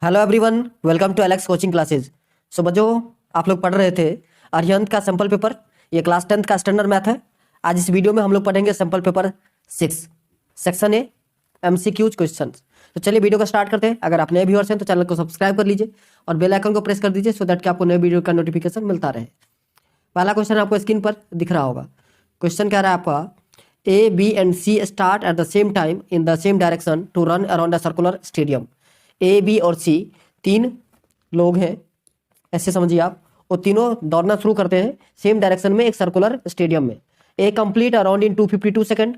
Hello everyone, welcome to Alex coaching classes. So बच्चों, आप लोग पढ़ रहे थे अरिहंत का सैम्पल पेपर। ये क्लास 10th का स्टैंडर्ड मैथ है। आज इस वीडियो में हम लोग पढ़ेंगे sample paper 6 section A MCQs question. तो चलिए वीडियो को स्टार्ट करते हैं। अगर आप नए व्यूअर्स हैं तो चैनल को सब्सक्राइब कर लीजिए और बेल आइकन को प्रेस कर दीजिए सो दैट कि आपको नए वीडियो का नोटिफिकेशन मिलता रहे। पहला क्वेश्चन आपको स्क्रीन पर दिख रहा होगा। क्वेश्चन क्या रहा है आपका, A, B and C start at the same time in the same direction to run around a circular stadium. A, B और C तीन लोग हैं, ऐसे समझिए आप। वो तीनों दौड़ना शुरू करते हैं सेम डायरेक्शन में एक सर्कुलर स्टेडियम में। A complete around in 252 second,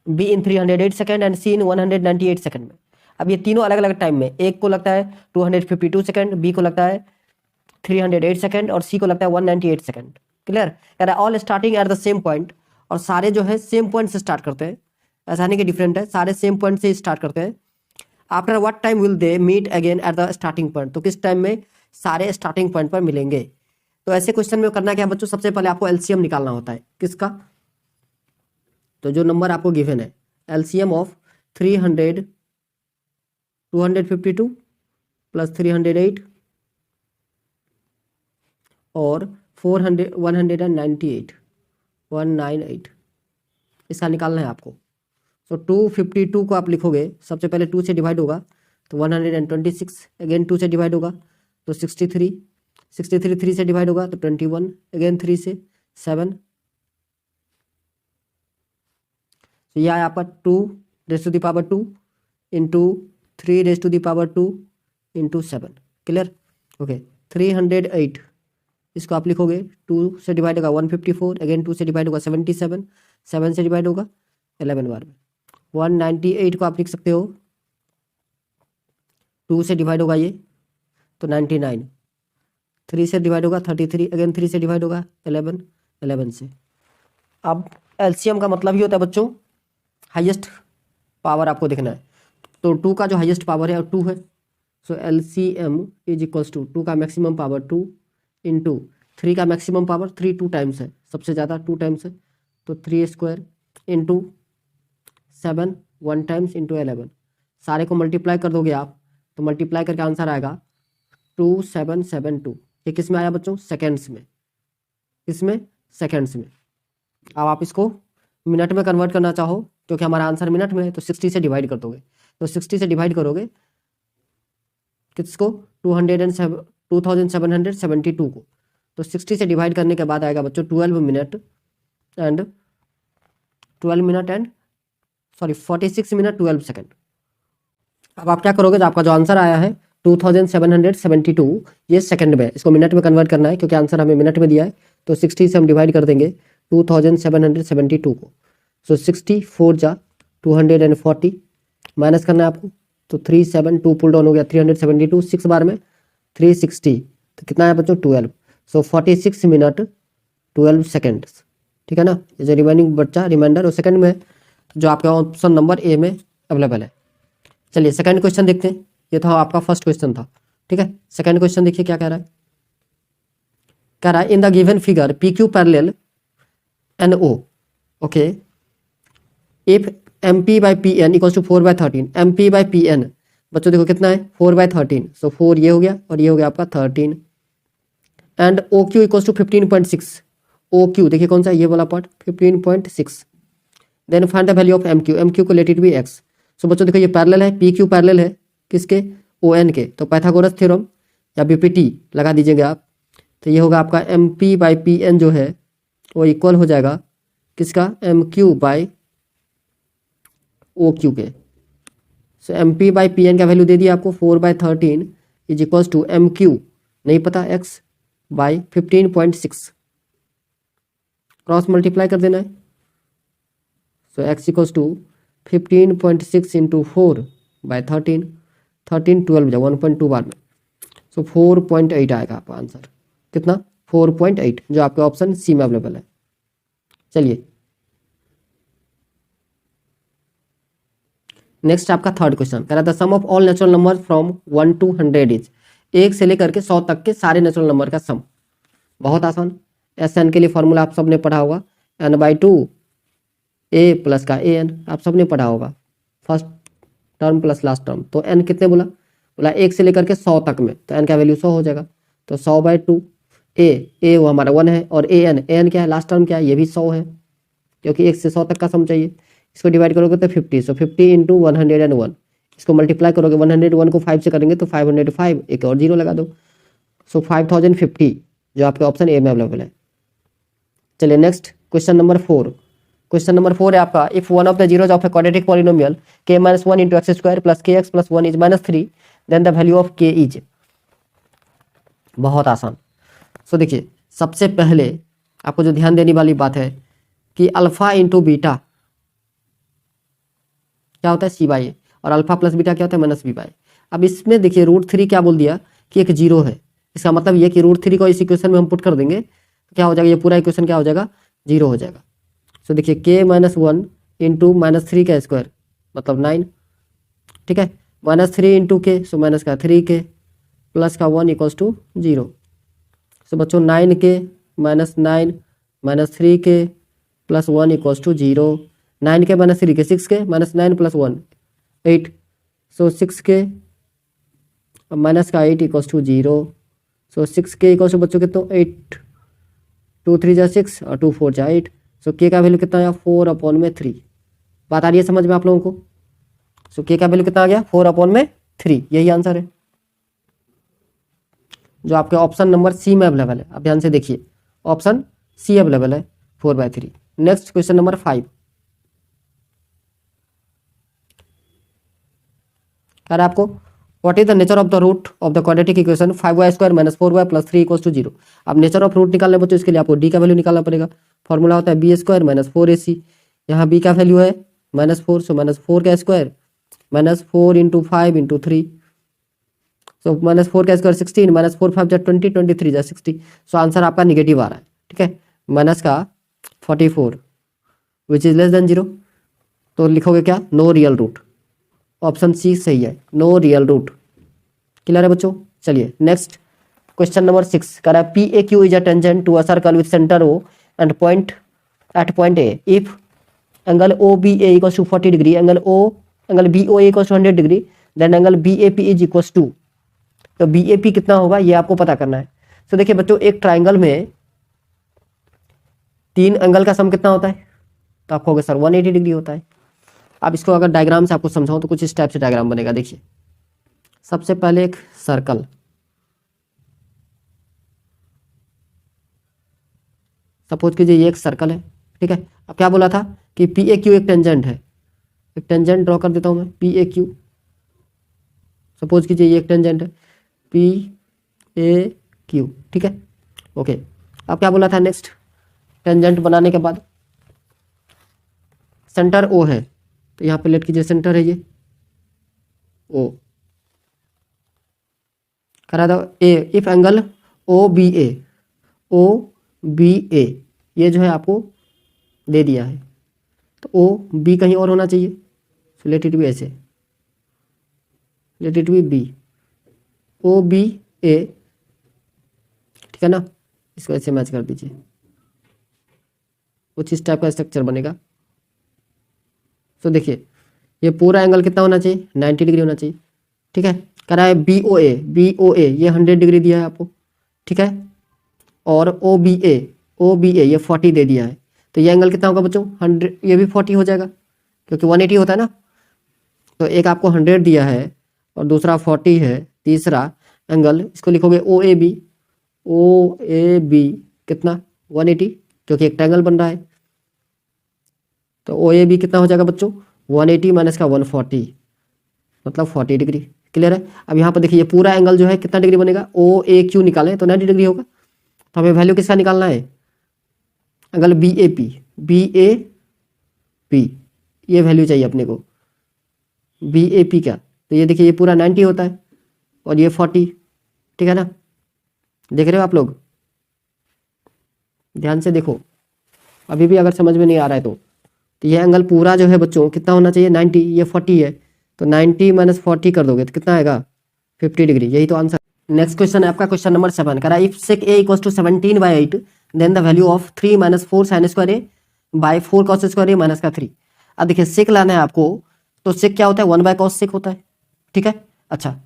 B in 308 second and C in 198 second में। अब ये तीनों अलग अलग टाइम में, एक को लगता है 252 सेकंड, B को लगता है 308 सेकंड और C को लगता है 198 सेकंड। क्लियर? कह रहा है all starting at the same point, और सारे जो है सेम पॉइंट से स्टार्ट करते हैं। ऐसा नहीं कि डिफरेंट है, सारे सेम पॉइंट से स्टार्ट करते हैं। After what time will they meet again at the starting point, तो किस टाइम में सारे स्टार्टिंग पॉइंट पर मिलेंगे। तो ऐसे क्वेश्चन में करना क्या है बच्चों, सबसे पहले आपको LCM निकालना होता है। किसका? तो जो नंबर आपको गिवन है, LCM ऑफ 300 252 प्लस 308 और 400 198 इसका निकालना है आपको। तो 252 को आप लिखोगे, सबसे पहले 2 से डिवाइड होगा तो 126, अगेन 2 से डिवाइड होगा तो 63 3 से डिवाइड होगा तो 21, अगेन 3 से 7। तो यह है आपका 2 raise to the power 2 into 3 raise to the power 2 into 7। Clear? Okay. 308 इसको आप लिखोगे, 2 से डिवाइड होगा 154, अगेन 2 से डिवाइड होगा 77, 7 से डिवाइड होगा 11 बार में। 198 को आप लिख सकते हो, 2 से डिवाइड होगा ये तो 99, 3 से डिवाइड होगा 33, अगेन 3 से डिवाइड होगा 11, 11 से। अब LCM का मतलब ही होता है बच्चों हाईएस्ट पावर आपको देखना है। तो 2 का जो हाईएस्ट पावर है 2 है, सो LCM इज इक्वल्स टू 2 का मैक्सिमम पावर 2 इंटू 3 का मैक्सिमम पावर 3 2 टाइम्स है, सबसे ज़्यादा 2 टाइम्स है तो 3 स्क्वायर इंटू 7 1 टाइम्स इंटू 11। सारे को मल्टीप्लाई कर दोगे आप तो मल्टीप्लाई करके आंसर आएगा 2772। ये किस में आया बच्चों? सेकेंड्स में। इसमें सेकेंड्स में। अब आप इसको मिनट में कन्वर्ट करना चाहो, क्योंकि हमारा आंसर मिनट में है, तो 60 से डिवाइड कर दोगे। तो 60 से डिवाइड करोगे किसको? 2772 को। तो 60 से डिवाइड करने के बाद आएगा बच्चों 12 मिनट एंड 46 मिनट 12 सेकेंड। अब आप क्या करोगे, तो आपका जो आंसर आया है 2772, ये सेकंड में, इसको मिनट में कन्वर्ट करना है क्योंकि आंसर हमें मिनट में दिया है। तो 60 से हम डिवाइड कर देंगे 2772 को। सो 64 जा 240 माइनस करना है आपको, तो 372 पुल डाउन हो गया 372, 6 बार में 360, तो कितना है बच्चों? 12। सो 46 मिनट 12 सेकेंड्स। ठीक है ना? ये जो रिमेनिंग बच्चा रिमाइंडर वो सेकंड में है, जो आपका ऑप्शन नंबर ए में अवेलेबल है। चलिए सेकंड क्वेश्चन देखते हैं। ये था आपका फर्स्ट क्वेश्चन था। ठीक है, सेकंड क्वेश्चन देखिए क्या कह रहा है। कह रहा है in the given figure PQ parallel NO, okay, if MP/PN equals to 4/13, MP/PN बच्चों देखो कितना है 4/13, सो 4 ये हो गया और ये हो गया आपका 13, and OQ equals to 15.6। OQ देखिए कौन सा, ये वाला part 15.6। Then find the value of MQ को let it be x। So बच्चों देखो ये पैरेलल है, PQ पैरेलल है किसके? ON के। तो पाइथागोरस थ्योरम या BPT लगा दीजिएगा आप। तो ये होगा आपका MP/PN जो है वो इक्वल हो जाएगा किसका? MQ/OQ के। सो MP/PN का वैल्यू दे दिया आपको 4/13 इज इक्वल्स टू MQ नहीं पता x/15.6, क्रॉस मल्टीप्लाई कर देना है। सो x इक्वल्स टू 15.6 इंटू 4/13, 13 12 जा 1.2 बार में, सो 4.8 आएगा आपका आंसर। कितना? 4.8, जो आपके ऑप्शन सी में अवेलेबल है। चलिए नेक्स्ट आपका थर्ड क्वेश्चन कह रहा था sum of all natural number from 1 to 100 is, 1 से लेकर के 100 तक के सारे नेचुरल नंबर का सम। बहुत आसान। SN के लिए फॉर्मूला आप सबने पढ़ा होगा, n/2 A प्लस का AN आप सबने पढ़ा होगा, first term plus last term. तो n कितने बोला? बोला 1 से लेकर के 100 तक में, तो एन का वैल्यू 100 हो जाएगा। तो 100/2 ए वो हमारा 1 है, और एन क्या है, लास्ट टर्म क्या है, ये भी 100 है, क्योंकि 1 से 100 तक का सम चाहिए। इसको डिवाइड करोगे तो 50, सो 50 इंटू 101, इसको मल्टीप्लाई करोगे 101 को 5 से करेंगे तो 505, एक और जीरो लगा दो, सो 5050 जो आपके ऑप्शन ए में अवेलेबल है। चलिए next question number 4। Question number 4 है आपका, if one of the zeros of a quadratic polynomial k - 1 into x square plus k x plus 1 is -3 then the value of k is. बहुत आसान। सो देखिए सबसे पहले आपको जो ध्यान देने वाली बात है कि अल्फा इंटू बीटा क्या होता है, c/a, और अल्फा प्लस बीटा क्या होता है, -b/। अब इसमें देखिए √3 क्या बोल दिया कि एक जीरो है, इसका मतलब ये कि √3 को इस इक्वेशन में हम पुट कर देंगे तो क्या हो जाएगा, ये पूरा इक्वेशन क्या हो जाएगा, जीरो हो जाएगा। सो देखिए k - 1 इंटू -3 का स्क्वायर मतलब 9, ठीक है, -3 इंटू के, सो माइनस का 3k प्लस का 1 इक्वल्स टू 0। सो बच्चों 9k - 9 - 3k plus 1 equals to 0। 9k - 3k 6k -9 plus 1 8, so 6k minus का 8 equals to 0। So 6k equals to बच्चों कितना 8, 2 3 जा 6 और 2 4 जा 8, सो k का वैल्यू कितना आया 4/3। बात आ रही है समझ में आप लोगों को। सो k का वैल्यू कितना आ गया 4/3, यही आंसर है जो आपके ऑप्शन नंबर सी में अवेलेबल है। आप ध्यान से देखिए ऑप्शन सी अवेलेबल है 4/3। नेक्स्ट क्वेश्चन नंबर 5, अरे आपको what is the nature of the root of the quadratic equation 5y² - 4y + 3 = 0। अब नेचर ऑफ रूट निकालने बच्चों, इसके लिए आपको डी का वैल्यू निकालना पड़ेगा। फॉर्मूला होता है b² - 4ac, यहाँ b का वैल्यू है -4, सो -4 का स्क्वायर -4 इंटू 5 इंटू 3, सो -4 का स्क्वायर 16, -4 5 जा 20, 23 जा 60, सो आंसर आपका निगेटिव आ रहा है, ठीक है, माइनस का 44 विच इज लेस देन 0। तो लिखोगे क्या, no real root. Option C सही है, नो रियल रूट। क्लियर है बच्चों। चलिए नेक्स्ट क्वेश्चन नंबर 6 कह रहा है PAQ is a tangent to a circle with centre O and point at point A if angle OBA equals to 40 degree, angle BOA equals to 100 degree, then angle BAP is equals to. तो BAP कितना होगा ये आपको पता करना है। तो देखिए बच्चों एक ट्राइंगल में 3 एंगल का सम कितना होता है, तो आपको होगा सर 180 डिग्री होता है। अब इसको अगर डायग्राम से आपको समझाऊं तो कुछ इस टाइप से डायग्राम बनेगा। देखिए सबसे पहले एक सर्कल, सपोज कीजिए ये एक सर्कल है, ठीक है। अब क्या बोला था कि PAQ एक टेंजेंट है, एक टेंजेंट ड्रॉ कर देता हूं मैं PAQ। सपोज कीजिए ये एक टेंजेंट है PAQ, ठीक है, ओके। अब क्या बोला था नेक्स्ट, टेंजेंट बनाने के बाद सेंटर O है, तो यहाँ पे लेट कीजिए सेंटर है ये O, करा दो A इफ एंगल OBA ये जो है आपको दे दिया है, तो OB कहीं और होना चाहिए, सो लेट इट बी ऐसे, late it B B OBA, ठीक है ना, इसको ऐसे मैच कर दीजिए, कुछ इस टाइप का स्ट्रक्चर बनेगा। तो देखिए ये पूरा एंगल कितना होना चाहिए 90 डिग्री होना चाहिए, ठीक है। कह रहा है BOA ये 100 डिग्री दिया है आपको, ठीक है, और OBA ये 40 दे दिया है, तो ये एंगल कितना होगा बच्चों 100, ये भी 40 हो जाएगा क्योंकि 180 होता है ना। तो एक आपको 100 दिया है और दूसरा 40 है, तीसरा एंगल इसको लिखोगे OAB कितना 180 क्योंकि एक ट्रायंगल बन रहा है, तो OAB कितना हो जाएगा बच्चों 180 माइनस का 140 मतलब 40 डिग्री। क्लियर है। अब यहाँ पर देखिए ये पूरा एंगल जो है कितना डिग्री बनेगा, OAQ निकाले तो 90 डिग्री होगा, तो हमें वैल्यू किसका निकालना है, एंगल BAP ये वैल्यू चाहिए अपने को BAP का। तो ये देखिए ये पूरा 90 होता है और ये 40, ठीक है ना, देख रहे हो आप लोग, ध्यान से देखो, अभी भी अगर समझ में नहीं आ रहा है तो ये एंगल पूरा जो है बच्चों कितना होना चाहिए 90, ये 40 है, तो 90 माइनस 40 कर दोगे तो कितना आएगा 50 डिग्री, यही तो आंसर। नेक्स्ट क्वेश्चन है आपका क्वेश्चन नंबर 7 कह रहा है if sec A equals to 17/8 then the value of 3 - 4 sin square A by 4 cos square A minus का 3। अब देखिए सेक लाना है आपको, तो सेक क्या होता है 1/cos सेक होता है, ठीक है। अच्छा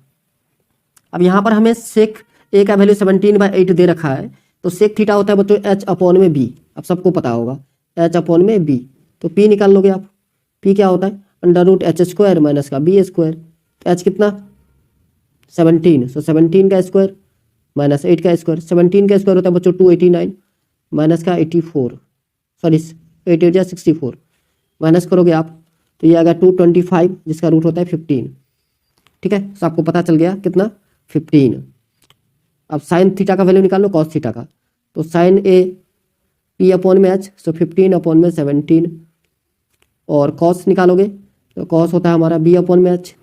अब यहाँ पर हमें सेक ए का वैल्यू 17/8 दे रखा है, तो सेक थीटा होता है बच्चों एच अपॉन में बी। अब सबको पता होगा एच अपॉन में बी, तो पी निकाल लोगे आप। पी क्या होता है √h² माइनस का बी स्क्वायर। एच कितना 17, सो 17 का स्क्वायर माइनस 8 का स्क्वायर। 17 का स्क्वायर होता है बच्चों 289 माइनस का 84, सॉरी 8 8 64 माइनस करोगे आप तो ये आ गया 225 जिसका रूट होता है 15। ठीक है, तो आपको पता चल गया कितना 15। अब साइन थीटा का वैल्यू निकाल लो कॉस थीटा का, तो साइन ए पी अपॉन में एच, सो 15 अपॉन में 17, और कॉस निकालोगे तो कॉस होता है हमारा बी अपॉन में एच,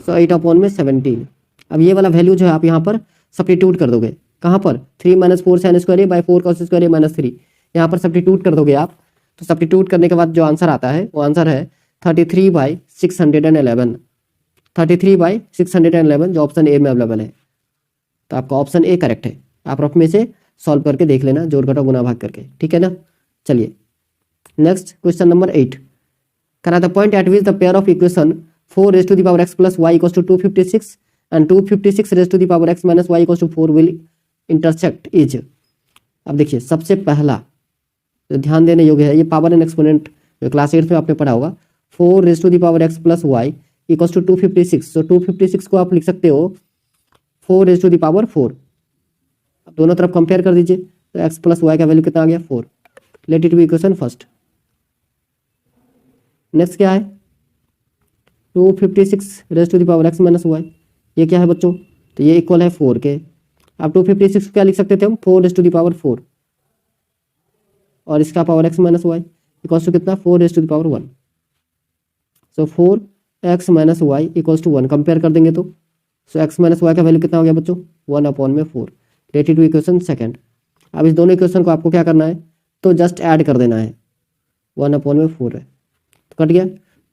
सो 8 अपॉन में 17। अब ये वाला वैल्यू जो है आप यहाँ पर सब्स्टिट्यूट कर दोगे, कहाँ पर 3 - 4 sin square A by 4 cos square A minus 3, यहाँ पर सब्स्टिट्यूट कर दोगे आप। तो सब्स्टिट्यूट करने के बाद जो आंसर आता है वो आंसर है 33/611, 33/611 जो ऑप्शन ए में अवेलेबल है। तो आपका ऑप्शन ए करेक्ट है। आप रफ में से सॉल्व करके देख लेना, जोड़ घटाव गुना भाग करके, ठीक है ना। चलिए नेक्स्ट क्वेश्चन नंबर 8, करा the point eight which the pair of equation 4 raised to the power x plus y equals to 256 and 256 raised to the power x minus y equals to 4 will intersect is। अब देखिए सबसे पहला तो ध्यान देने योग्य है, ये पावर एंड एक्सपोनेंट जो क्लास 8 में आपने पढ़ा होगा, 4 raised to the power x plus y equals to 256। तो 256 को आप लिख सकते हो 4 raised to the power 4। अब दोनों तरफ कंपेयर कर दीजिए, तो x प्लस y का वैल्यू कितना आ गया 4। Let it be equation first. Next क्या है 256 raised to the power x minus y, ये क्या है बच्चों, तो ये इक्वल है 4 के। अब 256 क्या लिख सकते थे हम 4 raised to the power 4, और इसका power x minus y equals to कितना 4 raised to the power 1। So 4x minus y equals to 1 compare कर देंगे तो सो x माइनस वाई का वैल्यू कितना हो गया बच्चों 1 अपॉन में 4। Let it to equation second. अब इस दोनों इक्वेशन को आपको क्या करना है, तो जस्ट ऐड कर देना है, 1 अपॉन में 4 है तो कट गया।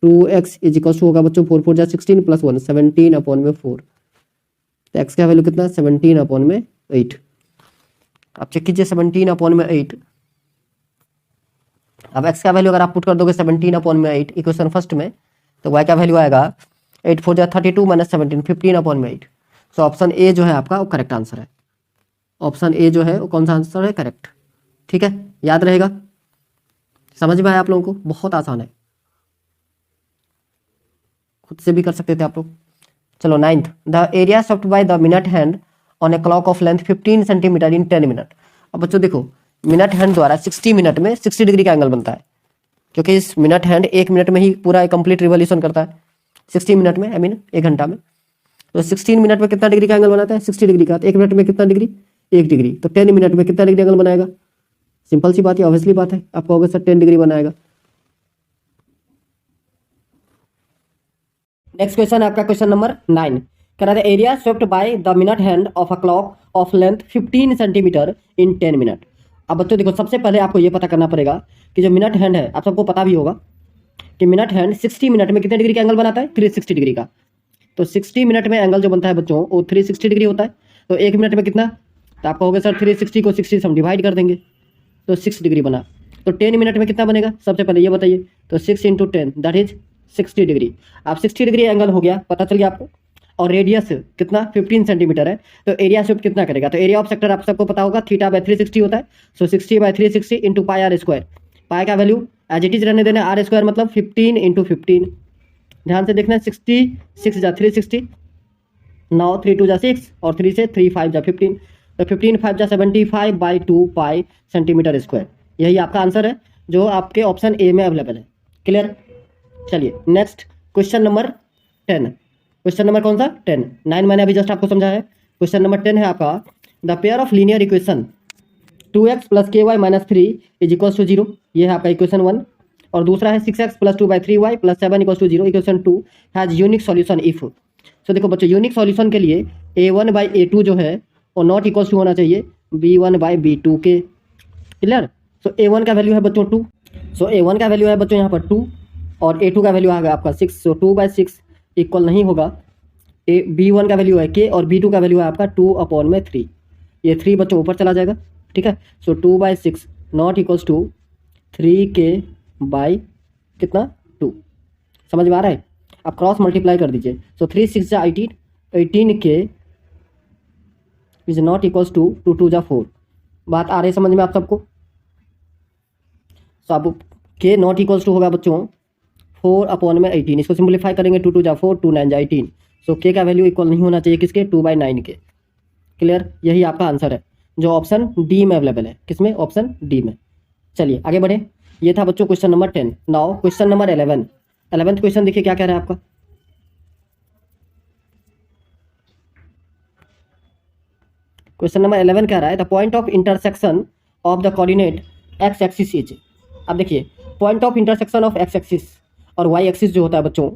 2x इज इक्वल्स टू होगा बच्चों 4 4 जा 16 प्लस 1 17 अपॉन में 4। तो x का वैल्यू कितना 17 अपॉन में 8। आप चेक कीजिए 17 अपॉन में 8। अब x का वैल्यू अगर आप पुट कर दोगे 17 अपॉन में 8 इक्वेशन फर्स्ट में, तो y का वैल्यू आएगा 8 4 जा 32 माइनस 17 15 अपॉन में 8। सो ऑप्शन ए जो है आपका वो करेक्ट आंसर है। ऑप्शन ए जो है वो कौन सा आंसर है, करेक्ट। ठीक है, याद रहेगा, समझ में आया आप लोगों को, बहुत आसान है, खुद से भी कर सकते थे आप लोग। चलो 9th, the area swept by the minute hand on a clock of length 15 centimetre in 10 minute. अब बच्चों देखो मिनट हैंड द्वारा 60 मिनट में 60 डिग्री का एंगल बनता है, क्योंकि इस मिनट हैंड 1 मिनट में ही पूरा कंप्लीट रिवॉल्यूशन करता है, 60 मिनट में आई मीन 1 घंटा में। तो 16 मिनट में कितना डिग्री का एंगल बनाता है 60 डिग्री का, तो 1 मिनट में कितना डिग्री 1 डिग्री, तो 10 मिनट में कितना डिग्री एंगल बनाएगा। सिंपल सी बात है, ऑब्वियसली बात है, आप कहोगे सर 10 डिग्री बनाएगा। नेक्स्ट क्वेश्चन है आपका क्वेश्चन नंबर 9, कह रहा है area swept by the minute hand of a clock of length 15 centimetre in 10 minute. अब बच्चों देखो सबसे पहले आपको ये पता करना पड़ेगा कि जो मिनट हैंड है, आप सबको पता भी होगा कि मिनट हैंड 60 मिनट में कितने डिग्री का एंगल बनाता है 360 डिग्री का। तो 60 मिनट में एंगल जो बनता है बच्चों वो 360 डिग्री होता है। तो 1 मिनट में कितना, तो आप कहोगे सर 360 को 60 से हम डिवाइड कर देंगे तो 6 डिग्री बना। तो 10 मिनट में कितना बनेगा सबसे पहले ये बताइए, तो 6 × 10 दैट इज 60 डिग्री। आप 60 डिग्री एंगल हो गया, पता चल गया आपको। और रेडियस कितना 15 सेंटीमीटर है, तो एरिया स्वेप्ट कितना करेगा, तो एरिया ऑफ सेक्टर आप सबको पता होगा θ/360 होता है। सो 60/360 इंटू पाई आर स्क्वायर। पाई का वैल्यू एज इट इज रहने देना, आर स्क्वायर मतलब 15 × 15। ध्यान से देखना 60 6 जा 360, 9 3 2 जा 6 और 3 से 3 5 जा 15, तो 15 5 जा 75/2 पाई सेंटीमीटर स्क्वायर। यही आपका आंसर है जो आपके ऑप्शन ए में अवेलेबल है। क्लियर। चलिए next question number 10। Question number कौन सा 10, 9 मैंने अभी जस्ट आपको समझा है। क्वेश्चन नंबर 10 है आपका the pair of linear equation 2x + ky - 3 = 0। ये है आपका इक्वेशन 1। और दूसरा है 6x + 2/3y + 7 = 0। Equation 2 has unique solution if. So देखो बच्चों यूनिक सॉल्यूशन के लिए a1/a2 जो है वो नॉट इक्वल्स टू होना चाहिए b1/b2 के। क्लियर। सो a1 का वैल्यू है बच्चों 2, सो a1 का वैल्यू है बच्चों यहाँ पर 2 और a2 का वैल्यू आ गया आपका 6। सो 2/6 इक्वल नहीं होगा, b1 का वैल्यू है k और b2 का वैल्यू है आपका 2/3। ये 3 बच्चों ऊपर चला जाएगा, ठीक है। So 2/6 not equals to 3k by कितना 2। समझ में आ रहा है, आप क्रॉस मल्टीप्लाई कर दीजिए। सो 3 6 जा 18, 18k is not equals to 2 2 जा 4। बात आ रही समझ में आप सबको? तो अब के नॉट इक्वल्स टू होगा बच्चों 4/18। इसको सिंप्लीफाई करेंगे 2 2 जा 4, 2 9 जा 18। सो के का वैल्यू इक्वल नहीं होना चाहिए किसके? 2/9 के। क्लियर? यही आपका आंसर है जो ऑप्शन डी में अवेलेबल है। किसमें? ऑप्शन डी में। चलिए आगे बढ़े। ये था बच्चों question number 10। Now question number 11। 11th question देखिए क्या कह रहा है आपका। क्वेश्चन नंबर 11 कह रहा है the point of intersection of the coordinate x axis is. अब देखिए point of intersection of x axis और वाई एक्सिस जो होता है बच्चों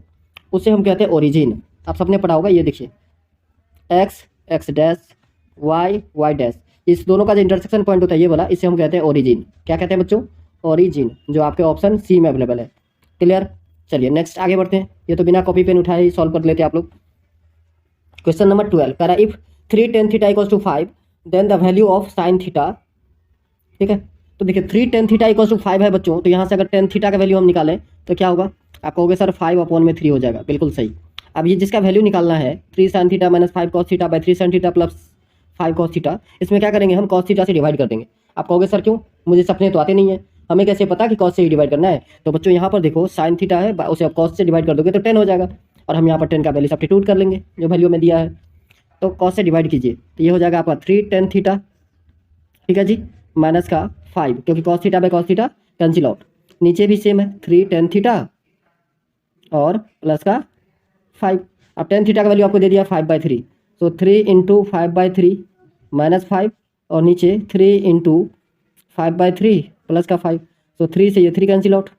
उसे हम कहते हैं ओरिजिन। आप सबने पढ़ा होगा। ये देखिए x x dash y y dash, इस दोनों का जो इंटरसेक्शन पॉइंट होता है ये वाला, इसे हम कहते हैं ओरिजिन। क्या कहते हैं बच्चों? ओरिजिन, जो आपके ऑप्शन सी में अवेलेबल है। क्लियर? चलिए नेक्स्ट आगे बढ़ते हैं। ये तो बिना कॉपी पेन उठाए ही सॉल्व कर लेते हैं आप लोग। क्वेश्चन नंबर 12 कह रहा है if 3 tan theta equals to 5 then the value of sine theta. ठीक है, तो देखिए 3 tan थीटा इक्वल्स टू 5 है बच्चों, तो यहाँ से अगर tan थीटा का वैल्यू हम निकालें तो क्या होगा? आप कहोगे सर 5/3 हो जाएगा। बिल्कुल सही। अब ये जिसका वैल्यू निकालना है 3 sin theta minus 5 cos theta by 3 sin theta plus 5 cos theta, इसमें क्या करेंगे हम? cos थीटा से डिवाइड कर देंगे। आप कहोगे सर क्यों? मुझे सपने तो आते नहीं है, हमें कैसे पता कि cos से ही डिवाइड करना है? तो बच्चों यहाँ पर देखो sin थीटा है, उसे आप cos से डिवाइड कर दोगे तो 10 हो जाएगा, और हम यहाँ पर 10 का वैल्यू सब्स्टिट्यूट कर लेंगे जो वैल्यू में दिया है। तो cos से डिवाइड कीजिए तो ये हो जाएगा आपका 3 tan थीटा, ठीक है जी, माइनस का 5, क्योंकि cos theta by cos theta cancel out. नीचे भी सेम है 3 tan थीटा और प्लस का 5। अब tan थीटा का वैल्यू आपको दे दिया 5/3, तो 3 × 5/3 माइनस 5, और नीचे 3 × 5/3 प्लस का 5। तो 3 से ये 3 कैंसिल आउट,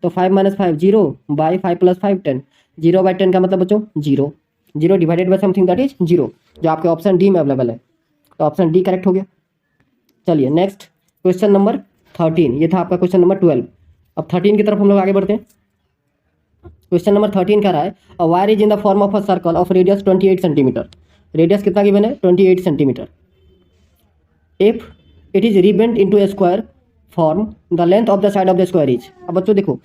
तो 5 - 5 0 बाई 5 + 5 10। 0/10 का मतलब बच्चों 0, 0 divided by something that is 0, जो आपके ऑप्शन डी में अवेलेबल है। तो ऑप्शन डी करेक्ट हो गया। चलिए नेक्स्ट क्वेश्चन नंबर 13। ये था आपका क्वेश्चन नंबर 12। अब 13 की तरफ हम लोग आगे बढ़ते हैं। क्वेश्चन नंबर 13 कह रहा है a wire is in the form of a circle of radius 28 centimetre. Radius कितना गिवन है? 28 centimetre. If it is rebent into a square form the length of the side of the square is. अब बच्चों देखो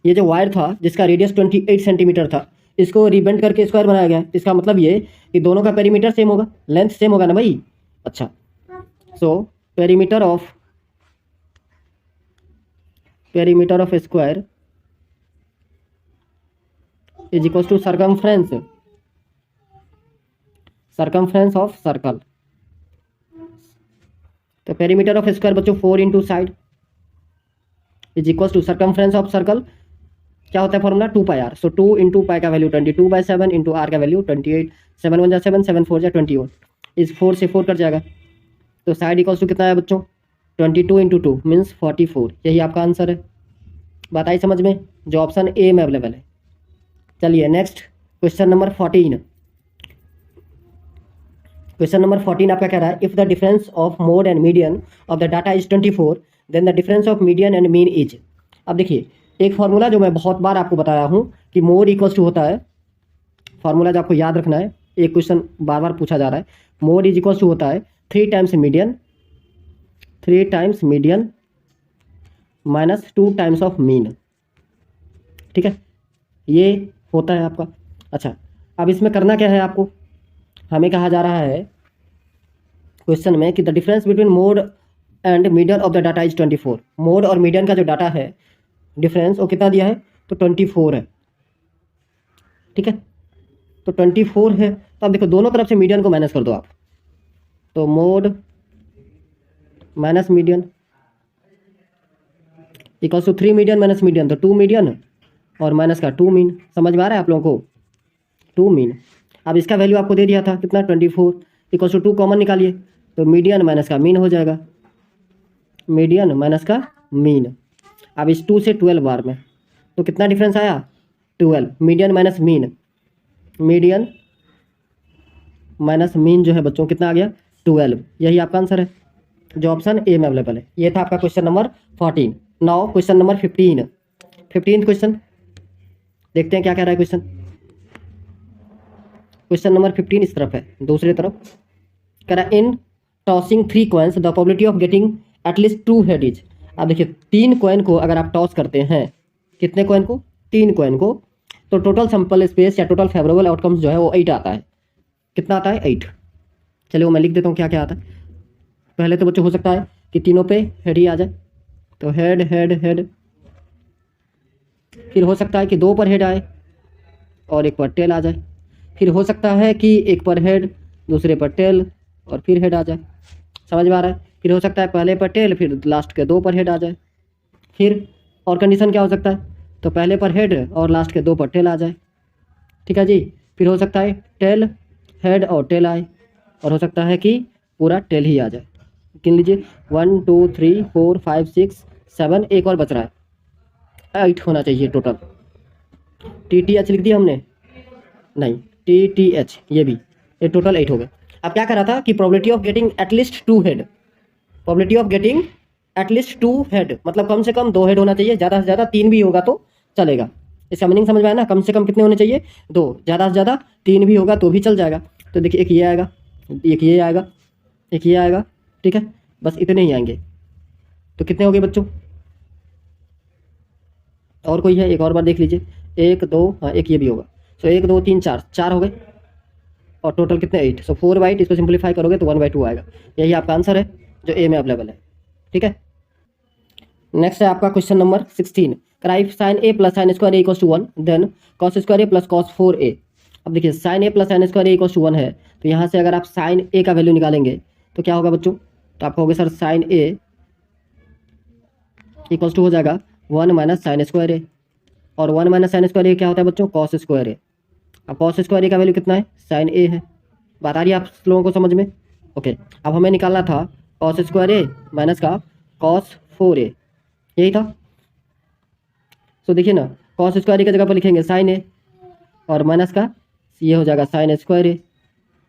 ये जो wire था जिसका radius 28 centimetre था, इसको रीबेंट करके स्क्वायर बनाया गया है। इसका मतलब ये कि दोनों का पेरीमीटर सेम होगा, लेंथ सेम होगा ना भाई। अच्छा, so perimeter of square is equal to circumference of circle. तो पेरीमीटर ऑफ स्क्वायर बच्चों 4 × side is equal to circumference of circle. क्या होता है फॉर्मूला? 2πr। सो 2 × पाई का वैल्यू 22/7 × r का वैल्यू 28। 7 1 जा 7, 7 4 जा 21। इस 4 से 4 कट जाएगा, तो साइड इक्वल्स टू कितना है बच्चों? 22 × 2 मीन्स 44। यही आपका आंसर है। बात आई समझ में? जो ऑप्शन ए में अवेलेबल है। चलिए next question number 14। Question number 14 आपका कह रहा है if the difference of mode and median of the data is 24 then the difference of median and mean is. अब देखिए एक फार्मूला जो मैं बहुत बार आपको बताया हूँ कि मोड इक्वल्स टू होता है, फार्मूला जो आपको याद रखना है, एक क्वेश्चन बार बार पूछा जा रहा है। मोड इज इक्वल्स टू होता है 3 times median minus 2 times of mean. ठीक है, ये होता है आपका। अच्छा, अब इसमें करना क्या है आपको? हमें कहा जा रहा है क्वेश्चन में कि the difference between mode and median of the data is 24। Mode और मीडियन का जो डाटा है डिफरेंस वो कितना दिया है? तो 24 है। ठीक है, तो 24 है, तो अब देखो दोनों तरफ से मीडियन को माइनस कर दो आप, तो mode minus median equals to 3 median minus median, तो 2 मीडियन और माइनस का 2 मीन। समझ में आ रहा है आप लोगों को? 2 मीन। अब इसका वैल्यू आपको दे दिया था कितना? 24 इक्वल्स टू 2 कॉमन निकालिए, तो मीडियन माइनस का मीन हो जाएगा, मीडियन माइनस का मीन। अब इस 2 से 12 बार में तो कितना डिफरेंस आया? 12। Median minus mean, median minus mean जो है बच्चों कितना आ गया? 12। यही आपका आंसर है जो ऑप्शन ए में अवेलेबल है। ये था आपका question number 14। Now question number 15। 15th question देखते हैं क्या कह रहा है क्वेश्चन। क्वेश्चन नंबर 15 इस तरफ है, दूसरी तरफ कह रहा है in tossing 3 coins the probability of getting at least 2 head is. अब देखिए 3 कॉइन को अगर आप टॉस करते हैं, कितने कॉइन को? 3 कॉइन को, तो टोटल सैंपल स्पेस या टोटल फेवरेबल आउटकम्स जो है वो 8 आता है। कितना आता है? 8। चलिए वो मैं लिख देता हूँ क्या क्या आता है। पहले तो बच्चों हो सकता है कि तीनों पे हेड ही आ जाए, तो हेड हेड हेड। फिर हो सकता है कि दो पर हेड आए और एक पर टेल आ जाए। फिर हो सकता है कि एक पर हेड, दूसरे पर टेल और फिर हेड आ जाए। समझ में आ रहा है? फिर हो सकता है पहले पर टेल, फिर लास्ट के दो पर हेड आ जाए। फिर और कंडीशन क्या हो सकता है, तो पहले पर हेड और लास्ट के दो पर टेल आ जाए। ठीक है जी। फिर हो सकता है टेल, हेड और टेल आए, और हो सकता है कि पूरा टेल ही आ जाए। गिन लीजिए 1 2 3 4 5 6 7, एक और बच रहा है, 8 होना चाहिए टोटल। TTH लिख दिया हमने? नहीं, TTH ये भी, ये टोटल 8 हो गए। अब क्या करा था कि probability of getting at least 2 head, probability of getting at least 2 head मतलब कम से कम 2 हेड होना चाहिए, ज़्यादा से ज़्यादा 3 भी होगा तो चलेगा। इसका मीनिंग समझ में आया ना? कम से कम कितने होने चाहिए? 2, ज़्यादा से ज़्यादा 3 भी होगा तो भी चल जाएगा। तो देखिए एक ये आएगा, एक ये आएगा, एक ये आएगा, ठीक है, बस इतने ही आएंगे। तो कितने हो गए बच्चों? और कोई है? एक और बार देख लीजिए, 1 2, हाँ एक ये भी होगा। सो 1 2 3 4, 4 हो गए, और टोटल कितने? 8। सो 4/8, इसको सिंप्लीफाई करोगे तो 1/2 आएगा। यही आपका आंसर है जो ए में अवेलेबल है। ठीक है, नेक्स्ट है आपका क्वेश्चन नंबर 16। क्राइव sin A plus sin square A equals to 1, then cos square A plus cos 4a। अब देखिए sin A plus sin square A equals to 1 है, तो यहाँ से अगर आप साइन ए का वैल्यू निकालेंगे तो क्या होगा बच्चों? तो आपको होगा sir sine A equals to हो जाएगा 1 माइनस साइन स्क्वायर ए, और 1 माइनस साइन स्क्वायर ए क्या होता है बच्चों? कॉस स्क्वायर ए। अब कॉस स्क्वायर ए का वैल्यू कितना है? साइन ए है। बात आ रही है आप लोगों को समझ में? ओके, अब हमें निकालना था कॉस स्क्वायर ए माइनस का कॉस 4a, यही था। तो देखिए ना, कॉस स्क्वायर ए की जगह पर लिखेंगे साइन ए, और माइनस का ये हो जाएगा साइन स्क्वायर ए।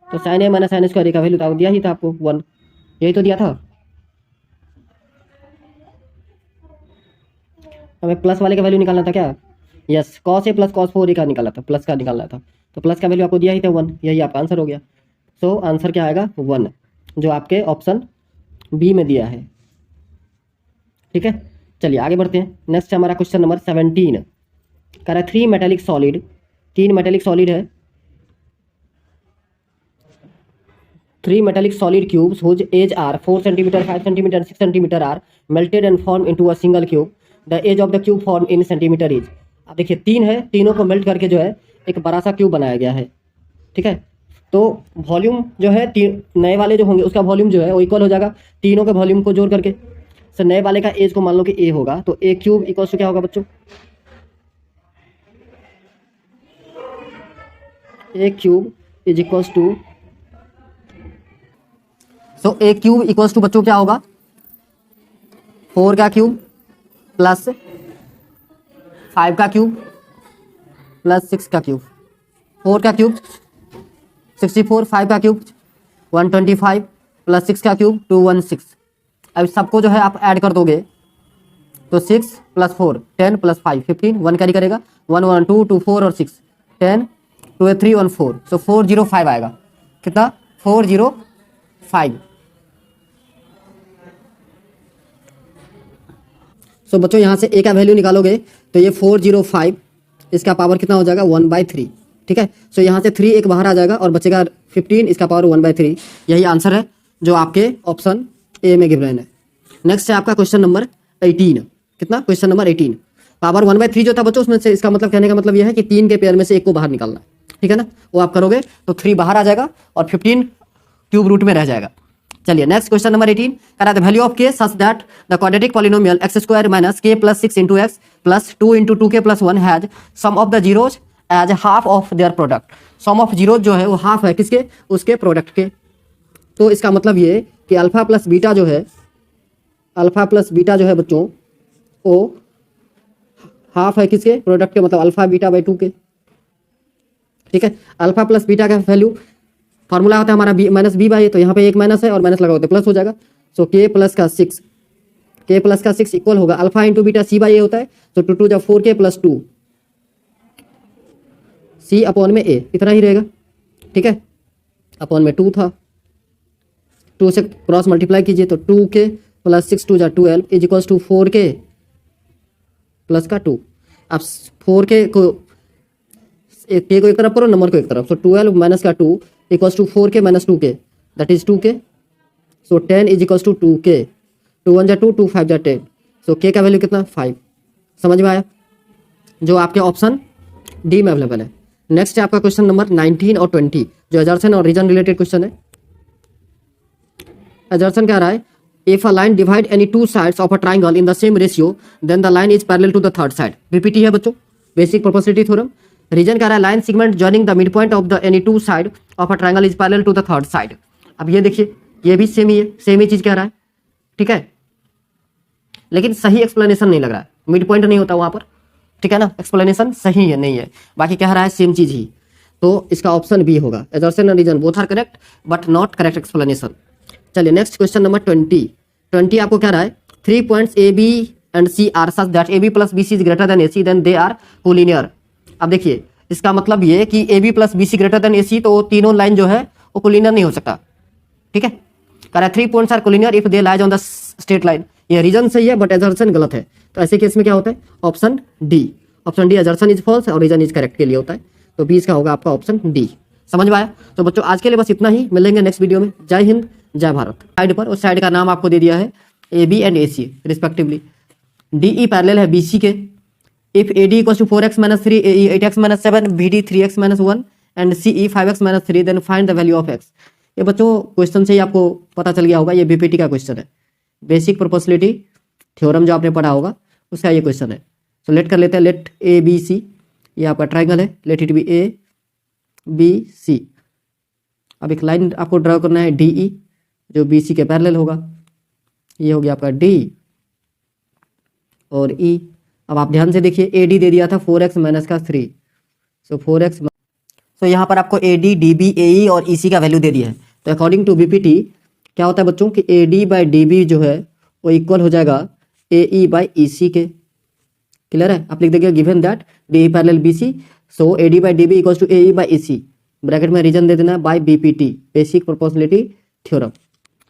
तो साइन ए माइनस साइन स्क्वायर ए का वैल्यू तो दिया ही था आपको 1, यही तो दिया था। हमें प्लस वाले का वैल्यू निकालना था क्या? Yes, cos A plus cos 4a का निकालना था, प्लस का निकालना था। तो प्लस का वैल्यू आपको दिया ही था 1, यही आपका आंसर हो गया। सो आंसर क्या आएगा? 1, जो आपके ऑप्शन बी में दिया है। ठीक है, चलिए आगे बढ़ते हैं। नेक्स्ट हमारा क्वेश्चन नंबर 17 कह रहा है 3 मेटेलिक सॉलिड, 3 मेटेलिक सॉलिड है, 3 metallic solid cubes whose age are 4 centimeter, 5 centimeter, 6 centimeter are melted and formed into a single cube. The age of the cube formed in centimeter is। अब देखिए 3 है, तीनों को melt करके जो है एक बड़ा सा क्यूब बनाया गया है। ठीक है, तो वॉल्यूम जो है नए वाले जो होंगे उसका वॉल्यूम जो है वो इक्वल हो जाएगा तीनों के वॉल्यूम को जोड़ करके। सर नए वाले का एज को मान लो कि ए होगा, तो ए क्यूब इक्वल टू क्या होगा बच्चों? A cube is equals to, so A cube equals to बच्चों क्या होगा? 4 का क्यूब प्लस 5 का क्यूब प्लस 6 का क्यूब। 4 का क्यूब 64, 5 का क्यूब 125 प्लस 6 का क्यूब 216। अब सबको जो है आप ऐड कर दोगे तो 6 प्लस 4 10 प्लस 5 15, 1 कैरी करेगा 1 1 2 2 4 और 6 10 2 3 1 4। सो 405 आएगा। कितना? 405। सो बच्चों यहाँ से ए का वैल्यू निकालोगे तो ये 405, इसका पावर कितना हो जाएगा? 1/3। ठीक है, सो यहाँ से 3 एक बाहर आ जाएगा और बचेगा 15, इसका पावर 1/3। यही आंसर है जो आपके ऑप्शन ए में गिवन है। नेक्स्ट है आपका क्वेश्चन नंबर 18। कितना? Question number 18। पावर 1/3 जो था बच्चों उसमें से, इसका मतलब कहने का मतलब यह है कि 3 के पेयर में से एक को बाहर निकालना है। ठीक है ना, वो आप करोगे तो 3 बाहर आ जाएगा और 15 क्यूब रूट में रह जाएगा। चलिए नेक्स्ट क्वेश्चन नंबर 18 कह रहा है value of k such that the quadratic polynomial x square minus k plus 6 into x plus 2 into 2k plus 1 has sum of the zeros as half of their product. Sum of zeros जो है वो half है किसके? उसके product के। तो इसका मतलब ये कि अल्फा प्लस बीटा जो है, अल्फा प्लस बीटा जो है बच्चों वो हाफ है किसके? प्रोडक्ट के, मतलब अल्फा बीटा बाई 2 के। ठीक है, अल्फा प्लस बीटा का वैल्यू फॉर्मूला होता है हमारा बी माइनस बी बाई, तो यहाँ पे एक माइनस है और माइनस लगाओ तो प्लस हो जाएगा। सो के प्लस का 6, के प्लस का 6 इक्वल होगा alpha into beta C by A होता है, तो 2 2 जब 4k प्लस 2 सी अपॉन में ए, इतना ही रहेगा। ठीक है, अपॉन में 2 था, 2 से क्रॉस मल्टीप्लाई कीजिए तो 2k प्लस 6 2 जा 12 is equals to 4k plus का 2। अब 4k को के को एक तरफ करो, नंबर को एक तरफ, तो 12 माइनस का 2 equals to 4k minus 2k, that is 2k। So 10 is equals to 2k, 2 1 जा 2, 2 5 जा 10। सो k का वैल्यू कितना 5। समझ में आया, जो आपके ऑप्शन डी में अवेलेबल है। नेक्स्ट है आपका क्वेश्चन नंबर 19 और 20, जो एजर्सन और रीजन रिलेटेड क्वेश्चन है। एजर्सन कह रहा है if a line divide any two sides of a triangle in the same ratio then the line is parallel to the third side. BPT है बच्चों, बेसिक प्रोपोर्शनलिटी थ्योरम। रीजन कह रहा है line segment joining the mid point of the any two side of a triangle is parallel to the third side. अब ये देखिए, ये भी सेम ही है, सेम ही चीज कह रहा है, ठीक है, लेकिन सही एक्सप्लेनेशन नहीं लग रहा है, मिड पॉइंट नहीं होता वहां पर, ठीक है ना, एक्सप्लेनेशन सही है नहीं है, बाकी कह रहा है सेम चीज ही। तो इसका ऑप्शन बी होगा, assertion and reason both are correct but not correct explanation. चलिए नेक्स्ट क्वेश्चन नंबर 20 आपको कह रहा है 3 points A B and C are such that A B plus B C is greater than A C then they are collinear. अब देखिए इसका मतलब ये कि A B plus B C greater than A C, तो तीनों line जो है वो कोलिनियर नहीं हो सकता, ठीक है। कह रहा है 3 points are collinear if they lies on the straight line. ये रीजन सही है बट एजर्सन गलत है, तो ऐसे केस में क्या होता है, option D. Option D assertion is false और रीजन इज करेक्ट के लिए होता है, तो बी इसका होगा आपका ऑप्शन डी। समझ में आया। तो बच्चों आज के लिए बस इतना ही, मिलेंगे नेक्स्ट वीडियो में। जय हिंद जय भारत। साइड पर उस साइड का नाम आपको दे दिया है A B and A C respectively. D E parallel है बी सी के। If A D equals to 4x - 3, A E 8x - 7, B D 3x - 1 and C E 5x - 3 then find the value of x। ये बच्चों question से ही आपको पता चल गया होगा, ये बीपीटी का क्वेश्चन है, बेसिक प्रोपोर्शनलिटी थ्योरम जो आपने पढ़ा होगा उसका ये क्वेश्चन है। तो लेट कर लेते हैं, लेट ए बी सी, ये आपका ट्राइंगल है, let it be A B C. अब एक लाइन आपको ड्रॉ करना है डी ई, जो बी सी के पैरेलल होगा, ये हो गया आपका डी और ई। अब आप ध्यान से देखिए, ए डी दे दिया था 4x - 3, सो 4x, तो यहाँ पर आपको ए डी डी बी ए ई और ई सी का वैल्यू दे दिया है। तो अकॉर्डिंग टू बीपीटी क्या होता है बच्चों कि A D by D B जो है वो इक्वल हो जाएगा ए ई बाई ई सी के। क्लियर है, आप लिख देंगे given that D E parallel B C, so A D by D B equals to A E by E C, bracket में रीजन दे देना है by BPT, basic proportionality theorem.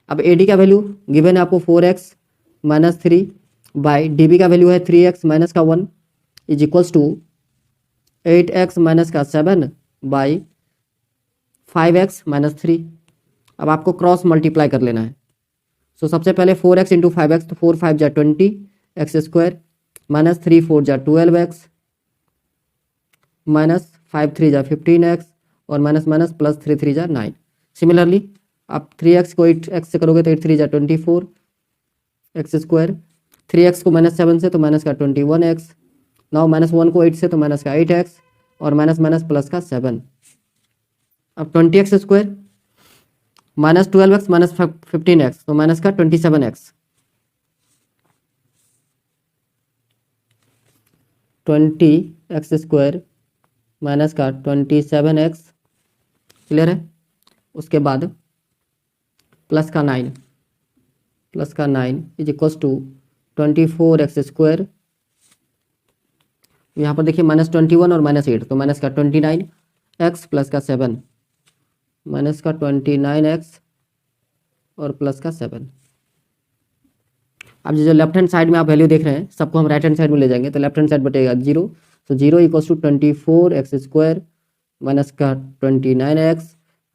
अब ए डी का वैल्यू गिवन है आपको 4x - 3 by D B का value है 3x - 1 is equals to 8x - 7 by 5x - 3। अब आपको क्रॉस मल्टीप्लाई कर लेना है। सो सबसे पहले 4x इंटू 5x, तो 4 5 जा 20 एक्स स्क्वायर माइनस 3 4 जा 12x माइनस 5 3 जा 15x और माइनस माइनस प्लस 3 3 जा 9। सिमिलरली आप 3x को 8x से करोगे तो 8 3 जा 24 एक्स स्क्वायर, 3x को -7 से तो माइनस का 21x, नाउ -1 को 8 से तो माइनस का 8x और माइनस माइनस प्लस का 7। अब 20x square minus 12x minus 15x तो माइनस का 27x, 20x स्क्वायर माइनस का 27x। क्लियर है। उसके बाद प्लस का 9 is equals to 24x square. यहाँ पर देखिए -21 और -8 तो माइनस का 29x प्लस का 7 माइनस का 29x और प्लस का 7। अब जो लेफ्ट हैंड साइड में आप वैल्यू देख रहे हैं सबको हम राइट हैंड साइड में ले जाएंगे तो लेफ्ट हैंड साइड बटेगा 0, तो 0 equals to 24x square minus का 29x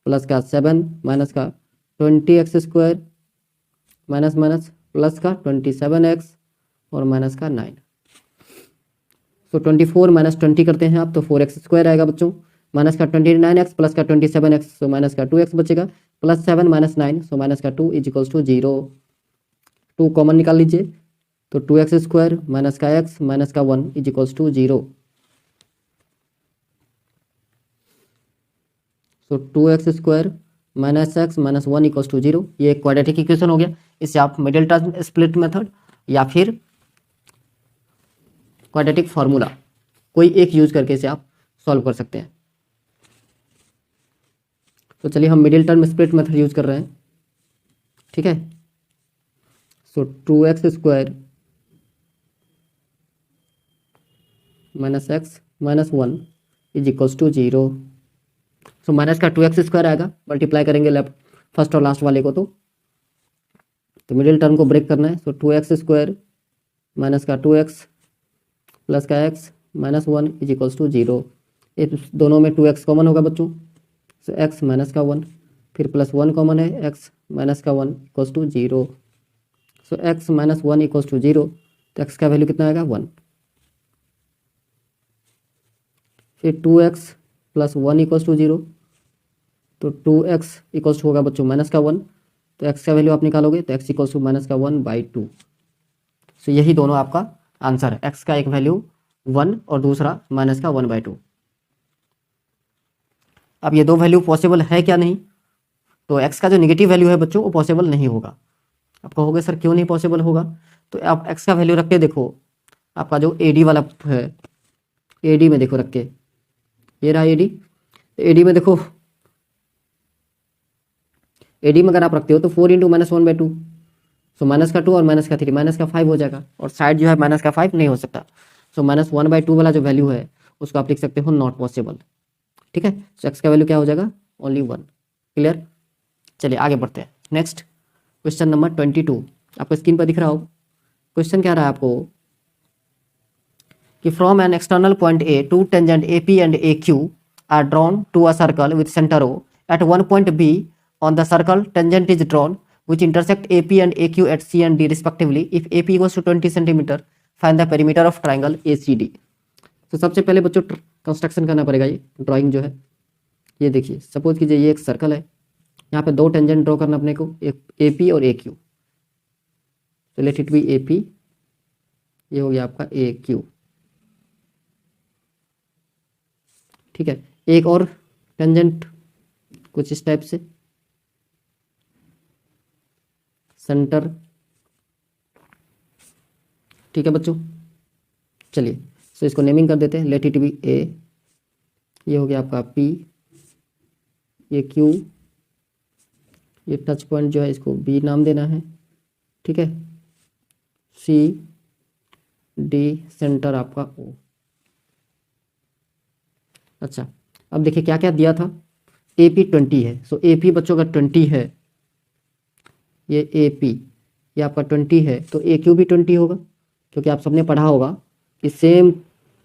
प्लस का 7 माइनस का 20x square minus minus plus का 27x और माइनस का 9। तो 24 माइनस 20 करते हैं आप तो 4x स्क्वायर आएगा बच्चों, माइनस का 29x प्लस का 27x सो माइनस का 2x बचेगा, प्लस 7 माइनस 9 सो माइनस का 2 इज इक्वल्स टू 0। 2 कॉमन निकाल लीजिए तो 2x स्क्वायर माइनस का x माइनस का 1 is equals to 0। So 2x square minus x minus 1 equals to 0। ये एक क्वाड्रेटिक इक्वेशन हो गया। इससे आप मिडिल टर्म स्प्लिट मेथड या फिर क्वाड्रेटिक फार्मूला कोई एक यूज करके इसे आप सॉल्व कर सकते हैं। तो चलिए हम middle term split method use कर रहे हैं, ठीक है। So 2x square minus x minus 1 is equals to 0। So minus का 2x स्क्वायर आएगा, मल्टीप्लाई करेंगे लेफ्ट फर्स्ट और लास्ट वाले को तो मिडिल टर्म को ब्रेक करना है। सो 2x स्क्वायर माइनस का 2x प्लस का x minus 1 is equals to 0। ये दोनों में 2x कॉमन होगा बच्चों, सो x माइनस का 1 फिर +1 कॉमन है, x माइनस का 1 equals to 0। So x minus 1 equals to 0, तो x का वैल्यू कितना आएगा 1। फिर 2x प्लस 1 इक्वल्स टू 0, तो 2x इक्वल्स टू होगा बच्चों माइनस का 1, तो x का वैल्यू आप निकालोगे तो x इक्वल्स टू माइनस का 1/2। सो यही दोनों आपका आंसर है, x का एक वैल्यू 1 और दूसरा माइनस का 1/2। अब ये दो वैल्यू पॉसिबल है क्या नहीं, तो x का जो निगेटिव वैल्यू है बच्चों वो पॉसिबल नहीं होगा। आप कहोगे सर क्यों नहीं पॉसिबल होगा, तो आप x का वैल्यू रख के देखो, आपका जो AD वाला है, AD में देखो रख के, ये रहा AD, तो AD में देखो, AD में अगर आप रखते हो तो 4 इंटू माइनस 1/2, सो माइनस का 2 और माइनस का 3 माइनस का 5 हो जाएगा, और साइड जो है माइनस का 5 नहीं हो सकता, सो -1/2 वाला जो वैल्यू है उसको आप लिख सकते हो नॉट पॉसिबल। ठीक है, सो x का वैल्यू क्या हो जाएगा, ओनली 1। क्लियर, चलिए आगे बढ़ते हैं। नेक्स्ट क्वेश्चन नंबर 22 आपको स्क्रीन पर दिख रहा हो। क्वेश्चन क्या रहा है आपको कि from an external point A two tangent AP and AQ are drawn to a circle with centre O at one point B on the circle tangent is drawn which intersect AP and AQ at C and D respectively. If AP equals to 20 cm, find the perimeter of triangle ACD. तो सबसे पहले बच्चों construction करना पड़ेगा, ये drawing जो है, ये देखिए सपोज कीजिए ये एक सर्कल है, यहाँ पे दो टेंजेंट ड्रॉ करना अपने को, एक AP और AQ, तो लेट इट बी AP, ये हो गया आपका AQ। ठीक है, एक और टेंजेंट कुछ इस टाइप से, सेंटर। ठीक है बच्चों, चलिए सो इसको नेमिंग कर देते हैं, लेट इट बी A, ये हो गया आपका P, ये Q, ये टच पॉइंट जो है इसको B नाम देना है। ठीक है, C D सेंटर आपका O। अच्छा, अब देखिए क्या क्या दिया था, AP 20 है, सो AP बच्चों का 20 है, ये AP ये आपका 20 है, तो AQ भी 20 होगा, क्योंकि आप सबने पढ़ा होगा कि सेम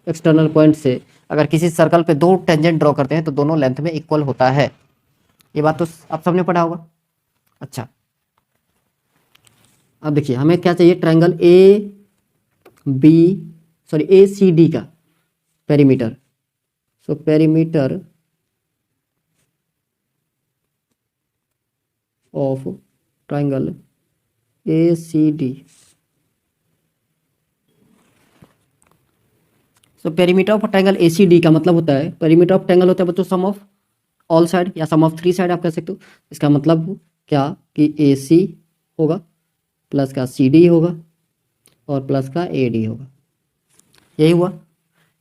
एक्सटर्नल पॉइंट से अगर किसी सर्कल पे दो टेंजेंट ड्रॉ करते हैं तो दोनों लेंथ में इक्वल होता है, ये बात तो आप सबने पढ़ा होगा। अच्छा, अब देखिए हमें क्या चाहिए, ट्रायंगल ACD का perimeter. So perimeter of triangle ACD। So perimeter of triangle ACD का मतलब होता है, पेरीमीटर ऑफ ट्रायंगल होता है बच्चों सम ऑफ ऑल साइड या सम ऑफ 3 साइड आप कह सकते हो। इसका मतलब क्या कि AC होगा प्लस का CD होगा और प्लस का AD होगा, यही हुआ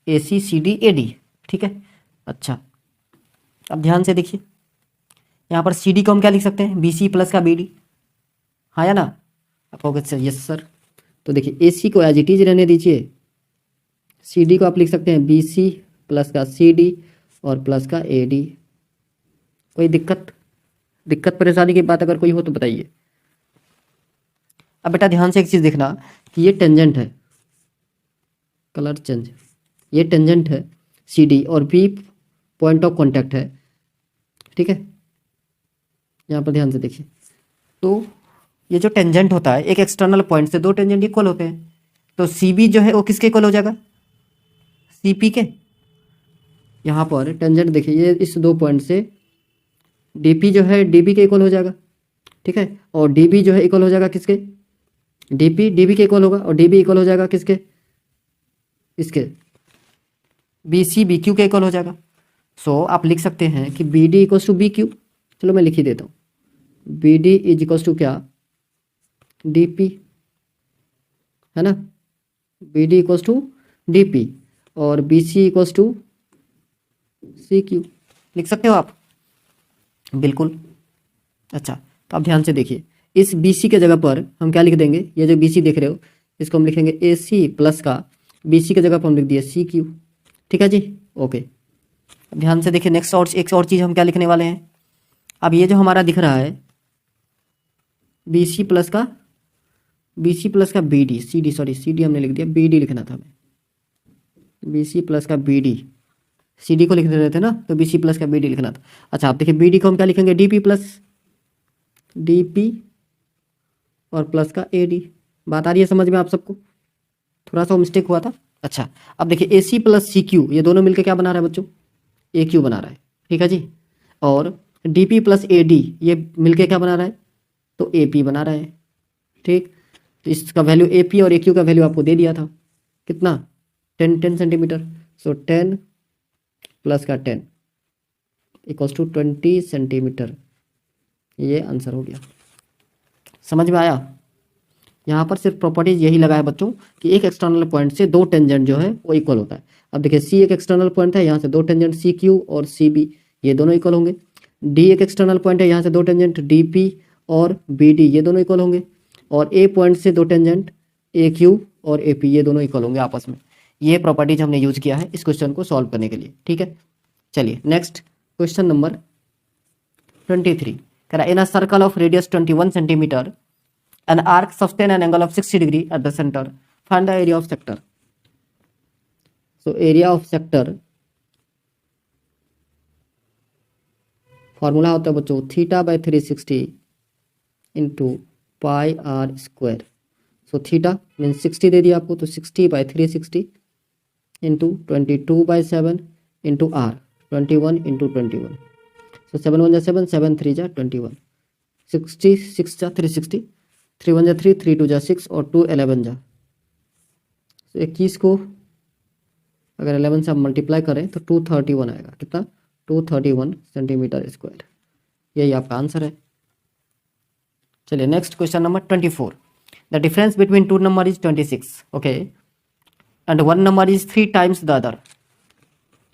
AC CD AD। ठीक है, अच्छा अब ध्यान से देखिए, यहाँ पर CD को हम क्या लिख सकते हैं, BC प्लस का BD, हाँ या ना, आप कहोगे सर यस सर, तो देखिए AC को एज इट इज रहने दीजिए, CD को आप लिख सकते हैं BC प्लस का CD और प्लस का AD। कोई दिक्कत परेशानी की बात अगर कोई हो तो बताइए। अब बेटा ध्यान से एक चीज़ देखना कि ये टेंजेंट है, कलर चेंज, ये टेंजेंट है CD और B पॉइंट ऑफ कांटेक्ट है। ठीक है, यहाँ पर ध्यान से देखिए, तो ये जो टेंजेंट होता है एक एक्सटर्नल पॉइंट से दो टेंजेंट इक्वल होते हैं, तो CB जो है वो किसके इक्वल हो जाएगा, CP के। यहाँ पर टेंजेंट देखिए ये इस दो पॉइंट से DP जो है DB के इक्वल हो जाएगा। ठीक है, और DB जो है इक्वल हो जाएगा किसके, DB के इक्वल होगा, और DB इक्वल हो जाएगा किसके, इसके BC BQ के इक्वल हो जाएगा। सो आप लिख सकते हैं कि BD इक्वल्स टू BQ, चलो मैं लिख ही देता हूँ, BD इज इक्वल्स टू क्या, DP, है ना, BD इक्वल्स टू DP और BC इक्वल्स टू CQ, लिख सकते हो आप, बिल्कुल। अच्छा, तो आप ध्यान से देखिए, इस BC के जगह पर हम क्या लिख देंगे, ये जो BC देख रहे हो इसको हम लिखेंगे AC प्लस का BC के जगह पर हम लिख दिए CQ। ठीक है जी, ओके। ध्यान से देखिए नेक्स्ट और एक और चीज़ हम क्या लिखने वाले हैं, अब ये जो हमारा दिख रहा है BC प्लस का BD, CD हमने लिख दिया, BD लिखना था हमें, BC प्लस का BD, सी डी को लिख रहे थे ना, तो बी सी प्लस का बी डी लिखना था। अच्छा आप देखिए बी डी को हम क्या लिखेंगे, D P plus D P और प्लस का ए डी। बात आ रही है समझ में आप सबको? थोड़ा सा मिस्टेक हुआ था। अच्छा अब देखिए ए सी प्लस सी क्यू, ये दोनों मिलकर क्या बना रहा है बच्चों, ए क्यू बना रहा है, ठीक है जी। और D P plus A D ये मिलकर क्या बना रहा है, तो ए पी बना रहा है, ठीक। तो इसका वैल्यू ए पी और ए क्यू का वैल्यू आपको दे दिया था, कितना 10 सेंटीमीटर। सो 10 प्लस का 10 इक्वल्स टू 20 सेंटीमीटर। ये आंसर हो गया, समझ में आया? यहाँ पर सिर्फ प्रॉपर्टीज यही लगा है बच्चों कि एक एक्सटर्नल पॉइंट से दो टेंजेंट जो है वो इक्वल होता है। अब देखिए सी एक एक्सटर्नल पॉइंट है, यहाँ से दो टेंजेंट सी क्यू और सी बी ये दोनों इक्वल होंगे। डी एक एक्सटर्नल पॉइंट है, यहाँ से दो टेंजेंट डी पी और बी डी ये दोनों इक्वल होंगे। और ए पॉइंट से दो टेंजेंट ए क्यू और ए पी ये दोनों इक्वल होंगे आपस में। ये प्रॉपर्टीज हमने यूज किया है इस क्वेश्चन को सॉल्व करने के लिए, ठीक है। चलिए नेक्स्ट क्वेश्चन नंबर 23 कह रहा है in a circle of radius 21 centimetre an arc sustain an angle of 60 degree at the center, find the area of sector. So area of sector formula होता है बच्चों theta by 360 into pi r square. So theta means 60 दे दिया आपको, तो 60 by 360 into 22/7 into r 21 into 21। So 7 1 जा 7 7 3 जा 21 60 6 जा 360 3 1 जा 3 3 2 जा 6 और 2 11 जा। तो 21 को अगर 11 से आप मल्टीप्लाई करें तो 231 आएगा, कितना 231 सेंटीमीटर स्क्वायर। यही आपका आंसर है। चलिए next question number 24 the difference between two number is 26 okay and one number is 3 times the other.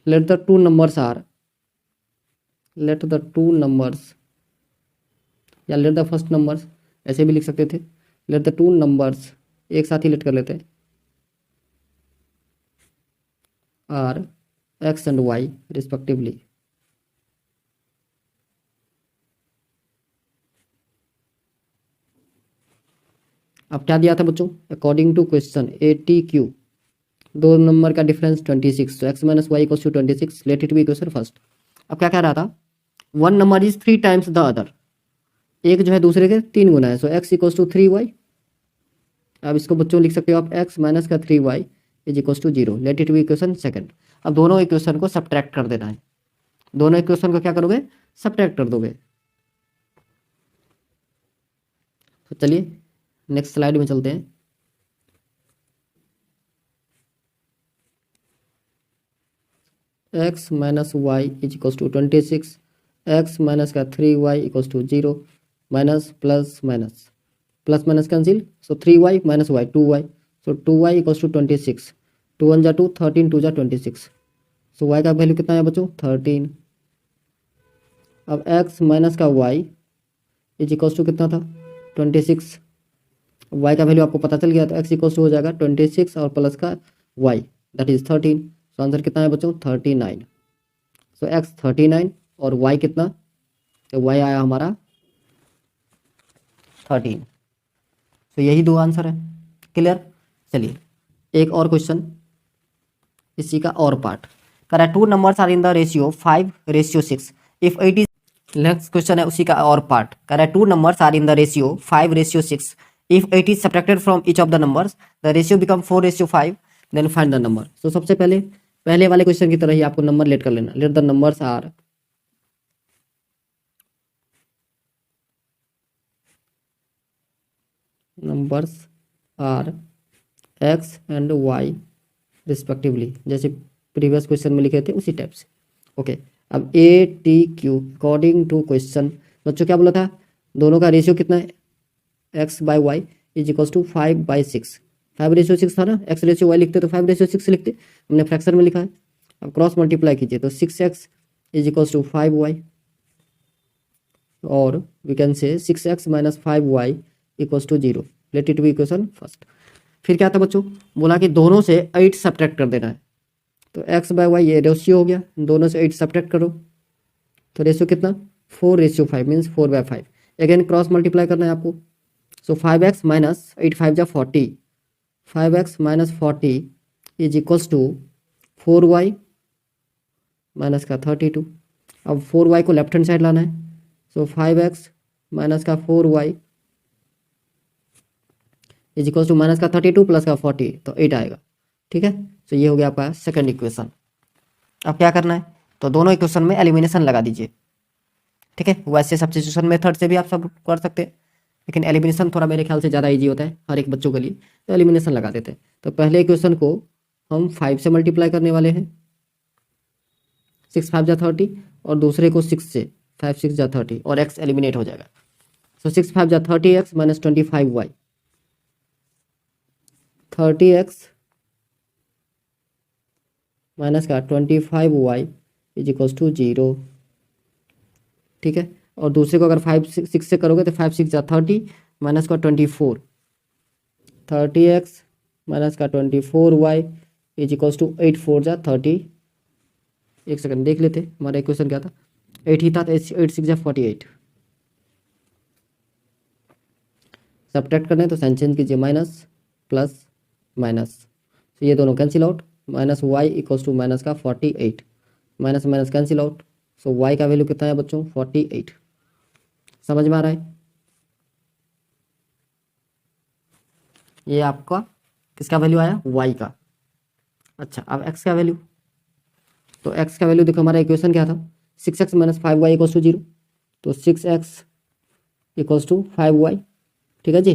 Let the two numbers are, let the two numbers या लेट द फर्स्ट नंबर्स ऐसे भी लिख सकते थे। Late the two numbers एक साथ ही late कर लेते हैं, are x and y respectively. अब क्या दिया था बच्चों, अकॉर्डिंग टू क्वेश्चन ATQ दो नंबर का डिफरेंस 26, तो x minus y equals to 26, let it be equation first. अब क्या कह रहा था, one number is 3 times the other, एक जो है दूसरे के 3 गुना है, सो एक्स इक्वल्स टू 3y। अब इसको बच्चों लिख सकते हो आप एक्स माइनस का 3y is equals to 0, let it be equation second. अब दोनों इक्वेशन को सब्ट्रैक्ट कर देना है, दोनों इक्वेशन को क्या करोगे, सब्ट्रैक्ट कर दोगे। तो चलिए नेक्स्ट स्लाइड में चलते हैं। X minus y is equals to 26, x minus का 3y equals to 0, minus plus minus, plus minus cancel, so 3y minus y 2y, so 2y equals to 26, 2 1 जा 2 13 2 जा 26, सो y का वैल्यू कितना है बच्चों 13। अब x माइनस का y इज इक्वल्स टू कितना था 26, y का वैल्यू आपको पता चल गया, तो x इक्वल्स टू हो जाएगा 26 और प्लस का y that is 13। So answer कितना है बच्चों 39। सो x 39 और y कितना, तो y आया हमारा 13। तो यही दो आंसर है, क्लियर। चलिए एक और क्वेश्चन इसी का और पार्ट करा, two numbers are in the ratio 5:6 if 8 is. Next question है उसी का और पार्ट करा, two numbers are in the ratio 5:6 if 8 is subtracted from each of the numbers the ratio become 4:5 then find the number. तो सबसे पहले वाले question की तरह ही आपको नंबर लेट कर लेना, let the numbers are x and y respectively, जैसे प्रीवियस क्वेश्चन में लिखे थे उसी टाइप से। ओके अब ATQ अकॉर्डिंग टू क्वेश्चन बच्चों क्या बोला था, दोनों का रेशियो कितना है x by y is equals to 5/6, 5:6 था ना, x रेशियो वाई लिखते तो 5:6 लिखते, हमने फ्रैक्शन में लिखा है। अब क्रॉस मल्टीप्लाई कीजिए तो 6x is equals to 5y और we can say 6x minus 5y equals to 0, let it be equation first. फिर क्या था बच्चों, बोला कि दोनों से 8 सब्ट्रैक्ट कर देना है, तो x बाई वाई ये रेशियो हो गया, दोनों से 8 सब्ट्रैक्ट करो तो रेशियो कितना 4:5 मीन्स 4/5। अगेन क्रॉस मल्टीप्लाई करना है आपको, सो 5x माइनस 8 5 जा 40, 5x minus 40 is equals to 4y minus का 32। अब 4y को लेफ्ट हैंड साइड लाना है, सो 5x माइनस का 4y is equal to minus का 32 प्लस का 40, तो 8 आएगा। ठीक है, तो ये हो गया आपका सेकंड इक्वेशन। अब क्या करना है, तो दोनों इक्वेशन में एलिमिनेशन लगा दीजिए। ठीक है, वैसे सब्स्टिट्यूशन मेथड से भी आप सब कर सकते हैं, लेकिन एलिमिनेशन थोड़ा मेरे ख्याल से ज़्यादा ईजी होता है हर एक बच्चों के लिए, तो एलिमिनेशन लगा देते हैं। तो पहले इक्वेशन को हम 5 से मल्टीप्लाई करने वाले हैं, 6 5 जा 30, और दूसरे को 6 से, 5 6 जा 30, और x एलिमिनेट हो जाएगा। सो 6 5 जा 30x minus 25y, 30x minus का 25y इज इक्वल्स टू 0। ठीक है, और दूसरे को अगर 5 6 से करोगे तो 5 6 जा 30 माइनस का 24, 30x माइनस का 24y इज इक्वल्स टू 8 4 जा 30। एक सेकंड देख लेते हमारा इक्वेशन क्या था, 8 ही था, 8 6 जा 48। सब्ट्रैक्ट करना है तो साइन चेंज कीजिए, माइनस प्लस माइनस, तो ये दोनों cancel out, minus y equals to minus का 48, minus minus cancel out, so y का वैल्यू कितना है बच्चों, 48। समझ में आ रहा है? ये आपका किसका वैल्यू आया, y का। अच्छा, अब x का वैल्यू, तो x का वैल्यू देखो हमारा इक्वेशन क्या था, 6x minus 5y equals to 0, तो 6x इक्वल्स टू 5y। ठीक है जी,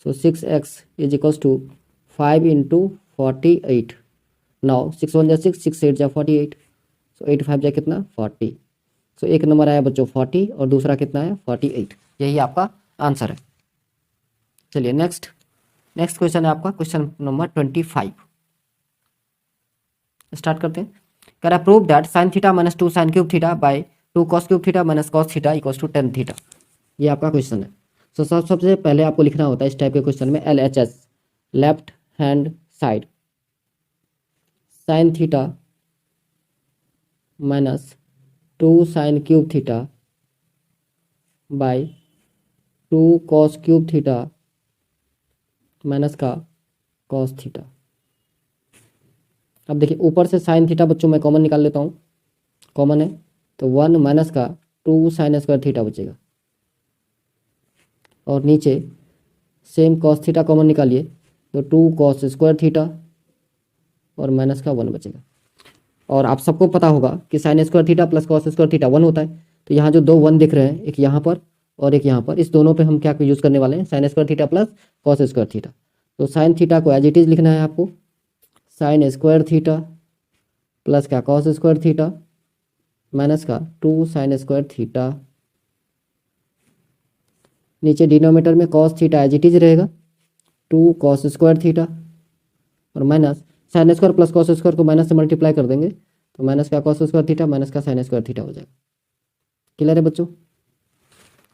so 6x is equals to 5 into 48। Now 6 1 जा 6, 6 8 जा 48, सो 8 5 जा कितना 40। सो एक नंबर आया बच्चों 40 और दूसरा कितना है 48। यही आपका आंसर है। चलिए नेक्स्ट क्वेश्चन है आपका क्वेश्चन नंबर 25। स्टार्ट करते हैं। कह रहा prove that sine theta minus 2 sine cube theta by 2 cos cube theta minus cos theta equals to 10 theta. ये आपका क्वेश्चन है। सो सबसे पहले आपको लिखना होता है इस टाइप के क्वेश्चन में LHS, left hand side, sign theta minus 2 sine cube theta by 2 cos cube theta minus का कॉस थीटा। अब देखिए ऊपर से साइन थीटा बच्चों मैं कॉमन निकाल लेता हूँ, कॉमन है तो 1 माइनस का 2 साइन स्क्वायर थीटा बचेगा, और नीचे सेम कॉस थीटा कॉमन निकालिए तो 2 कॉस स्क्वायर थीटा और माइनस का 1 बचेगा। और आप सबको पता होगा कि sign square theta plus cos square theta 1 होता है, तो यहाँ जो 2 1 दिख रहे हैं, एक यहाँ पर और एक यहाँ पर, इस दोनों पे हम क्या यूज़ करने वाले हैं, sine square theta plus cos square theta. तो साइन थीटा को एज इट इज़ लिखना है आपको, साइन स्क्वायर थीटा प्लस का कॉस स्क्वायर थीटा माइनस का 2 साइन स्क्वायर थीटा। नीचे डिनोमिनेटर में cos theta as it is रहेगा, 2 कॉस स्क्वायर थीटा और minus sine square plus cos square को माइनस से मल्टीप्लाई कर देंगे तो माइनस का कॉस स्क्वायर थीटा माइनस का साइन स्क्वायर थीटा हो जाएगा। क्लियर है बच्चों?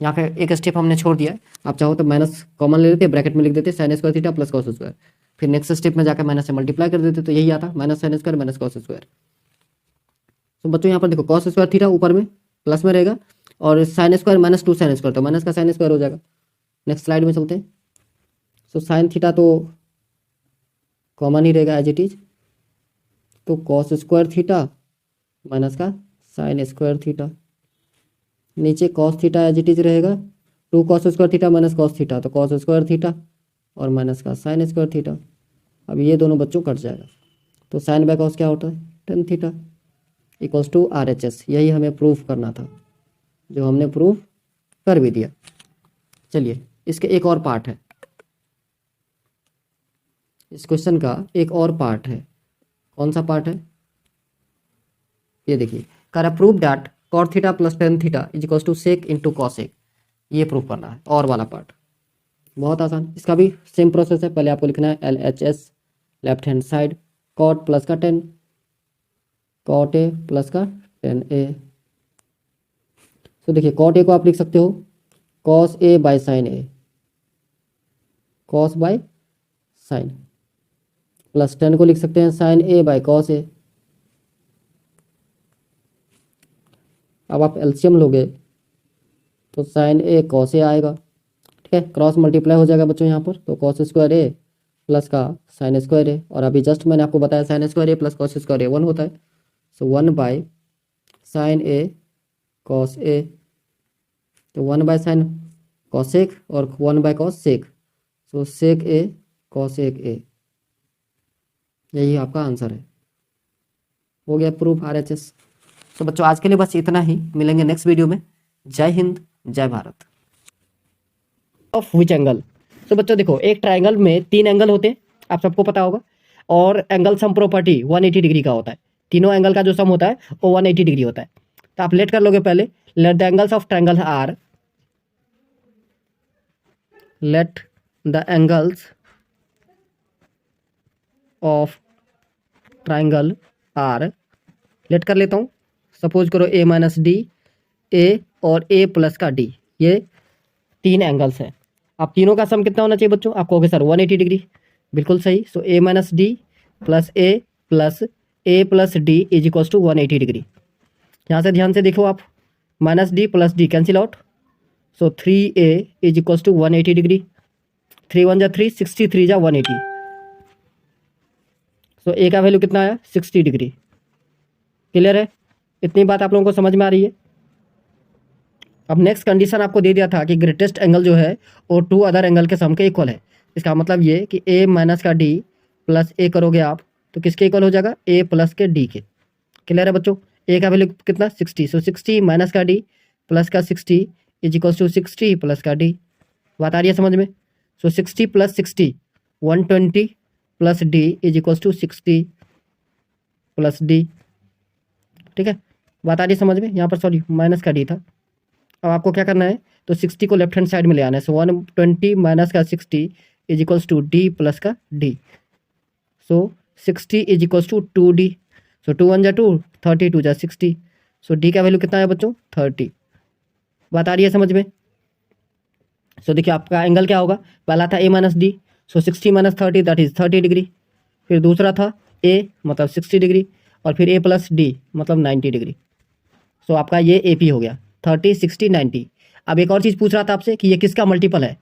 यहाँ पे एक स्टेप हमने छोड़ दिया है, आप चाहो तो माइनस कॉमन ले लेते, ब्रैकेट में लिख देते sign square theta plus cos square, फिर नेक्स्ट स्टेप में जाकर माइनस से मल्टीप्लाई कर देते, तो यही आता minus sine square minus cos square. तो बच्चों यहाँ पर देखो कॉस स्क्वायर थीटा ऊपर में प्लस में रहेगा और sine square minus 2 sine square, तो माइनस का साइन स्क्वायर हो जाएगा। नेक्स्ट स्लाइड में चलते हैं। सो साइन थीटा तो कॉमन ही रहेगा एज इट इज, तो कॉस स्क्वायर थीटा माइनस का साइन स्क्वायर थीटा, नीचे cos theta as it is रहेगा, 2 cos square theta minus cos theta, तो कॉस स्क्वायर थीटा और माइनस का साइन स्क्वायर थीटा। अब ये दोनों बच्चों कट जाएगा, तो साइन बाय कॉस क्या होता है, tan theta equals to RHS। यही हमें प्रूफ करना था, जो हमने प्रूफ कर भी दिया। चलिए इसके एक और पार्ट है, इस क्वेश्चन का एक और पार्ट है। कौन सा पार्ट है, ये देखिए, कर prove that cot theta plus tan theta is equals to sec into cosec. ये प्रूव करना है, और वाला पार्ट बहुत आसान, इसका भी सेम प्रोसेस है। पहले आपको लिखना है LHS, left hand side, cot plus का 10, कॉट ए प्लस का 10a। तो देखिए कॉट ए को आप लिख सकते हो cos A by sine A, cos by sine, plus 10 को लिख सकते हैं sign A by cos A. अब आप एलसीएम लोगे तो साइन ए कॉस ए आएगा, ठीक है, क्रॉस मल्टीप्लाई हो जाएगा बच्चों यहाँ पर, तो कॉस स्क्वायर ए प्लस का साइन स्क्वायर ए, और अभी जस्ट मैंने आपको बताया sign square A plus cos square ए 1 होता है, सो 1 by sine A cos A, तो 1/sin कॉसेक और 1/cos सेक, सो सेक ए कॉसेक ए, यही आपका आंसर है। हो गया प्रूफ RHS। तो बच्चों आज के लिए बस इतना ही, मिलेंगे नेक्स्ट वीडियो में। जय हिंद जय भारत। ऑफ विच एंगल, तो बच्चों देखो एक ट्राइंगल में 3 एंगल होते हैं, आप सबको पता होगा, और एंगल सम प्रॉपर्टी 180 डिग्री का होता है। तीनों एंगल का जो सम होता है वो 180 डिग्री होता है। तो आप लेट कर लोगे पहले, let the angles of triangle are, let the angles of triangle are, let कर लेता हूँ। सपोज करो ए माइनस डी, ए और ए प्लस का डी, ये 3 एंगल्स हैं। अब तीनों का सम कितना होना चाहिए बच्चों? आप कहोगे सर 180 डिग्री, बिल्कुल सही। So A minus D plus A plus D is equals to 180 degree. यहाँ से ध्यान से देखो आप, minus D plus D cancel out, so 3a is equals to 180 degree. 3 1 जा 3, 63 जा 180, सो ए का वैल्यू कितना आया? 60 डिग्री। क्लियर है? इतनी बात आप लोगों को समझ में आ रही है? अब नेक्स्ट कंडीशन आपको दे दिया था कि ग्रेटेस्ट एंगल जो है वो 2 अदर एंगल के सम के इक्वल है। इसका मतलब ये कि a माइनस का d प्लस a करोगे आप तो किसके इक्वल हो जाएगा? a प्लस के d के। क्लियर है बच्चों? a का वैल्यू कितना? 60, सो 60 माइनस का d प्लस का 60 इज इक्वल्स टू 60 प्लस का d। बात आ रही है समझ में? So 60 plus 60 120 plus d is equals to 60 plus d। ठीक है, बात आ रही है समझ में? यहाँ पर सॉरी माइनस का d था। अब आपको क्या करना है, तो 60 को लेफ्ट हैंड साइड में ले आना है। सो 120 माइनस का 60 is equals to D plus का D, so 60 is equals to 2d, सो 2 1 जा 2, 30 2 जा 60, सो डी का वैल्यू कितना है बच्चों? 30। बात आ रही है समझ में? सो देखिए आपका एंगल क्या होगा, पहला था a minus D, so 60 minus 30 that is 30 degree, फिर दूसरा था a मतलब 60 डिग्री, और फिर a प्लस डी मतलब 90 डिग्री। सो आपका ये AP हो गया 30 60 90। अब एक और चीज़ पूछ रहा था आपसे कि ये किसका मल्टीपल है,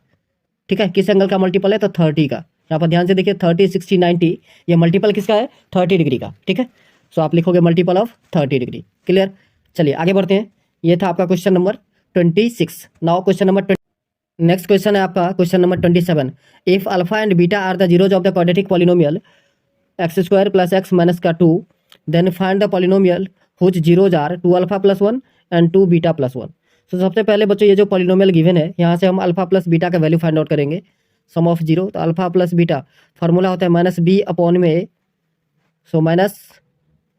ठीक है, किस एंगल का मल्टीपल है? तो 30 का। यहाँ पर ध्यान से देखिए 30 60 90, ये मल्टीपल किसका है? 30 डिग्री का। ठीक है, सो आप लिखोगे मल्टीपल ऑफ 30 डिग्री। क्लियर? चलिए आगे बढ़ते हैं। ये था आपका question number 26। Now question number next question है आपका question number 27। If alpha and beta are the zeros of the quadratic polynomial x² plus x minus का 2, then find the polynomial whose zeros are 2 alpha plus 1 and 2 beta plus 1। तो सबसे पहले बच्चों ये जो polynomial given है, यहाँ से हम अल्फा प्लस बीटा का वैल्यू फाइंड आउट करेंगे, सम ऑफ जीरो। तो अल्फा प्लस बीटा फार्मूला होता है माइनस बी अपॉन में ए, सो माइनस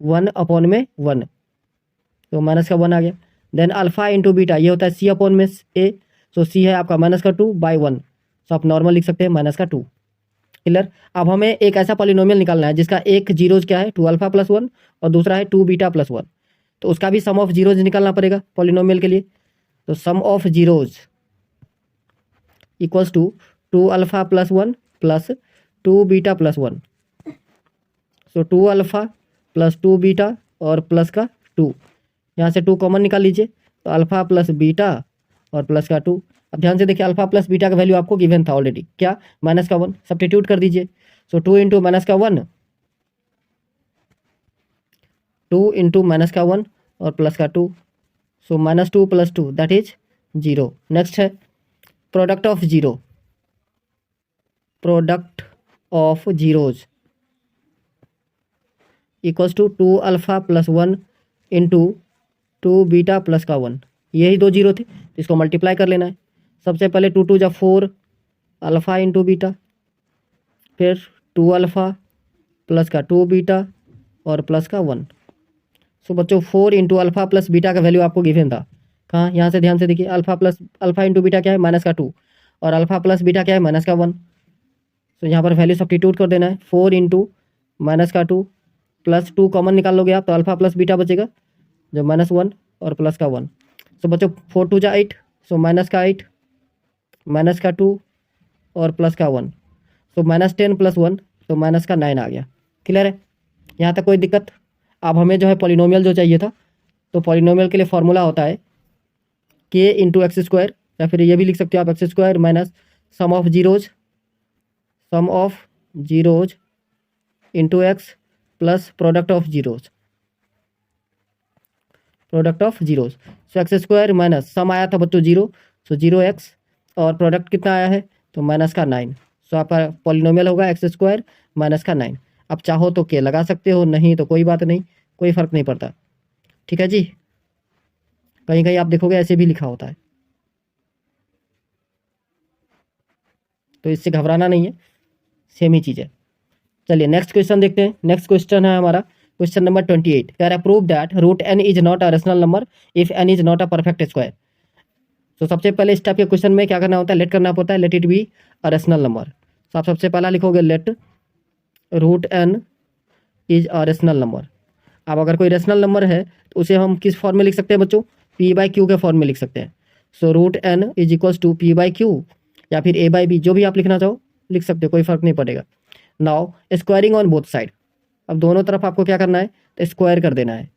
1 अपॉन में 1, तो माइनस का 1 आ गया। देन अल्फा इंटू बीटा ये होता है सी अपॉन में ए, सो सी है आपका माइनस का 2/1, सो आप नॉर्मल लिख सकते हैं माइनस का 2। क्लियर? अब हमें एक ऐसा पॉलिनोमियल निकालना है जिसका एक जीरोज क्या है? 2 अल्फा प्लस 1 और दूसरा है 2 बीटा प्लस 1, तो उसका भी सम ऑफ जीरोज निकालना पड़ेगा पॉलिनोमियल के लिए। तो sum of zeros equals to 2 alpha plus 1 plus 2 beta plus 1, so 2 alpha plus 2 beta और प्लस का 2, यहाँ से 2 कॉमन निकाल लीजिए, तो अल्फा प्लस बीटा और प्लस का 2। अब ध्यान से देखिए अल्फा प्लस बीटा का वैल्यू आपको गिवन था ऑलरेडी, क्या? माइनस का 1, सब्स्टिट्यूट कर दीजिए। सो 2 इंटू माइनस का 1, 2 इंटू माइनस का 1 और प्लस का 2, so minus 2 plus 2 that is 0। Next है product of zero, product of zeros equals to 2 alpha plus 1 into 2 beta plus का 1, यही दो जीरो थे, तो इसको मल्टीप्लाई कर लेना है। सबसे पहले 2 2 जा 4 अल्फा इंटू बीटा, फिर 2 अल्फा प्लस का 2 बीटा और प्लस का 1। सो बच्चों 4 इंटू अल्फा प्लस बीटा का वैल्यू आपको गिवन था कहाँ? यहाँ से ध्यान से देखिए अल्फा इंटू बीटा क्या है? माइनस का 2, और अल्फा प्लस बीटा क्या है? माइनस का 1। तो यहाँ पर वैल्यू सब्स्टिट्यूट कर देना है। 4 इंटू माइनस का 2 प्लस 2 कॉमन निकाल लोगे आप, तो अल्फा प्लस बीटा बचेगा जो माइनस 1 और प्लस का 1। सो बच्चों 4 2 जा 8, सो माइनस का 8 माइनस का 2 और प्लस का 1, सो माइनस 10 प्लस 1, तो माइनस का 9 आ गया। क्लियर है? यहाँ तक कोई दिक्कत? अब हमें जो है पॉलिनोमियल जो चाहिए था, तो पॉलिनोमियल के लिए फॉर्मूला होता है k इंटू x², या फिर ये भी लिख सकते हो आप x² minus sum of zeros into x plus product of zeros. Product of zeros. So x square minus sum आया था बच्चों 0, सो 0x और प्रोडक्ट कितना आया है तो माइनस का 9। सो आपका पॉलिनोमियल होगा एक्स स्क्वायर माइनस का 9। अब चाहो तो के लगा सकते हो, नहीं तो कोई बात नहीं, कोई फर्क नहीं पड़ता। ठीक है जी, कहीं कहीं आप देखोगे ऐसे भी लिखा होता है, तो इससे घबराना नहीं है, सेम ही चीज़ है। चलिए नेक्स्ट क्वेश्चन देखते हैं। नेक्स्ट क्वेश्चन है हमारा क्वेश्चन नंबर 28। कह रहा है prove that root n is not a rational number if n is not a perfect square. तो सबसे पहले इस टाइप के क्वेश्चन में क्या करना होता है, लेट करना होता है, let it be a rational number. तो आप सबसे पहला लिखोगे let root n is a rational number. अब अगर कोई रेशनल नंबर है तो उसे हम किस फॉर्म में लिख सकते हैं बच्चों, पी बाई क्यू के फॉर्म में लिख सकते हैं। So root n is equals to p by q या फिर ए बाई बी, जो भी आप लिखना चाहो लिख सकते हो, कोई फर्क नहीं पड़ेगा। Now squaring on both side. अब दोनों तरफ आपको क्या करना है, तो स्क्वायर कर देना है।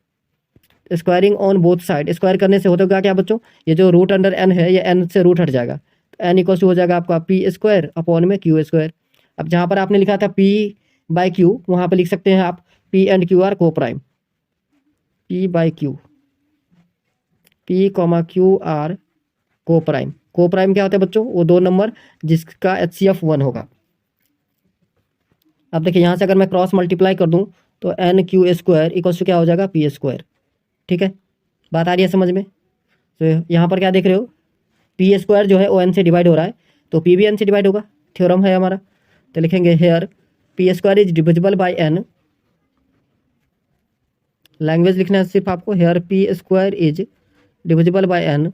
Squaring on both side, square करने से होता क्या बच्चों, ये जो रूट अंडर एन है ये एन से रूट हट जाएगा, तो एन इक्वल्स टू हो जाएगा आपका पी स्क्वायर अपॉन में क्यू स्क्वायर। अब जहाँ पर आपने लिखा था पी बाई क्यू, वहाँ पर लिख सकते हैं आप पी एंड क्यू आर को prime, P by Q, P comma Q R को प्राइम। को प्राइम क्या होता है बच्चों, वो दो नंबर जिसका HCF 1 होगा। अब देखिए यहाँ से अगर मैं क्रॉस मल्टीप्लाई कर दूँ तो n q square equals to क्या हो जाएगा, पी स्क्वायर। ठीक है, बात आ रही है समझ में। तो यहाँ पर क्या देख रहे हो, पी स्क्वायर जो है वो एन से डिवाइड हो रहा है, तो पी भी एन से डिवाइड होगा, थ्योरम है हमारा। तो लिखेंगे here p square is divisible by n, language लिखना है सिर्फ आपको, here p square is divisible by n,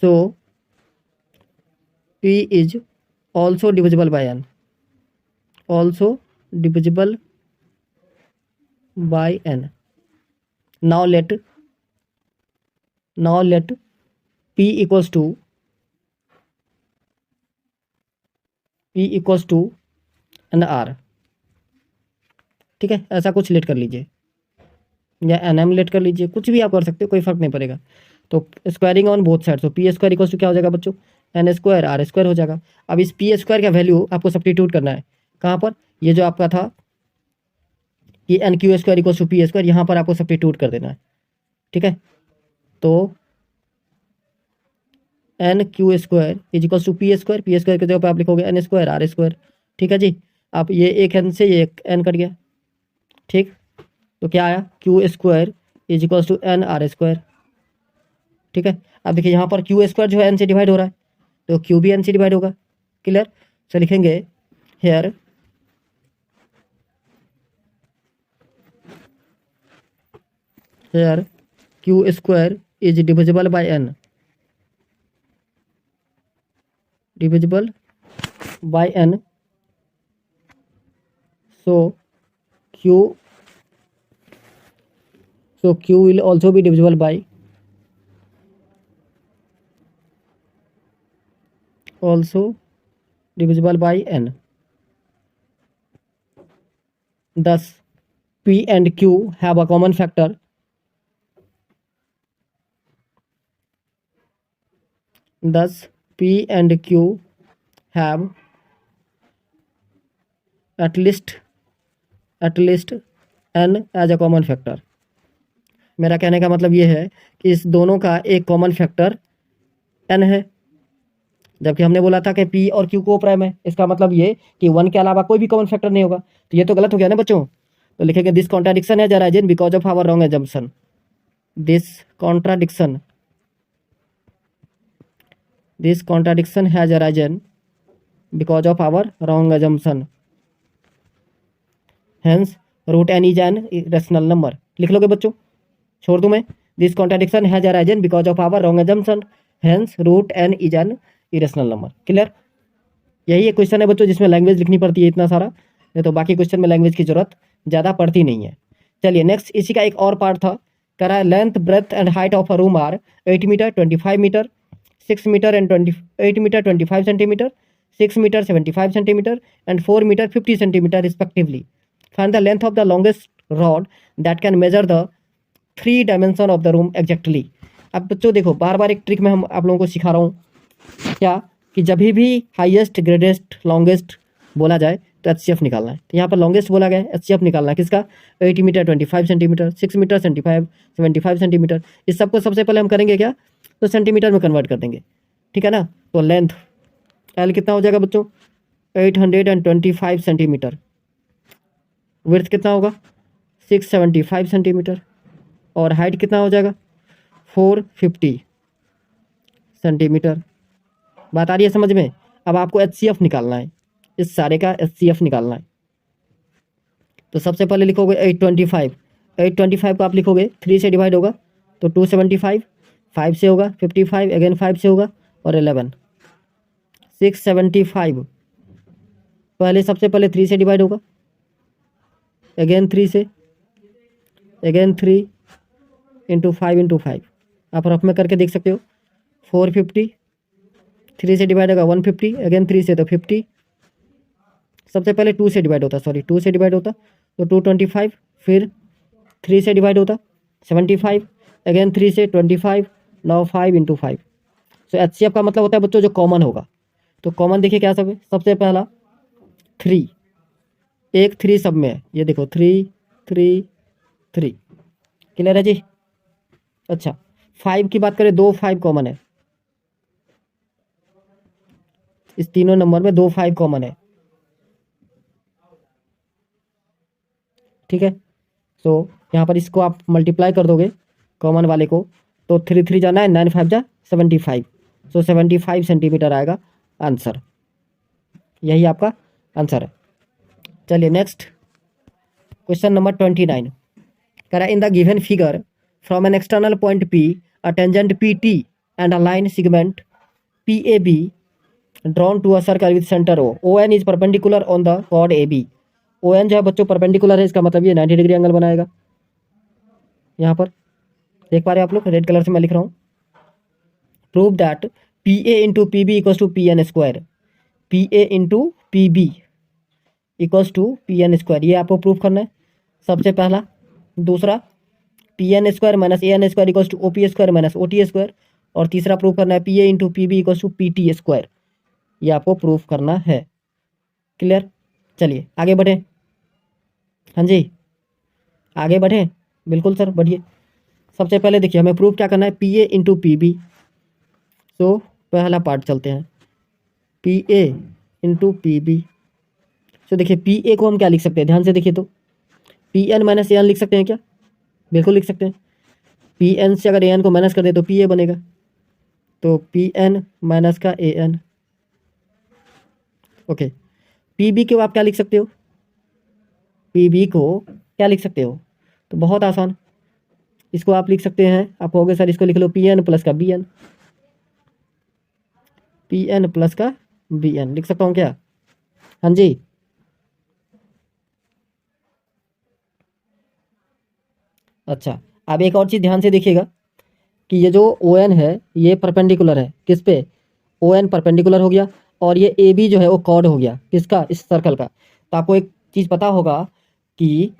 so p is also divisible by n, also divisible by n. Now let p equals to n r। ठीक है, ऐसा कुछ late कर लीजिए या एन एम लेट कर लीजिए, कुछ भी आप कर सकते हो, कोई फर्क नहीं पड़ेगा। तो स्क्वायरिंग ऑन बोथ साइड, तो पी स्क्वायर इक्वल्स टू क्या हो जाएगा बच्चों, एन स्क्वायर आर स्क्वायर हो जाएगा। अब इस पी स्क्वायर का वैल्यू आपको सब्स्टिट्यूट करना है, कहाँ पर, ये जो आपका था कि n q square equals to p square, यहाँ पर आपको सब्स्टिट्यूट कर देना है। ठीक है, तो n q square is equals to p square की जगह पर आप लिखोगे एन स्क्वायर आर स्क्वायर। ठीक है जी, आप ये एक एन से ये एक एन कट गया। ठीक, तो क्या आया, q square is equals to n r square. ठीक है, अब देखिए यहाँ पर क्यू स्क्वायर जो है एन से डिवाइड हो रहा है, तो क्यू भी एन से डिवाइड होगा। क्लियर, तो लिखेंगे here q square is divisible by n, divisible by n, so q will also be divisible by n. Thus p and q have a common factor, have at least n as a common factor। मेरा कहने का मतलब ये है कि इस दोनों का एक कॉमन फैक्टर n है, जबकि हमने बोला था कि p और q को प्राइम है, इसका मतलब ये कि 1 के अलावा कोई भी कॉमन फैक्टर नहीं होगा, तो ये तो गलत हो गया ना बच्चों। तो लिखेंगे दिस कॉन्ट्राडिक्शन है arisen because of our wrong assumption, this contradiction has arisen because of our wrong assumption, hence root n is an irrational number। लिख लोगे बच्चों, छोड़ दूं मैं, this contradiction has arisen because of our wrong assumption, hence root n is an irrational number। Clear, यही एक question है बच्चों जिसमें लैंग्वेज लिखनी पड़ती है इतना सारा, नहीं तो बाकी क्वेश्चन में लैंग्वेज की जरूरत ज़्यादा पड़ती नहीं है। चलिए नेक्स्ट, इसी का एक और पार्ट था, कह रहा है length breadth and height of a room are 8 metre 25 metre 6 metre and 8 metre 25 centimetre 6 metre 75 centimetre and 4 metre 50 centimetre respectively. Find the length of the longest rod that can measure the 3 dimension of the room exactly. अब बच्चों देखो, बार बार एक trick में हम आप लोगों को सिखा रहा हूँ, क्या कि जब भी हाईएस्ट ग्रेटेस्ट लॉन्गेस्ट बोला जाए तो HCF निकालना है। तो यहाँ पर लॉन्गेस्ट बोला गया है, HCF निकालना है किसका, 80 मीटर 25 सेंटीमीटर, 6 मीटर 75 सेंटीमीटर। इस सबको सबसे पहले हम करेंगे क्या, तो सेंटीमीटर में कन्वर्ट कर देंगे, ठीक है ना। तो लेंथ एल कितना हो जाएगा बच्चों, 825 सेंटीमीटर। विड्थ कितना होगा, 675 सेंटीमीटर। और हाइट कितना हो जाएगा, 450 सेंटीमीटर। बात आ रही है समझ में। अब आपको HCF निकालना है, इस सारे का HCF निकालना है। तो सबसे पहले लिखोगे 825 को आप लिखोगे 3 से डिवाइड होगा तो 275, 5 से होगा 55, अगेन 5 से होगा और 11, 675 पहले सबसे पहले 3 से डिवाइड होगा, अगेन 3 से, अगेन 3 इंटू 5 आप रफ में करके देख सकते हो। 450, 3 से डिवाइड होगा 150, अगेन 3 से तो 50, सबसे पहले 2 से डिवाइड होता, सॉरी 2 से डिवाइड होता तो 225, फिर 3 से डिवाइड होता 75, अगेन 3 से 25, नाउ 5 इंटू 5। सो HCF का मतलब होता है बच्चों जो कॉमन होगा। तो कॉमन देखिए क्या सब है, सबसे पहला 3, एक 3 सब में है, ये देखो 3 3 3, क्लियर है जी। अच्छा 5 की बात करें, 2 5 कॉमन है, इस तीनों नंबर में 2 5 कॉमन है, ठीक है। सो यहाँ पर इसको आप मल्टीप्लाई कर दोगे कॉमन वाले को, तो 3 3 जाना है, 9 5 जा 75, सो 75 सेंटीमीटर आएगा आंसर, यही आपका आंसर है। चलिए नेक्स्ट क्वेश्चन नंबर 29 कह रहा है in the given figure from an external point P a tangent PT and a line segment PAB drawn to a circle with centre O, ON is perpendicular on the chord AB। ON जो है बच्चों perpendicular है, इसका मतलब ये 90 degree angle बनाएगा। यहाँ पर देख पा रहे हैं आप लोग, रेड कलर से मैं लिख रहा हूँ, prove that PA into PB equals to PN square, PA into PB equals to PN square, ये आपको प्रूव करना है सबसे पहला। दूसरा PN square minus AN square equals to OP square minus OT square. और तीसरा प्रूव करना है PA into PB equals to PT square, ये आपको प्रूव करना है। क्लियर, चलिए आगे बढ़े। हाँ जी आगे बढ़े, बिल्कुल सर बढ़िए। सबसे पहले देखिए हमें प्रूव क्या करना है, PA इंटू PB। तो पहला पार्ट चलते हैं, PA इंटू PB। तो देखिए PA को हम क्या लिख सकते हैं, ध्यान से देखिए तो PN माइनस AN लिख सकते हैं क्या, बिल्कुल लिख सकते हैं। PN से अगर AN को माइनस कर दे तो PA बनेगा, तो PN माइनस का AN। ओके PB को आप क्या लिख सकते हो, PB को क्या लिख सकते हो, तो बहुत आसान, इसको आप लिख सकते हैं, आप कहोगे सर इसको लिख लो PN प्लस का BN, PN प्लस का BN लिख सकता हूँ क्या, हाँ जी। अच्छा अब एक और चीज़ ध्यान से देखिएगा कि ये जो ON है ये परपेंडिकुलर है किस पे, ON परपेंडिकुलर हो गया, और ये AB जो है वो कॉर्ड हो गया किसका, इस सर्कल का। तो आपको एक चीज़ पता होगा कि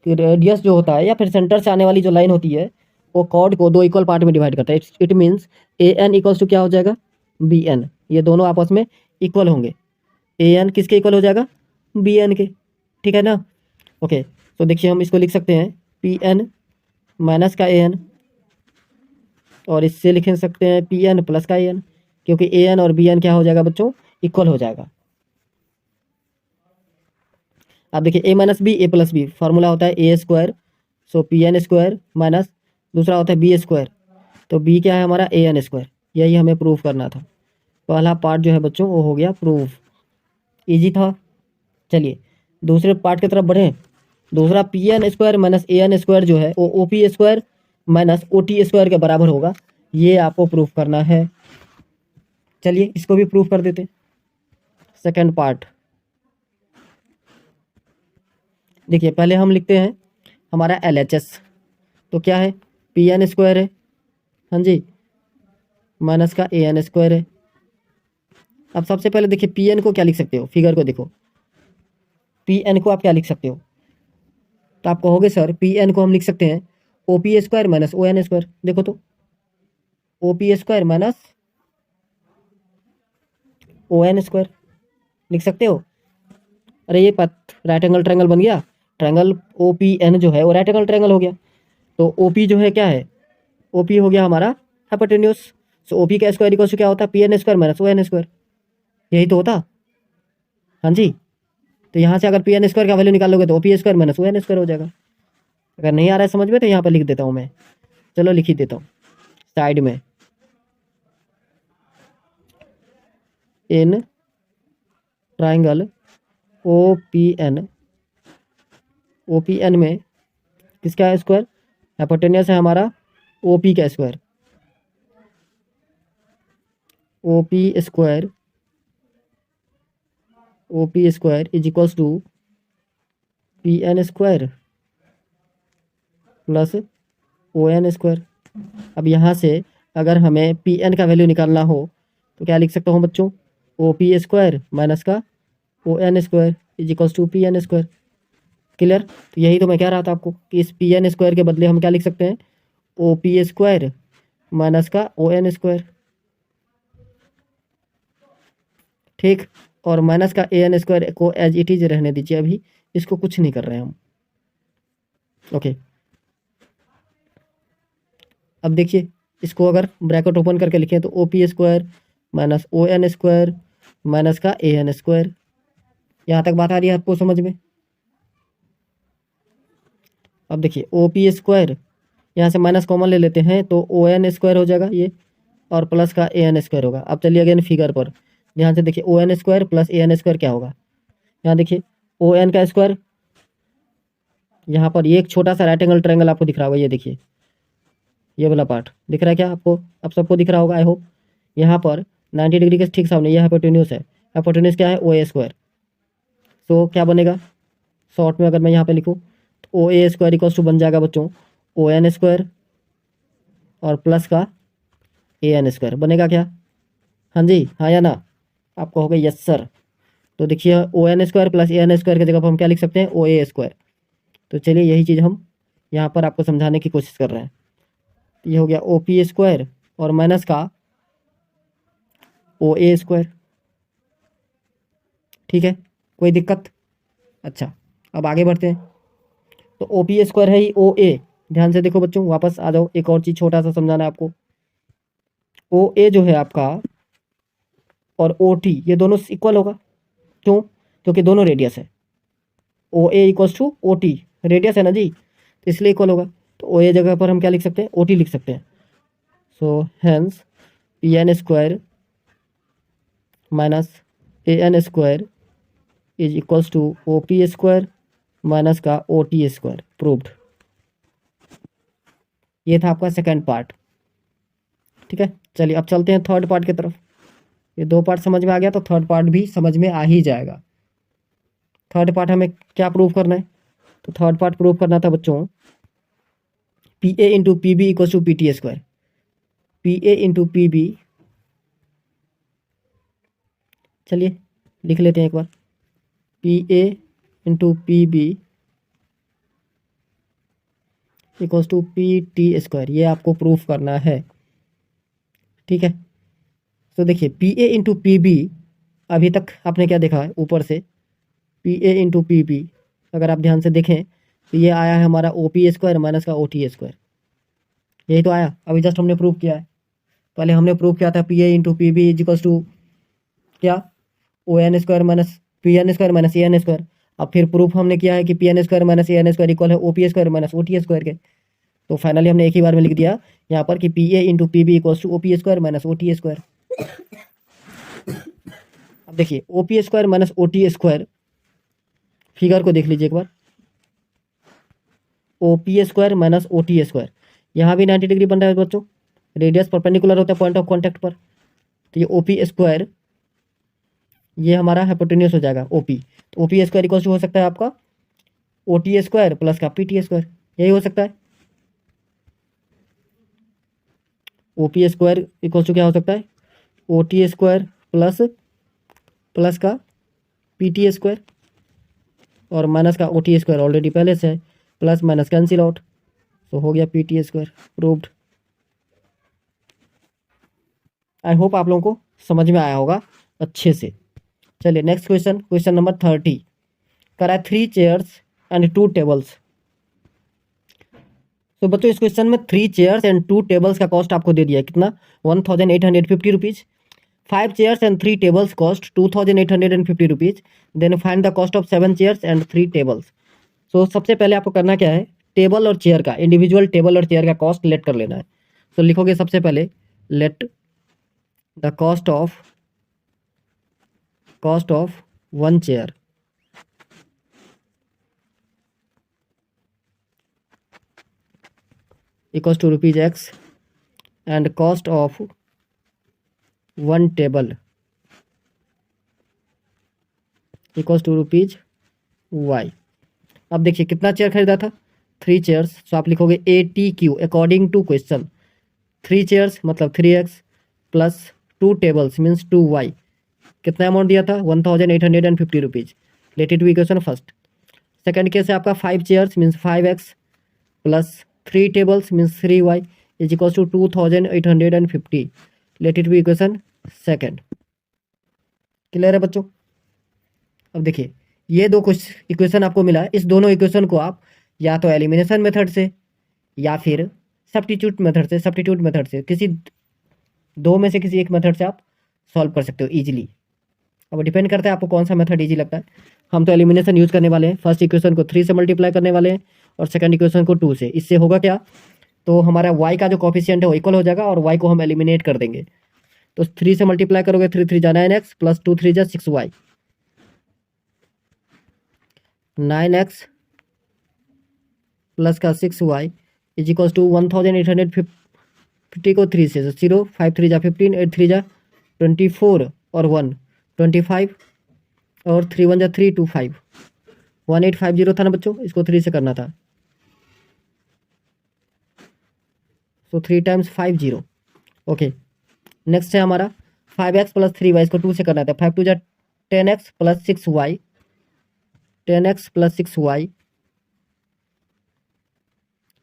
रेडियस जो होता है या फिर सेंटर से आने वाली जो लाइन होती है वो कॉर्ड को 2 इक्वल पार्ट में डिवाइड करता है। It means AN equals to क्या हो जाएगा, BN, ये दोनों आपस में इक्वल होंगे। AN किसके इक्वल हो जाएगा, BN के, ठीक है ना। ओके तो देखिए हम इसको लिख सकते हैं PN माइनस का AN, और इससे लिख सकते हैं PN प्लस का AN, क्योंकि AN और BN क्या हो जाएगा बच्चों, इक्वल हो जाएगा। अब देखिए A minus B A plus B, formula होता है A square, so PN square minus दूसरा होता है B स्क्वायर, तो B क्या है हमारा AN स्क्वायर, यही हमें प्रूफ करना था। पहला पार्ट जो है बच्चों वो हो गया प्रूफ, इजी था। चलिए दूसरे पार्ट की तरफ बढ़ें। दूसरा PN square minus AN square जो है वो OP square minus OT square के बराबर होगा, ये आपको प्रूफ करना है। चलिए इसको भी प्रूफ कर देते। सेकंड पार्ट देखिए, पहले हम लिखते हैं हमारा LHS, तो क्या है PN स्क्वायर है, हाँ जी, माइनस का AN स्क्वायर है। अब सबसे पहले देखिए PN को क्या लिख सकते हो, फिगर को देखो, PN को आप क्या लिख सकते हो, तो आप कहोगे सर PN को हम लिख सकते हैं OP square minus ON square. देखो तो OP square minus ON square लिख सकते हो। अरे ये राइट एंगल ट्रायंगल बन गया, ट्रायंगल ओ पी एन जो है वो राइट एंगल ट्रायंगल हो गया। तो ओ पी जो है क्या है, ओ पी हो गया हमारा हाइपोटेन्यूज। सो ओ पी का स्क्वायर इक्वल टू क्या होता है, P N square minus O N square, यही तो होता। हाँ जी, तो यहाँ से अगर पी एन स्क्वायर का वैल्यू निकालोगे तो O P square minus O N square हो जाएगा। अगर नहीं आ रहा है समझ में तो यहाँ पर लिख देता हूँ मैं, चलो लिख ही देता हूँ साइड में, in triangle O P N में किसका है स्क्वायर, हाइपोटेन्यूस है हमारा ओ पी का square, O P square is equals to P N square plus O N square. अब यहाँ से अगर हमें पी एन का वैल्यू निकालना हो तो क्या लिख सकता हूँ बच्चों, ओ पी स्क्वायर माइनस का O N square is equals to P N square. Clear, तो यही तो मैं कह रहा था आपको कि इस पी एन स्क्वायर के बदले हम क्या लिख सकते हैं, ओ पी स्क्वायर माइनस का ओ एन स्क्वायर। ठीक, और माइनस का ए एन स्क्वायर को एज इट इज रहने दीजिए, अभी इसको कुछ नहीं कर रहे हैं हम। ओके, अब देखिए इसको अगर ब्रैकेट ओपन करके लिखें तो O P square minus O N square minus का ए एन स्क्वायर। यहाँ तक बात आ रही है आपको समझ में। अब देखिए ओ पी स्क्वायर, यहाँ से माइनस कॉमन ले लेते हैं तो ओ एन स्क्वायर हो जाएगा ये, और प्लस का ए एन स्क्वायर होगा। अब चलिए अगेन फिगर पर, ध्यान से देखिए ओ एन स्क्वायर प्लस ए एन स्क्वायर क्या होगा। यहाँ देखिए ओ एन का स्क्वायर, यहाँ पर ये एक छोटा सा राइट एंगल ट्रायंगल आपको दिख रहा होगा, ये देखिए ये वाला पार्ट दिख रहा है क्या आपको, अब सबको दिख रहा होगा आई होप। यहाँ पर 90 डिग्री के ठीक सामने ये हाइपोटेन्यूस है, हाइपोटेन्यूस क्या है, ओ ए स्क्वायर। तो क्या बनेगा, शॉर्ट में अगर मैं यहाँ पे लिखूँ तो ओ ए स्क्वायर इक्वल्स टू बन जाएगा बच्चों ओ एन स्क्वायर और प्लस का ए एन स्क्वायर बनेगा क्या। हाँ जी, हाँ या ना, आपको होगा यस सर। तो देखिए ओ एन स्क्वायर प्लस ए एन स्क्वायर की जगह पर हम क्या लिख सकते हैं, ओ ए स्क्वायर। तो चलिए यही चीज़ हम यहाँ पर आपको समझाने की कोशिश कर रहे हैं। ये हो गया ओ पी स्क्वायर और माइनस का ओ ए स्क्वायर। ठीक है, कोई दिक्कत। अच्छा, अब आगे बढ़ते हैं। तो ओ पी स्क्वायर है ही ओ ए, ध्यान से देखो बच्चों, वापस आ जाओ, एक और चीज़ छोटा सा समझाना है आपको। ओ ए जो है आपका और ओ टी ये दोनों इक्वल होगा, क्यों, क्योंकि दोनों रेडियस है। O A equals to O T, radius है ना जी, तो इसलिए इक्वल होगा। तो ओ ए जगह पर हम क्या लिख सकते हैं, ओ टी लिख सकते हैं। So hence P N square minus A N square is equals to O P square minus का ओ टी स्क्वायर, प्रूव्ड। ये था आपका सेकंड पार्ट। ठीक है, चलिए अब चलते हैं थर्ड पार्ट की तरफ। ये दो पार्ट समझ में आ गया तो थर्ड पार्ट भी समझ में आ ही जाएगा। थर्ड पार्ट हमें क्या प्रूव करना है, तो थर्ड पार्ट प्रूव करना था बच्चों P A into P B equals to P T square. P A into P B, चलिए लिख लेते हैं एक बार, P A into P B equals to P T square, ये आपको प्रूफ करना है। ठीक है, तो देखिए P A into P B, अभी तक आपने क्या देखा है ऊपर से, P A into P B अगर आप ध्यान से देखें तो ये आया है हमारा ओ पी स्क्वायर माइनस का ओ टी स्क्वायर, यही तो आया, अभी जस्ट हमने प्रूव किया है। पहले हमने प्रूव किया था P A into P B is equals to क्या, O N square minus P N square minus A N square. अब फिर प्रूफ हमने किया है कि P N square minus A N square equal है O P square minus O T square के। तो फाइनली हमने एक ही बार में लिख दिया यहाँ पर कि P A into P B equals to O P square minus O T square. अब देखिए O P square minus O T square, figure को देख लीजिए एक बार, O P square minus O T square, यहाँ भी 90 डिग्री बन रहा है बच्चों, रेडियस परपेंडिकुलर होता है पॉइंट ऑफ कॉन्टैक्ट पर। तो ये ओ पी स्क्वायर ये हमारा हाइपोटेन्यूस हो जाएगा ओ पी, तो O P square equals to हो सकता है आपका ओ टी स्क्वायर प्लस का पी टी स्क्वायर, यही हो सकता है। O P square equals to क्या हो सकता है, O T square plus plus का पी टी स्क्वायर और माइनस का ओ टी स्क्वायर ऑलरेडी पहले से है, प्लस माइनस कैंसिल आउट, तो हो गया P T square, proved. I hope आप लोगों को समझ में आया होगा अच्छे से। चलिए नेक्स्ट क्वेश्चन, क्वेश्चन नंबर 30। करा है 3 चेयर्स एंड 2 टेबल्स। तो बच्चों इस क्वेश्चन में 3 चेयर्स एंड 2 टेबल्स का कॉस्ट आपको दे दिया है कितना, 1850 rupees. 5 chairs and 3 tables cost 2850 rupees. Then find the cost of 7 chairs and 3 tables. So सबसे पहले आपको करना क्या है, टेबल और चेयर का, इंडिविजुअल टेबल और चेयर का कॉस्ट लेट कर लेना है। तो लिखोगे सबसे पहले let the cost of 1 chair equals to rupees x and cost of 1 table equals to rupees y. अब देखिए कितना चेयर खरीदा था, 3 चेयर्स। तो आप लिखोगे ATQ according to question, 3 chairs मतलब 3x plus 2 tables means 2y। कितना अमाउंट दिया था, 1850 rupees. Let it be equation first. Second case है आपका 5 chairs means 5x plus 3 tables means 3y is equals to 2850। Let it be equation second. Clear है बच्चों। अब देखिए ये दो कुछ इक्वेशन आपको मिला है, इस दोनों इक्वेशन को आप या तो एलिमिनेशन मेथड से या फिर सब्स्टिट्यूट मेथड से किसी दो में से किसी एक मेथड से आप सॉल्व कर सकते हो इजीली। अब डिपेंड करता है आपको कौन सा मेथड इजी लगता है। हम तो एलिमिनेशन यूज करने वाले हैं। फर्स्ट इक्वेशन को 3 से मल्टीप्लाई करने वाले हैं और सेकंड इक्वेशन को 2 से। इससे होगा क्या, तो हमारा y का जो कॉफिशिएंट है वो इक्वल हो जाएगा और y को हम एलिमिनेट कर देंगे। तो 3 से मल्टीप्लाई करोगे, 3 3 जा 9x प्लस 2 3 जा 6y, 9x प्लस का 6y इज इक्वल्स टू 1850 को 3 से 0 5 3 जा 15 8 3 जा 24 और 1 25 और 3 1 जा 3 2 5 1850 था ना बच्चों, इसको 3 से करना था। सो 3 टाइम्स 50। ओके नेक्स्ट है हमारा 5x प्लस 3y, इसको 2 से करना था। 5 2 जा 10x plus 6y, 10x plus 6y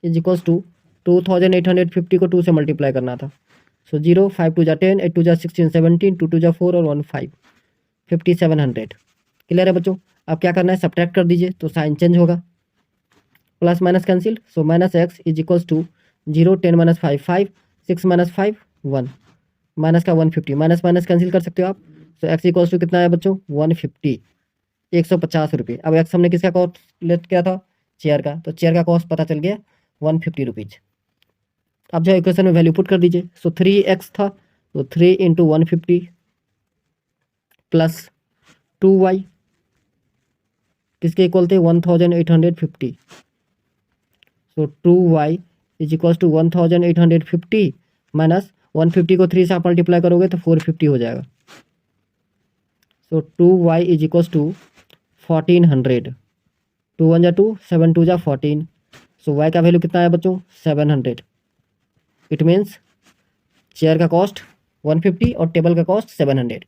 is equals to 2850 को 2 से मल्टीप्लाई करना था। सो 0 5 2 जा 10 8 2 जा 16 17 2 2 जा 4 और 1 5 5700। क्लियर है बच्चों। अब क्या करना है, सब्ट्रैक्ट कर दीजिए तो साइन चेंज होगा, plus minus cancel. So minus x is equals to 0 10 minus 5 5 6 minus 5 1 minus का 150, माइनस माइनस कैंसिल कर सकते हो आप। सो एक्स इक्वल्स टू कितना है बच्चों, 150 150 रुपये। अब एक्स हमने किसका कॉस्ट लेट किया था, चेयर का, तो चेयर का कॉस्ट पता चल गया 150 रुपीज। अब जो इक्वेशन में वैल्यू पुट कर दीजिए। सो 3x था तो 3 इंटू 150 प्लस 2y किसके इक्वल थे 1850। सो 2y is equals to 1850 minus 150 को 3 से आप मल्टीप्लाई करोगे तो 450 हो जाएगा। सो 2y इज इक्वल्स टू 1400, 2 1 जा 2 7 2 जा 14। सो y का वैल्यू कितना है बच्चों 700। इट मीन्स चेयर का कॉस्ट 150 और टेबल का कॉस्ट 700।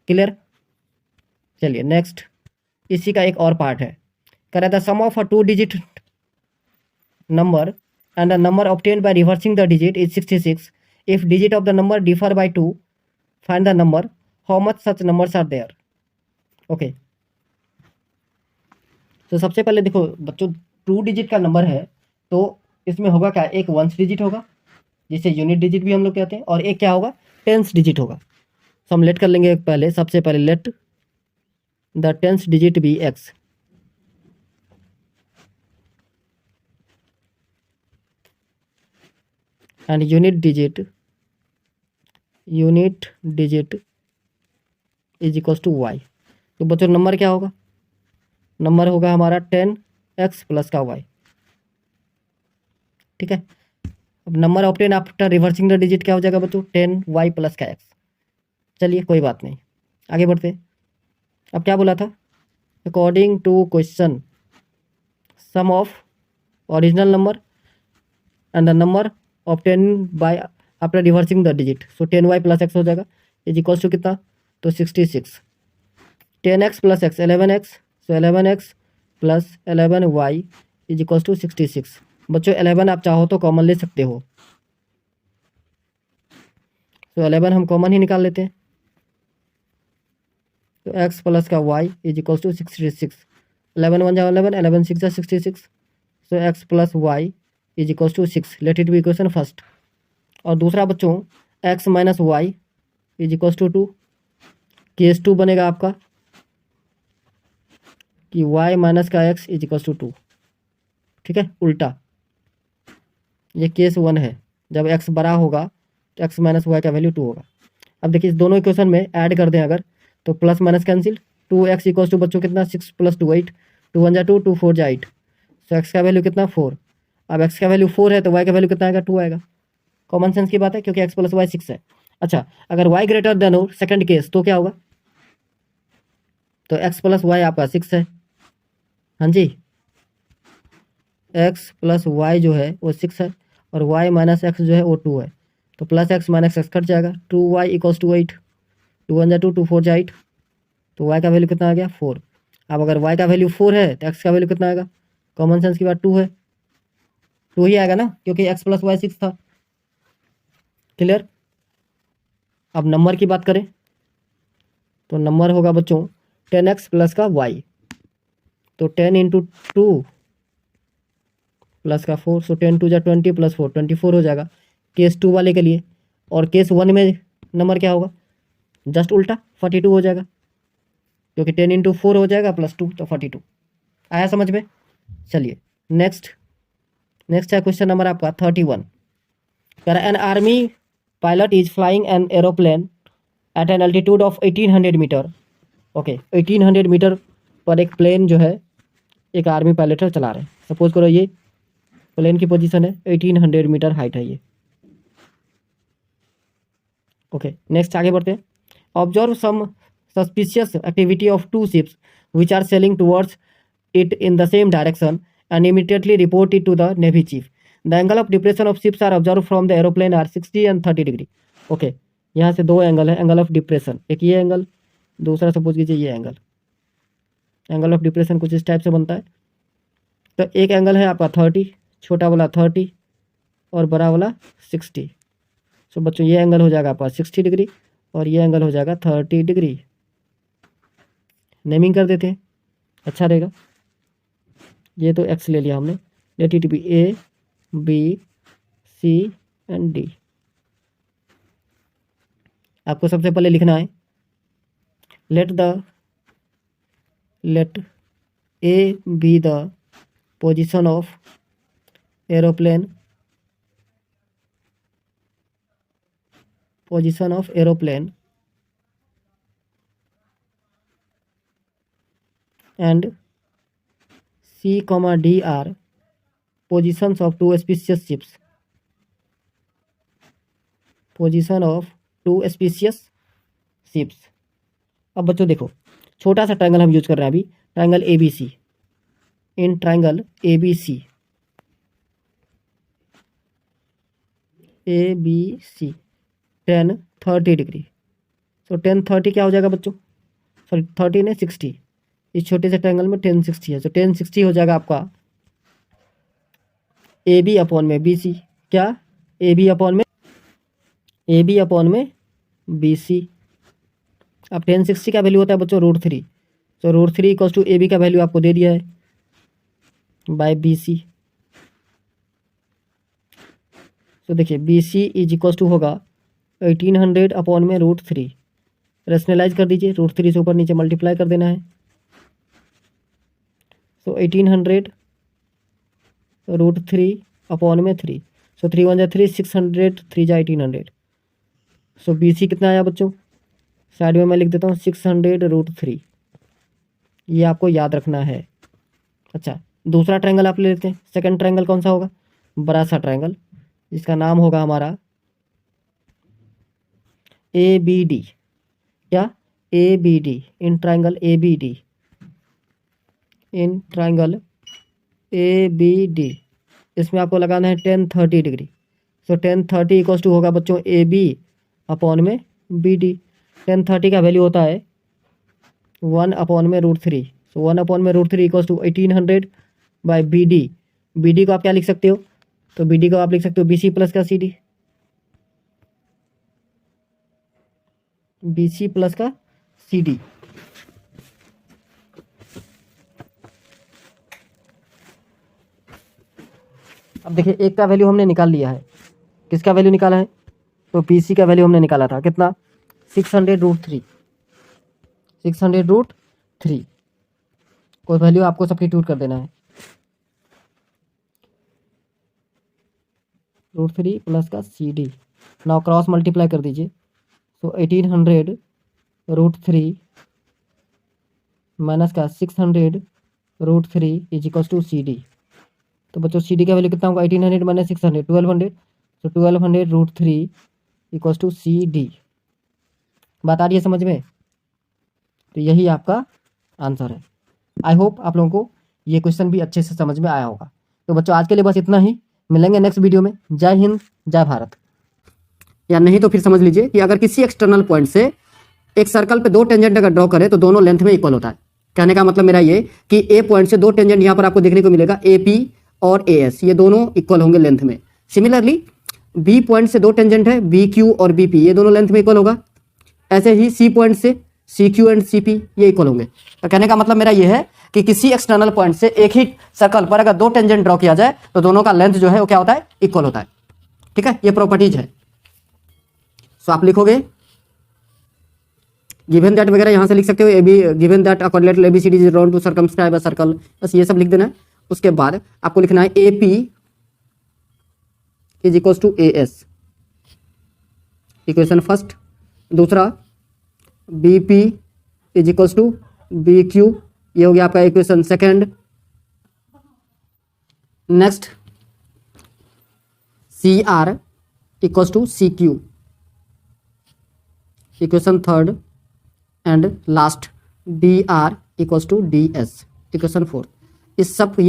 क्लियर। चलिए नेक्स्ट, इसी का एक और पार्ट है। कह रहा था sum of a 2 digit number and the number obtained by reversing the digit is 66। If digit of the number differ by 2 find the number how much such numbers are there. Okay तो सबसे पहले देखो बच्चों 2 digit का number है तो इसमें होगा क्या, एक वंस डिजिट होगा जिसे यूनिट डिजिट भी हम लोग कहते हैं, और एक क्या होगा टेंस डिजिट होगा। तो हम लेट कर लेंगे पहले, सबसे पहले let the tens digit be x and unit digit is equals to y. तो बच्चों नंबर क्या होगा, नंबर होगा हमारा 10x प्लस का y। ठीक है। अब number obtain after reversing the digit क्या हो जाएगा बच्चों 10y प्लस का x। चलिए कोई बात नहीं, आगे बढ़ते हैं। अब क्या बोला था, according to question sum of original number and the number obtain by after reversing the digit. So 10y plus x हो जाएगा इज इक्वल्स टू कितना, तो 66। 10x plus x 11x, so 11x plus 11y is equals to 66। बच्चों 11 आप चाहो तो common ले सकते हो, तो 11 हम कॉमन ही निकाल लेते हैं। तो x प्लस का y इज इक्वल्स टू 66। 11 1 जा 11, 11 6 जा 66, so x plus y is equal to 6, let it be equation first. और दूसरा बच्चों x minus y is equal to 2, case 2 बनेगा आपका कि वाई माइनस का एक्स इज इक्वल टू 2, ठीक है, उल्टा। ये केस 1 है, जब एक्स बड़ा होगा तो एक्स माइनस वाई का वैल्यू 2 होगा। अब देखिए इस दोनों इक्वेशन में ऐड कर दें अगर, तो plus minus cancel, 2x equals to बच्चों कितना 6 + 2 8, 2 1 जा 2, 2 4 जा 8, तो एक्स का वैल्यू कितना 4। अब एक्स का वैल्यू 4 है तो वाई का वैल्यू कितना आएगा 2 आएगा। कॉमन सेंस की बात है क्योंकि एक्स प्लस वाई 6 है। अच्छा अगर वाई ग्रेटर देन हो सेकंड केस तो क्या होगा, तो एक्स प्लस वाई आपका 6 है, हाँ जी, एक्स प्लस वाई जो है वो 6 है और वाई माइनस एक्स जो है वो 2 है, तो plus x minus x cut जाएगा, 2y इक्वल्स टू 8, 2 1 जा 2, 2 4 जा 8, तो y का वैल्यू कितना आ गया 4। अब अगर y का वैल्यू 4 है तो x का वैल्यू कितना आएगा, कॉमन सेंस की बात 2 है, 2 ही आएगा ना क्योंकि x प्लस वाई 6 था। क्लियर। अब नंबर की बात करें तो नंबर होगा बच्चों 10x प्लस का y, तो 10 इंटू 2 प्लस का 4, सो 10 2 जा 20 प्लस 4 24 हो जाएगा केस 2 वाले के लिए। और केस 1 में नंबर क्या होगा, जस्ट उल्टा 42 हो जाएगा क्योंकि 10 इंटू 4 हो जाएगा प्लस 2 तो 42 आया समझ में। चलिए नेक्स्ट है क्वेश्चन नंबर आपका 31। An army pilot is flying an aeroplane at an altitude of 1800 metre. Okay 1800 metre पर एक प्लेन जो है एक आर्मी पायलट चला रहे हैं। सपोज करो ये प्लेन की पोजीशन है, 1800 मीटर हाइट है ये। ओके नेक्स्ट आगे बढ़ते हैं। Observe some suspicious activity of two ships which are sailing towards it in the same direction and immediately report it to the Navy chief. The angle of depression of ships are observed from the aeroplane are 60 and 30 degree. Okay यहाँ से दो angle है, angle of depression, एक ये angle, दूसरा suppose कीजिए ये angle. Angle of depression कुछ इस टाइप से बनता है। तो एक एंगल है आपका 30, छोटा वाला 30 और बड़ा वाला 60। सो बच्चों ये एंगल हो जाएगा आपका 60 डिग्री और ये एंगल हो जाएगा 30 डिग्री। नेमिंग कर देते हैं, अच्छा रहेगा। ये तो एक्स ले लिया हमने, let it be A B C and D. आपको सबसे पहले लिखना है let A be the position of aeroplane and C, D are positions of two species ships. Position of two species ships. अब बच्चों देखो छोटा सा ट्रायंगल हम यूज कर रहे हैं अभी, triangle A B C. In triangle A B C 10 30 डिग्री। सो 10 30 क्या हो जाएगा बच्चों, सॉरी 30 ने 60, इस छोटे से ट्रायंगल में 10 60 है, तो 10 60 हो जाएगा आपका ए बी अपॉन में बी सी। क्या ए बी अपॉन में बी सी। अब 10 60 का वैल्यू होता है बच्चों √3, तो √3 इक्वल्स टू ए बी का वैल्यू आपको दे दिया है बाय बी सी। तो देखिए B C is equals to होगा 1800 अपॉन में √3। रेशनलाइज कर दीजिए, √3 से ऊपर नीचे मल्टीप्लाई कर देना है। तो 1800 √3 अपॉन में 3, सो 3 1 जा 3, 600, 3 जा 1800। सो बी सी कितना आया बच्चों, साइड में मैं लिख देता हूँ 600 √3, ये आपको याद रखना है। अच्छा दूसरा ट्रायंगल आप ले लेते हैं। सेकंड ट्रायंगल कौन सा होगा, बड़ा सा ट्रायंगल, जिसका नाम होगा हमारा ए बी डी। क्या A B D, in triangle A B D, in triangle A B D. इसमें आपको लगाना है 10 30 डिग्री। सो 10 30 इक्वल्स टू होगा बच्चों ए बी अपॉन में बी डी। 10 30 का वैल्यू होता है 1 अपॉन में √3। सो 1 अपॉन में √3 equals to 1800 by B D. B D को आप क्या लिख सकते हो, तो बी डी को आप लिख सकते हो बी सी प्लस का C D, B C plus का सी डी। अब देखिए एक का वैल्यू हमने निकाल लिया है, किसका वैल्यू निकाला है, तो PC का वैल्यू हमने निकाला था कितना, 600√3, 600√3 कोई वैल्यू आपको सब्स्टिट्यूट कर देना है, √3 प्लस का CD, नाउ क्रॉस मल्टीप्लाई कर दीजिए, तो 1800√3 माइनस का 600√3 इज इक्वल टू CD। तो बच्चों CD का वैल्यू कितना होगा, 1800 माइनस 600 1200, तो 1200√3 इक्वल टू CD। बात आ रही है समझ में, तो यही आपका आंसर है। आई होप आप लोगों को ये क्वेश्चन भी अच्छे से समझ में आया होगा। तो बच्चों आज के लिए बस इतना ही, मिलेंगे नेक्स्ट वीडियो में। जय हिंद जय भारत। या नहीं तो फिर समझ लीजिए कि अगर किसी एक्सटर्नल पॉइंट से एक सर्कल पे दो टेंजेंट अगर ड्रॉ करें तो दोनों लेंथ में इक्वल होता है। कहने का मतलब मेरा ये कि ए पॉइंट से दो टेंजेंट यहाँ पर आपको देखने को मिलेगा, AP और AS, ये दोनों इक्वल होंगे लेंथ में। सिमिलरली B पॉइंट से दो टेंजेंट है, BQ और BP, ये दोनों लेंथ में इक्वल होगा। ऐसे ही C पॉइंट से CQ एंड CP ये इक्वल होंगे। तो कहने का मतलब मेरा ये है कि किसी एक्सटर्नल पॉइंट से एक ही सर्कल पर अगर दो टेंजेंट ड्रॉ किया जाए तो दोनों का लेंथ जो है वो क्या होता है, इक्वल होता है। ठीक है, ये प्रॉपर्टीज है। सो आप लिखोगे गिवन दैट वगैरह यहाँ से लिख सकते हो, given that a quadrilateral ABCD is drawn to circumscribe a circle, बस ये सब लिख देना है। उसके बाद आपको लिखना है AP is equal to AS, equation first. दूसरा BP is equal to BQ, ये हो गया आपका equation second. Next CR equal to CQ, equation third. And last DR equal to DS, equation fourth. ये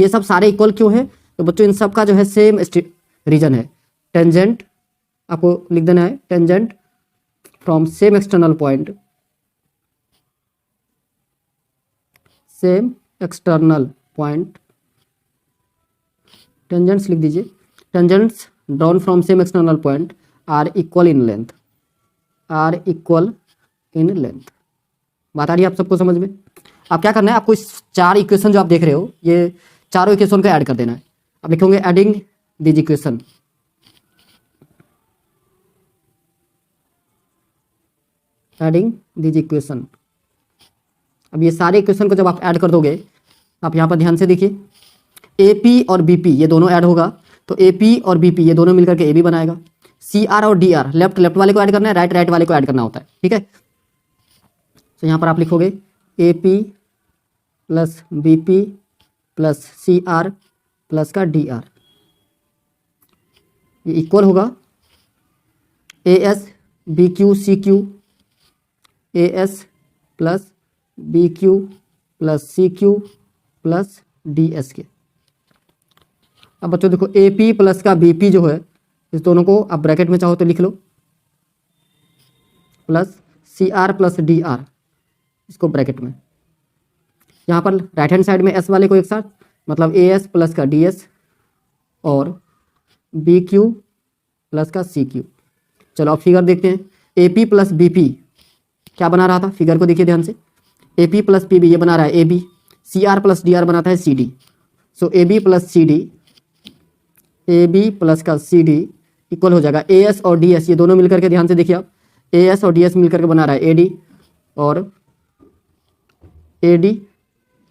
सब सारे इक्वल क्यों है, तो बच्चों इन सब का जो है सेम रीजन है। टेंजेंट आपको लिख देना है, tangent from same external point, same external point, tangents लिख दीजिए, tangents drawn from same external point are equal in length, are equal in length. बात आ रही है आप सबको समझ में। अब क्या करना है, आपको इस चार इक्वेशन जो आप देख रहे हो, ये चारों इक्वेशन को ऐड कर देना है। अब लिखोगे adding this equation, adding this equation. अब ये सारे इक्वेशन को जब आप ऐड कर दोगे, आप यहाँ पर ध्यान से देखिए, AP और BP ये दोनों ऐड होगा, तो AP और BP ये दोनों मिलकर के AB बनाएगा। CR और DR लेफ्ट लेफ्ट वाले को ऐड करना है, राइट राइट वाले को ऐड करना होता है। ठीक है, तो यहाँ पर आप लिखोगे AP plus BP plus CR plus का DR, ये इक्वल होगा AS BQ CQ, AS plus BQ plus CQ plus DS के। अब बच्चों देखो AP प्लस का BP जो है, इस दोनों को आप ब्रैकेट में चाहो तो लिख लो, प्लस CR प्लस DR, इसको ब्रैकेट में। यहाँ पर राइट हैंड साइड में S वाले को एक साथ, मतलब AS प्लस का DS और BQ प्लस का CQ। चलो अब फिगर देखते हैं। AP प्लस BP क्या बना रहा था, फिगर को देखिए ध्यान से। AP प्लस PB ये बना रहा है AB, CR प्लस DR बनाता है CD। सो AB plus CD, AB plus का CD इक्वल हो जाएगा AS और DS, ये दोनों मिलकर के, ध्यान से देखिए आप, AS और DS मिलकर के बना रहा है AD, और AD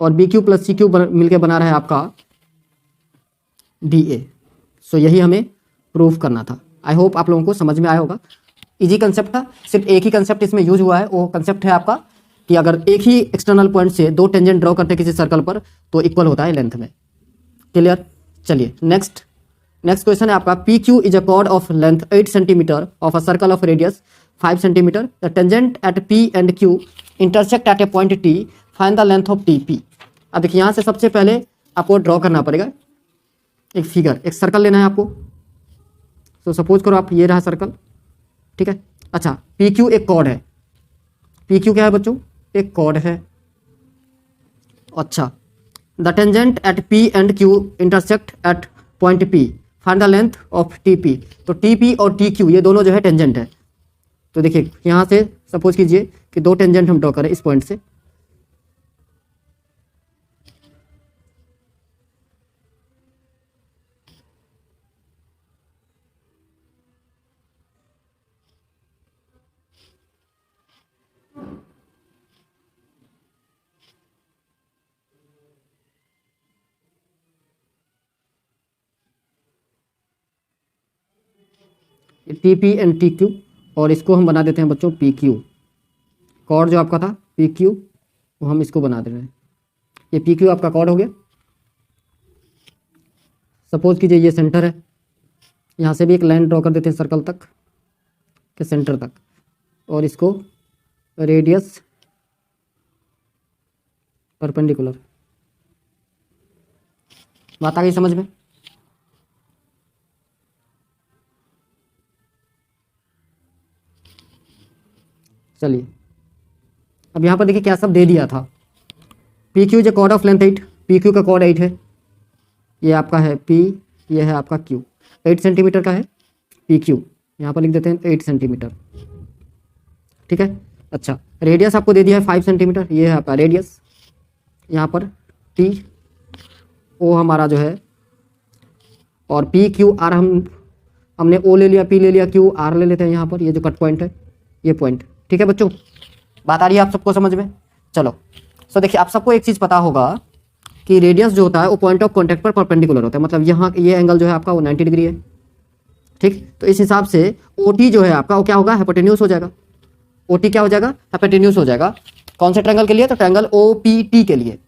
और BQ प्लस CQ मिलकर बना रहा है आपका DA। सो यही हमें प्रूफ करना था। आई होप आप लोगों को समझ में आया होगा। इजी कंसेप्ट था, सिर्फ एक ही कंसेप्ट इसमें यूज हुआ है, वो कंसेप्ट है आपका कि अगर एक ही एक्सटर्नल पॉइंट से दो टेंजेंट ड्रॉ करते हैं किसी सर्कल पर तो इक्वल होता है लेंथ में। क्लियर। चलिए नेक्स्ट क्वेश्चन है आपका, PQ is a cord of length 8 centimetre of a circle of radius 5 centimetre, the tangent at P and Q intersect at A point T, find the length of TP। अब देखिए यहाँ से सबसे पहले आपको draw करना पड़ेगा एक फिगर, एक सर्कल लेना है आपको। तो सपोज करो आप, ये रहा सर्कल, ठीक है। अच्छा, PQ एक कॉर्ड है, PQ क्या है बच्चों, एक कॉर्ड है। अच्छा, the tangent at P and Q intersect at point P, find the length of TP। तो TP और TQ ये दोनों जो है टेंजेंट है। तो देखिए यहाँ से सपोज कीजिए कि दो टेंजेंट हम ड्रॉ करें इस पॉइंट से, T P and T Q, और इसको हम बना देते हैं बच्चों पी क्यू। कॉर्ड जो आपका था पी क्यू, वो हम इसको बना दे रहे हैं। ये पी क्यू आपका कॉर्ड हो गया। सपोज कीजिए ये सेंटर है, यहाँ से भी एक लाइन ड्रॉ कर देते हैं सर्कल तक के सेंटर तक, और इसको रेडियस परपेंडिकुलर। बात आ गई समझ में? चलिए अब यहाँ पर देखिए क्या सब दे दिया था। पी क्यू जो chord of length 8, P Q का कॉर्ड 8 है, ये आपका है पी, ये है आपका क्यू। 8 सेंटीमीटर का है पी क्यू, यहाँ पर लिख देते हैं 8 सेंटीमीटर, ठीक है। अच्छा, रेडियस आपको दे दिया है 5 सेंटीमीटर, ये है आपका रेडियस। यहाँ पर टी ओ हमारा जो है, और पी क्यू आर हमने ओ ले लिया, पी ले लिया, क्यू आर ले लेते हैं यहाँ पर, ये जो कट पॉइंट है ये पॉइंट, ठीक है बच्चों। बात आ रही है आप सबको समझ में? चलो सो देखिए आप सबको एक चीज़ पता होगा कि रेडियस जो होता है वो पॉइंट ऑफ कॉन्टैक्ट पर परपेंडिकुलर होता है, मतलब यहाँ ये एंगल जो है आपका वो 90 डिग्री है, ठीक। तो इस हिसाब से ओ टी जो है आपका वो क्या होगा, हाइपोटेन्यूज हो जाएगा। ओ टी क्या हो जाएगा, हाइपोटेन्यूज हो जाएगा। कौन से ट्रायंगल के लिए, तो ट्रायंगल ओ पी टी के लिए।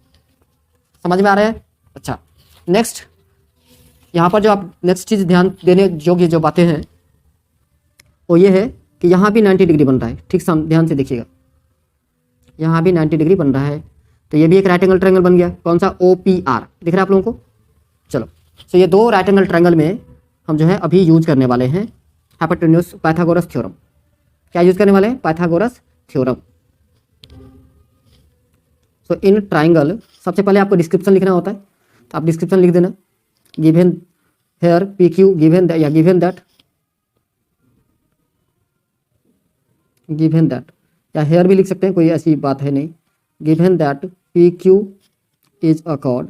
समझ में आ रहा है? अच्छा, नेक्स्ट यहाँ पर जो आप नेक्स्ट चीज़ ध्यान देने योग्य जो बातें हैं वो ये है कि यहाँ भी 90 डिग्री बन रहा है, ठीक। ध्यान से देखिएगा, यहाँ भी 90 डिग्री बन रहा है, तो ये भी एक राइट एंगल ट्रायंगल बन गया। कौन सा, ओ पी आर, दिख रहा है आप लोगों को? चलो तो ये दो राइट एंगल ट्रायंगल में हम जो है अभी यूज करने वाले हैं हाइपोटेन्यूज पाइथागोरस थ्योरम। क्या यूज करने वाले हैं, Pythagoras theorem. So in triangle, सबसे पहले आपको डिस्क्रिप्शन लिखना होता है, तो आप डिस्क्रिप्शन लिख देना, given here P Q given या गिवन दैट, गिवन दैट, या हेयर भी लिख सकते हैं, कोई ऐसी बात है नहीं। Given that P Q is a chord,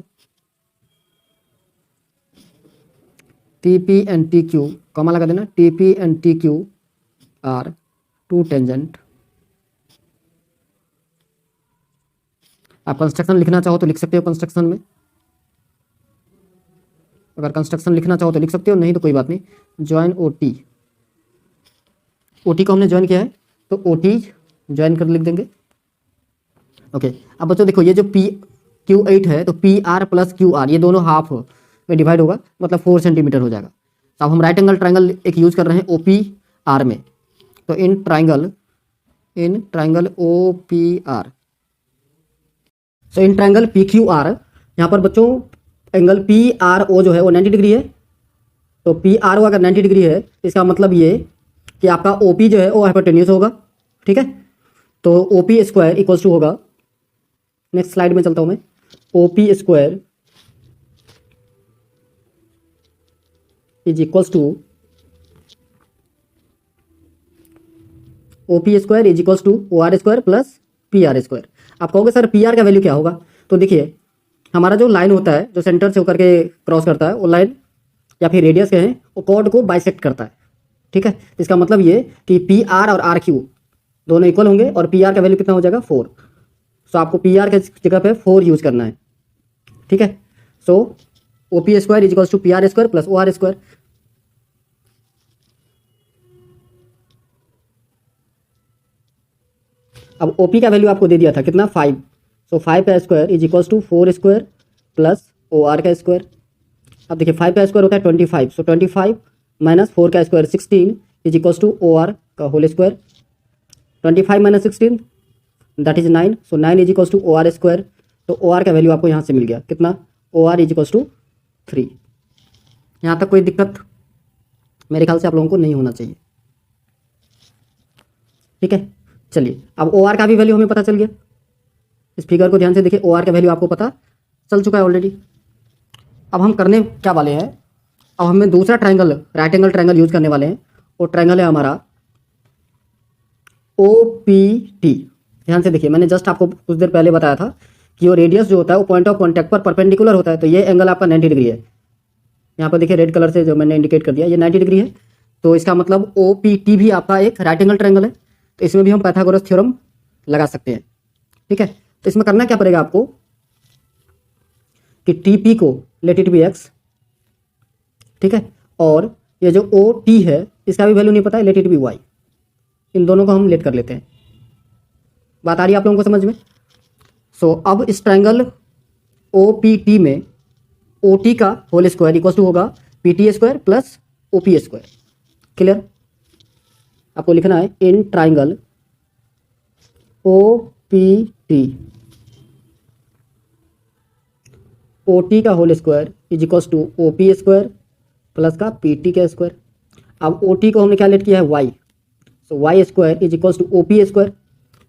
T P and T Q, comma लगा देना, T P and T Q are two tangent. आप कंस्ट्रक्शन लिखना चाहो तो लिख सकते हो कंस्ट्रक्शन में, अगर कंस्ट्रक्शन लिखना चाहो तो लिख सकते हो, नहीं तो कोई बात नहीं। Join O T, O T को हमने ज्वाइन किया है तो ओ टी ज्वाइन कर लिख देंगे, ओके। अब बच्चों देखो ये जो पी क्यू 8 है, तो P R plus Q R ये दोनों हाफ में डिवाइड होगा, मतलब 4 सेंटीमीटर हो जाएगा। तो अब हम राइट एंगल ट्रायंगल एक यूज कर रहे हैं ओ पी आर में, तो in triangle O P R, so in triangle P Q R, यहाँ पर बच्चों एंगल पी आर ओ जो है वो 90 डिग्री है। तो पी आर ओ अगर 90 डिग्री है, इसका मतलब ये कि आपका ओ पी जो है वो हाइपोटेन्यूज होगा, ठीक है। तो O P square equals to होगा, नेक्स्ट स्लाइड में चलता हूं मैं, O P square is equals to, O P square is equals to O R square plus P R square. आप कहोगे सर पी आर का वैल्यू क्या होगा, तो देखिए हमारा जो लाइन होता है जो सेंटर से होकर के क्रॉस करता है, वो लाइन या फिर रेडियस कहें, वो कॉर्ड को बाइसेक्ट करता है, ठीक है। इसका मतलब ये कि पी आर और आर क्यू दोनों इक्वल होंगे, और पी आर का वैल्यू कितना हो जाएगा 4। सो आपको पी आर के जगह पे 4 यूज करना है, ठीक है। So O P square is equals to P R square plus O R square. अब ओ पी का वैल्यू आपको दे दिया था कितना, 5। सो 5 का square is equals to 4 square plus O R का स्क्वायर। अब देखिए 5 का स्क्वायर होता है 25, सो 25 माइनस 4 का square 16 is equals to O R का whole square. 25 minus 16 that is 9, so 9 is equals to O R square. तो ओ आर का वैल्यू आपको यहाँ से मिल गया कितना, O R is equals to 3। यहाँ तक कोई दिक्कत मेरे ख्याल से आप लोगों को नहीं होना चाहिए, ठीक है। चलिए अब ओ आर का भी वैल्यू हमें पता चल गया, इस फिगर को ध्यान से देखिए, ओ आर का वैल्यू आपको पता चल चुका है ऑलरेडी। अब हम करने क्या वाले हैं, अब हमें दूसरा triangle, right angle triangle use करने वाले हैं। वो ट्रायंगल है हमारा ओ पी टी। ध्यान से देखिए, मैंने जस्ट आपको कुछ देर पहले बताया था कि वो रेडियस जो होता है वो पॉइंट ऑफ कॉन्टैक्ट पर परपेंडिकुलर होता है, तो ये एंगल आपका 90 डिग्री है। यहाँ पर देखिए रेड कलर से जो मैंने इंडिकेट कर दिया, ये 90 डिग्री है, तो इसका मतलब ओ पी टी भी आपका एक राइट एंगल ट्रायंगल है। तो इसमें भी हम पाइथागोरस थ्योरम लगा सकते हैं, ठीक है। तो इसमें करना क्या पड़ेगा आपको कि टी पी को लेट इट बी एक्स, ठीक है, और ये जो ओ टी है इसका भी वैल्यू नहीं पता है, लेट इट बी वाई। इन दोनों को हम लेट कर लेते हैं। बात आ रही है आप लोगों को समझ में? सो अब इस ट्रायंगल ओ पी टी में ओ टी का होल स्क्वायर इक्वल टू होगा P T square plus O P square. Clear? आपको लिखना है in triangle O P T O T का whole square is equal to O P square plus का P T का square. अब O T को हमने क्या लेट किया है Y, so Y square is equal to O P square.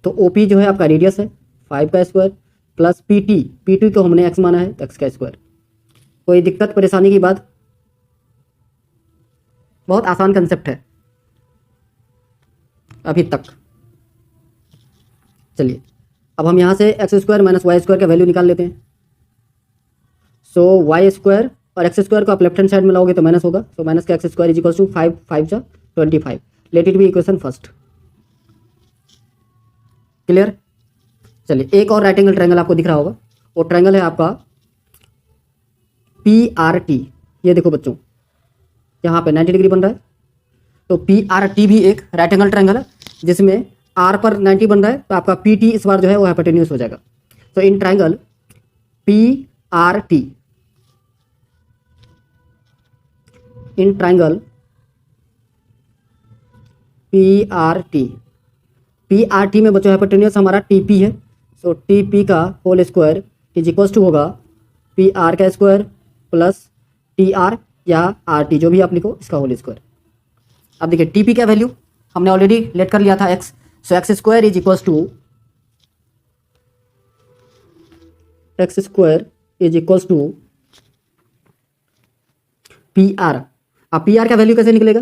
तो ओ पी जो है आपका रेडियस है 5 का स्क्वायर प्लस पी टी को हमने एक्स माना है एक्स का स्क्वायर। कोई दिक्कत परेशानी की बात? बहुत आसान कंसेप्ट है अभी तक। चलिए अब हम यहाँ से x square minus y square का वैल्यू निकाल लेते हैं। सो वाई स्क्वायर और एक्स स्क्वायर को आप लेफ्ट हैंड साइड में लाओगे तो माइनस होगा। सो माइनस का x square is equal to 5 जा 25। Let it be equation first. Clear? चलिए एक और राइट एंगल ट्रायंगल आपको दिख रहा होगा, वो ट्रायंगल है आपका पी आर टी। ये देखो बच्चों यहाँ पे 90 डिग्री बन रहा है, तो पी आर टी भी एक राइट एंगल ट्रायंगल है जिसमें आर पर 90 बन रहा है, तो आपका पी टी इस बार जो है वो हाइपोटेन्यूज हो जाएगा। तो in triangle P R T, in triangle P R T में बच्चों हाइपोटेन्यूज हमारा टी पी है। सो टी पी का whole square is equals to होगा पी आर का स्क्वायर प्लस टी आर या आर टी जो भी आप लिखो इसका होल स्क्वायर। अब देखिए टी पी का वैल्यू हमने ऑलरेडी लेट कर लिया था x, so x square is equals to P R. अब पी आर का वैल्यू कैसे निकलेगा?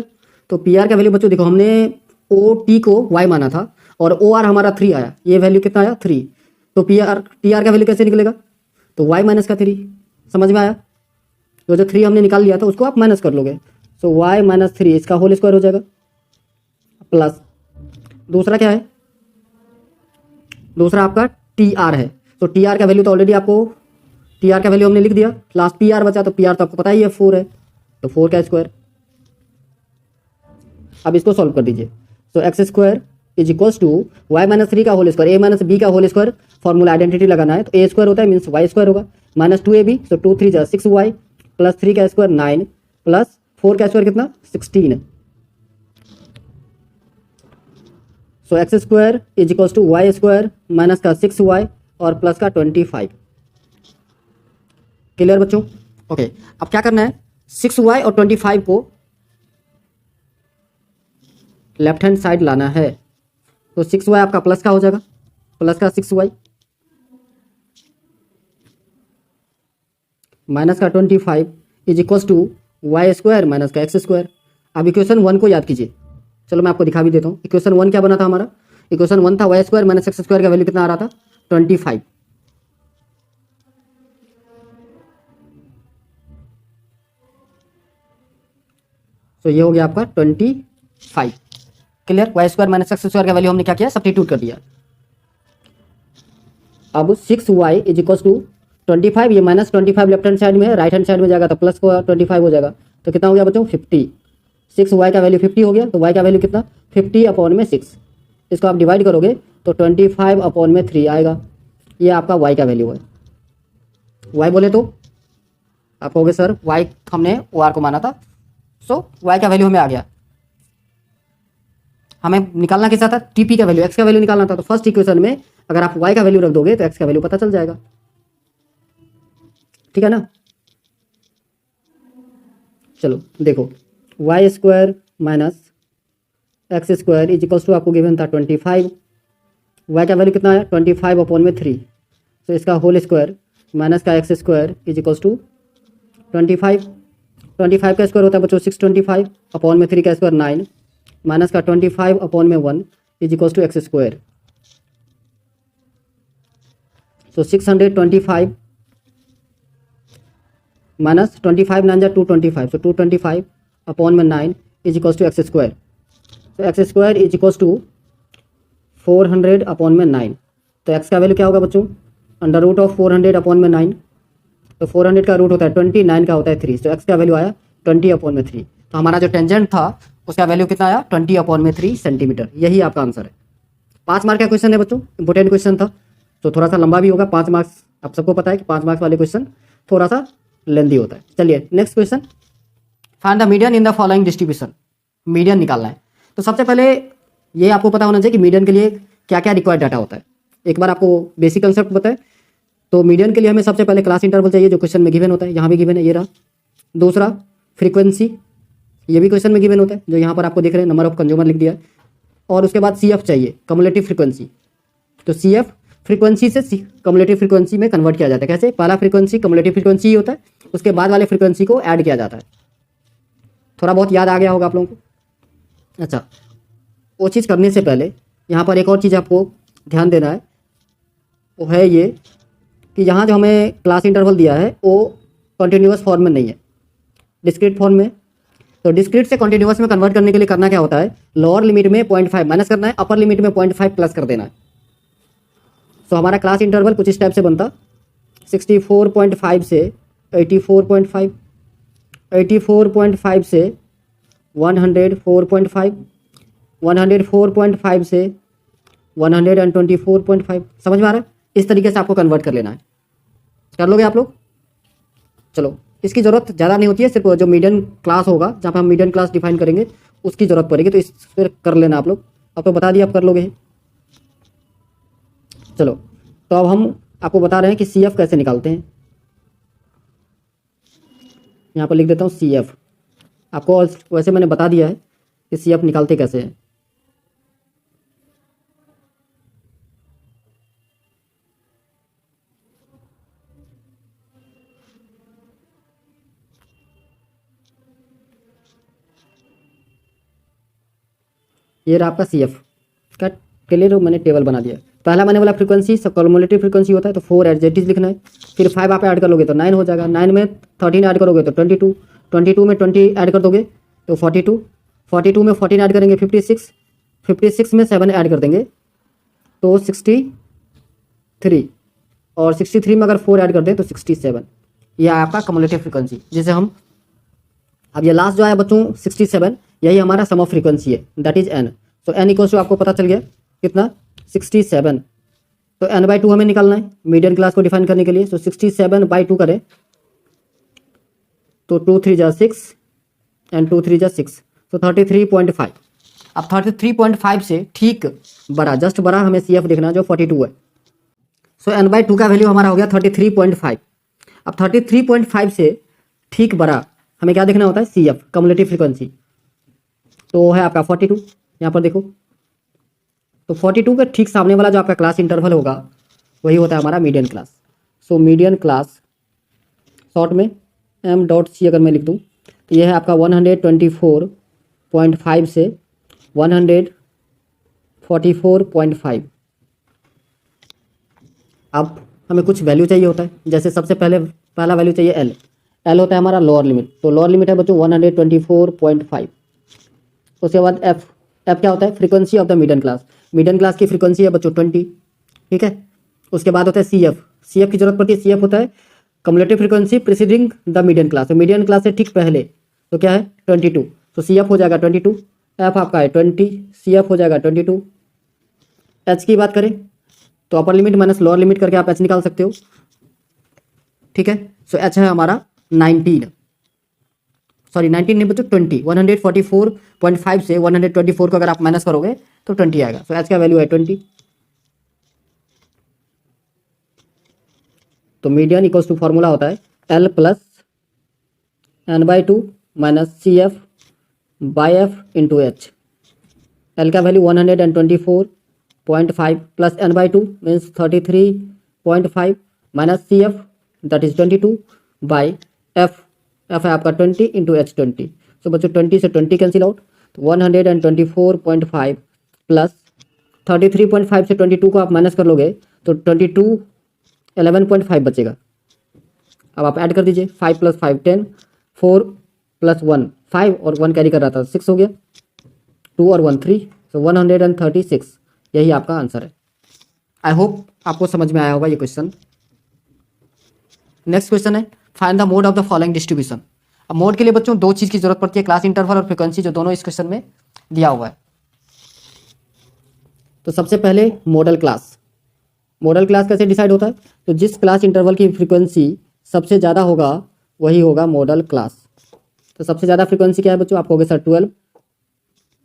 तो पी आर का वैल्यू बच्चों देखो हमने ओ टी को वाई माना था और ओ आर हमारा 3 आया, ये वैल्यू कितना आया 3। तो पी आर का वैल्यू कैसे निकलेगा? तो वाई माइनस का 3। समझ में आया? तो जो 3 हमने निकाल लिया था उसको आप माइनस कर लोगे, सो वाई माइनस 3 इसका होल स्क्वायर हो जाएगा प्लस दूसरा क्या है, दूसरा आपका टी आर है। तो टी आर का वैल्यू तो ऑलरेडी आपको टी आर का वैल्यू हमने लिख दिया, लास्ट पी आर बचा, तो पी आर तो आपको पता ही है 4 है, तो 4 का स्क्वायर। अब इसको सॉल्व कर दीजिए। So x square is equals to Y minus 3 का whole square, A minus B का होल स्क्वायर, फॉर्मूला आइडेंटिटी लगाना है। तो ए स्क्वायर होता है मीन्स वाई स्क्वायर होगा माइनस 2ab, सो 2 3 जा 6 वाई प्लस 3 का स्क्वायर 9 प्लस 4 का स्क्वायर कितना 16। So x square is equals to Y square minus का 6 वाई और प्लस का 25। क्लियर बच्चों? ओके अब क्या करना है, 6 वाई और 25 को लेफ्ट हैंड साइड लाना है। तो 6 वाई आपका प्लस का हो जाएगा, प्लस का 6 वाई माइनस का 25 is equals to Y square minus का एक्स स्क्वायर। अब इक्वेशन 1 को याद कीजिए, चलो मैं आपको दिखा भी देता हूँ। इक्वेशन 1 क्या बना था हमारा? इक्वेशन 1 था y square minus x square का वैल्यू कितना आ रहा था 25। तो ये हो गया आपका 25। Clear? Y square minus x square का वैल्यू हमने क्या किया, सब्स्टिट्यूट कर दिया। अब 6 वाई इज इक्वल टू 25, ये माइनस 25 लेफ्ट हैंड साइड में है, राइट हैंड साइड में जाएगा तो प्लस को 25 हो जाएगा, तो कितना हो गया बच्चों 50। 6 वाई का वैल्यू 50 हो गया, तो वाई का वैल्यू कितना 50 अपॉन में 6, इसको आप डिवाइड करोगे तो 25 अपॉन में 3 आएगा। ये आपका वाई का वैल्यू है। वाई बोले तो आप कहोगे सर वाई हमने ओ आर को माना था, सो वाई का वैल्यू हमें आ गया। हमें निकालना कैसा था, टीपी का वैल्यू, एक्स का वैल्यू निकालना था। तो फर्स्ट इक्वेशन में अगर आप वाई का वैल्यू रख दोगे तो एक्स का वैल्यू पता चल जाएगा। ठीक है ना? चलो देखो y square minus x square is equals to आपको गिवन था 25, वाई का वैल्यू कितना आया 25 अपॉन में 3, तो इसका होल स्क्वायर माइनस का x square is equals to 25 का स्क्वायर होता है बच्चों 625 अपॉन में 3 का स्क्वायर 9 माइनस का 25 अपॉन में 1 is equals to X square. So 625 minus 25 9 जा 225, सो 225 अपॉन में 9 is equals to X square. तो X square is equals to 400 upon में 9, तो एक्स का वैल्यू क्या होगा बच्चों अंडर रूट ऑफ 400 अपॉन में 9, तो 400 का रूट होता है 20, 9 का होता है 3, तो एक्स का वैल्यू आया 20 अपॉन में 3। तो हमारा जो टेंजेंट था उसका वैल्यू कितना आया 20/3 सेंटीमीटर। यही आपका आंसर है। 5 मार्क का क्वेश्चन है बच्चों, इंपॉर्टेंट क्वेश्चन था, तो थोड़ा सा लंबा भी होगा। 5 मार्क्स आप सबको पता है कि 5 मार्क्स वाले क्वेश्चन थोड़ा सा लेंदी होता है। चलिए next question, find the median in the following distribution. Median निकालना है। तो सबसे पहले ये आपको पता होना चाहिए कि मीडियन के लिए क्या क्या रिक्वायर्ड डाटा होता है। एक बार आपको बेसिक कंसेप्ट बताए, तो मीडियन के लिए हमें सबसे पहले क्लास इंटरवल चाहिए, जो क्वेश्चन में गिवन होता है, यहाँ भी गिवन है, ये रहा। दूसरा फ्रीक्वेंसी, ये भी क्वेश्चन में गिवन होता है, जो यहाँ पर आपको देख रहे हैं, नंबर ऑफ कंज्यूमर लिख दिया है। और उसके बाद CF चाहिए, कम्युलेटिव फ्रीक्वेंसी। तो CF फ्रीक्वेंसी से कम्युलेटिव फ्रीक्वेंसी में कन्वर्ट किया जाता है। कैसे? पहला फ्रीक्वेंसी कम्युलेटिव फ्रीक्वेंसी ही होता है, उसके बाद वाले फ्रीक्वेंसी को ऐड किया जाता है। थोड़ा बहुत याद आ गया होगा आप लोगों को। अच्छा, वो चीज़ करने से पहले यहाँ पर एक और चीज़ आपको ध्यान देना है, वो है ये कि यहाँ जो हमें क्लास इंटरवल दिया है वो कंटिन्यूअस फॉर्म में नहीं है, डिस्क्रीट फॉर्म में। तो डिस्क्रीट से कंटिन्यूअस में कन्वर्ट करने के लिए करना क्या होता है, लोअर लिमिट में 0.5 माइनस करना है, अपर लिमिट में 0.5 प्लस कर देना है। तो हमारा क्लास इंटरवल कुछ इस टाइप से बनता, 64.5 से 84.5, 84.5 से 104.5, 104.5 से 124.5। समझ में आ रहा है? इस तरीके से आपको कन्वर्ट कर लेना है। कर लोगे आप लोग? चलो, इसकी ज़रूरत ज़्यादा नहीं होती है, सिर्फ जो मीडियन क्लास होगा, जहाँ पे हम मीडियन क्लास डिफाइन करेंगे, उसकी ज़रूरत पड़ेगी। तो इस पर कर लेना आप लोग। अब तो बता दिया, आप कर लोगे। चलो, तो अब हम आपको बता रहे हैं कि CF कैसे निकालते हैं। यहाँ पर लिख देता हूँ CF। आपको वैसे मैंने बता दिया है कि CF निकालते कैसे हैं। ये रहा आपका CF का क्लियर, मैंने टेबल बना दिया। पहला मैंने बोला फ्रीक्वेंसी, सब कम्युलेटिव फ्रीक्वेंसी होता है, तो 4 एडजेक्टिव लिखना है। फिर 5 आप ऐड कर लोगे तो 9 हो जाएगा। 9 में 13 ऐड करोगे तो 22, 22 में 20 ऐड कर दोगे तो 42, 42 में 14 ऐड करेंगे 56, 56 में 7 ऐड कर देंगे तो 63, और 63 में अगर 4 ऐड कर दें तो 67। यह आपका कम्युलेटिव फ्रीक्वेंसी, जिसे हम, अब ये लास्ट जो आया बच्चों 67, यही हमारा सम ऑफ फ्रीक्वेंसी है, that is n। So n equals to आपको पता चल गया कितना, 67। तो n/2 हमें निकालना है मीडियन क्लास को डिफाइन करने के लिए। तो 67/2 करें तो 2 3 जा 6 एंड 2 3 जा 6, तो 33.5। अब 33.5 से ठीक बड़ा, जस्ट बड़ा हमें CF देखना जो 42 है। सो n/2 का वैल्यू हमारा हो गया 33.5। अब 33.5 से ठीक बड़ा हमें क्या देखना होता है, CF कम्युलेटिव फ्रीक्वेंसी। तो है आपका 42, यहाँ पर देखो। तो 42 के ठीक सामने वाला जो आपका क्लास इंटरवल होगा वही होता है हमारा median class. So median class short में M.C अगर मैं लिख दूँ तो यह है आपका 124.5 से 144.5। अब हमें कुछ वैल्यू चाहिए होता है, जैसे सबसे पहला वैल्यू चाहिए L। L होता है हमारा लोअर लिमिट, तो लोअर लिमिट है बच्चों 124.5। उसके बाद F क्या होता है, frequency of the median class. Median class की फ्रीक्वेंसी है बच्चों 20, ठीक है। उसके बाद होता है CF की जरूरत पड़ती है। CF होता है cumulative frequency preceding the median class, तो मीडियन क्लास से ठीक पहले, तो क्या है 22, तो CF हो जाएगा 22। F आपका है 20, CF हो जाएगा 22। H की बात करें तो upper limit minus lower limit करके आप H निकाल सकते हो, ठीक है। सो H है हमारा 19, सॉरी 19 नहीं बच्चों 20। 144.5 से 124 को अगर आप माइनस करोगे तो 20 आएगा। सो H का वैल्यू है 20। तो मीडियन इक्वल्स टू फॉर्मूला होता है L plus n/2 minus CF/F into H। L का value 124.5 plus n/2 means 33.5 minus CF that is 22/F। F है आपका 20 इंटू H 20। सो बच्चों 20 से 20 कैंसिल आउट, तो 124.5 प्लस 33.5 से 22 को आप माइनस कर लोगे तो 11.5 बचेगा। अब आप ऐड कर दीजिए, 5 + 5 10, 4 + 1 5 और 1 कैरी कर रहा था 6 हो गया, 2 और 1 3, सो 136। यही आपका आंसर है। आई होप आपको समझ में आया होगा ये क्वेश्चन। नेक्स्ट क्वेश्चन है find the mode of the following distribution. अब मोड के लिए बच्चों दो चीज़ की जरूरत पड़ती है, क्लास इंटरवल और फ्रीक्वेंसी, जो दोनों इस क्वेश्चन में दिया हुआ है। तो सबसे पहले मॉडल क्लास। मॉडल क्लास कैसे डिसाइड होता है? तो जिस क्लास इंटरवल की फ्रीक्वेंसी सबसे ज़्यादा होगा वही होगा मॉडल क्लास। तो सबसे ज़्यादा फ्रीक्वेंसी क्या है बच्चों? आप कहोगे सर 12,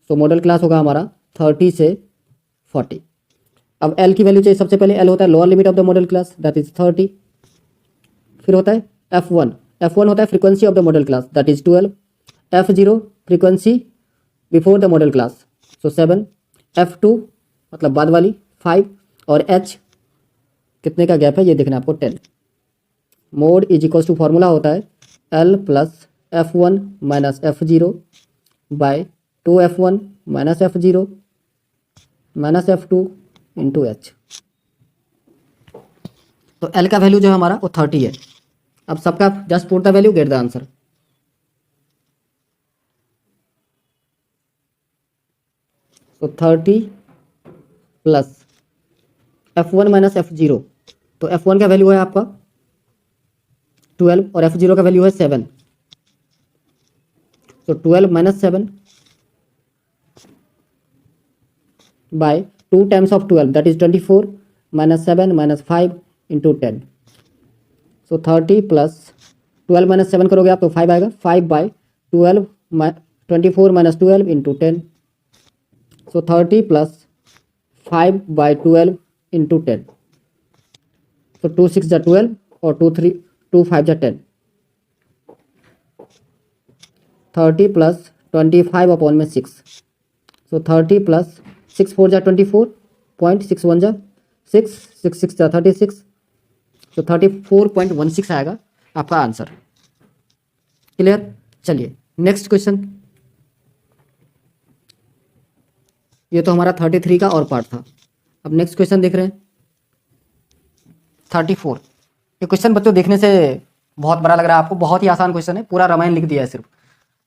तो मॉडल क्लास होगा हमारा 30 से 40। अब एल की वैल्यू चाहिए, सबसे पहले एल होता है lower limit of the model class, that is 30। फिर होता है F1, F1 होता है frequency of the model class, that is 12। F0 frequency before the model class, so 7। F2 मतलब बाद वाली 5, और H कितने का गैप है ये देखना आपको, 10। Mode is equals to formula होता है L plus F1 minus F0 by 2F1 minus F0 minus F2 into H। तो L का वैल्यू जो है हमारा वो 30 है। अब सबका just put the value, get the answer. तो 30 प्लस F1 माइनस F0, तो F1 का वैल्यू है आपका 12 और F0 का वैल्यू है 7। तो 12 minus 7 by 2 times of 12, that is 24 minus 7 minus 5 into 10। So 30 plus 12 minus 7 करोगे आप तो 5 आएगा, 5 by 12 24 minus 12 into 10। So 30 plus 5 by 12 into 10। तो 2 6 जा 12 और 2 5 जा 10। 30 प्लस 25 अपॉन में 6, सो 30 प्लस 6 4 जा 24, 0.61 जा 6, 6 6 जा 36, तो 34.16 आएगा आपका आंसर। क्लियर? चलिए नेक्स्ट क्वेश्चन। ये तो हमारा 33 का और पार्ट था। अब नेक्स्ट क्वेश्चन देख रहे हैं 34। ये क्वेश्चन बच्चों देखने से बहुत बड़ा लग रहा है आपको, बहुत ही आसान क्वेश्चन है, पूरा रामायण लिख दिया है सिर्फ।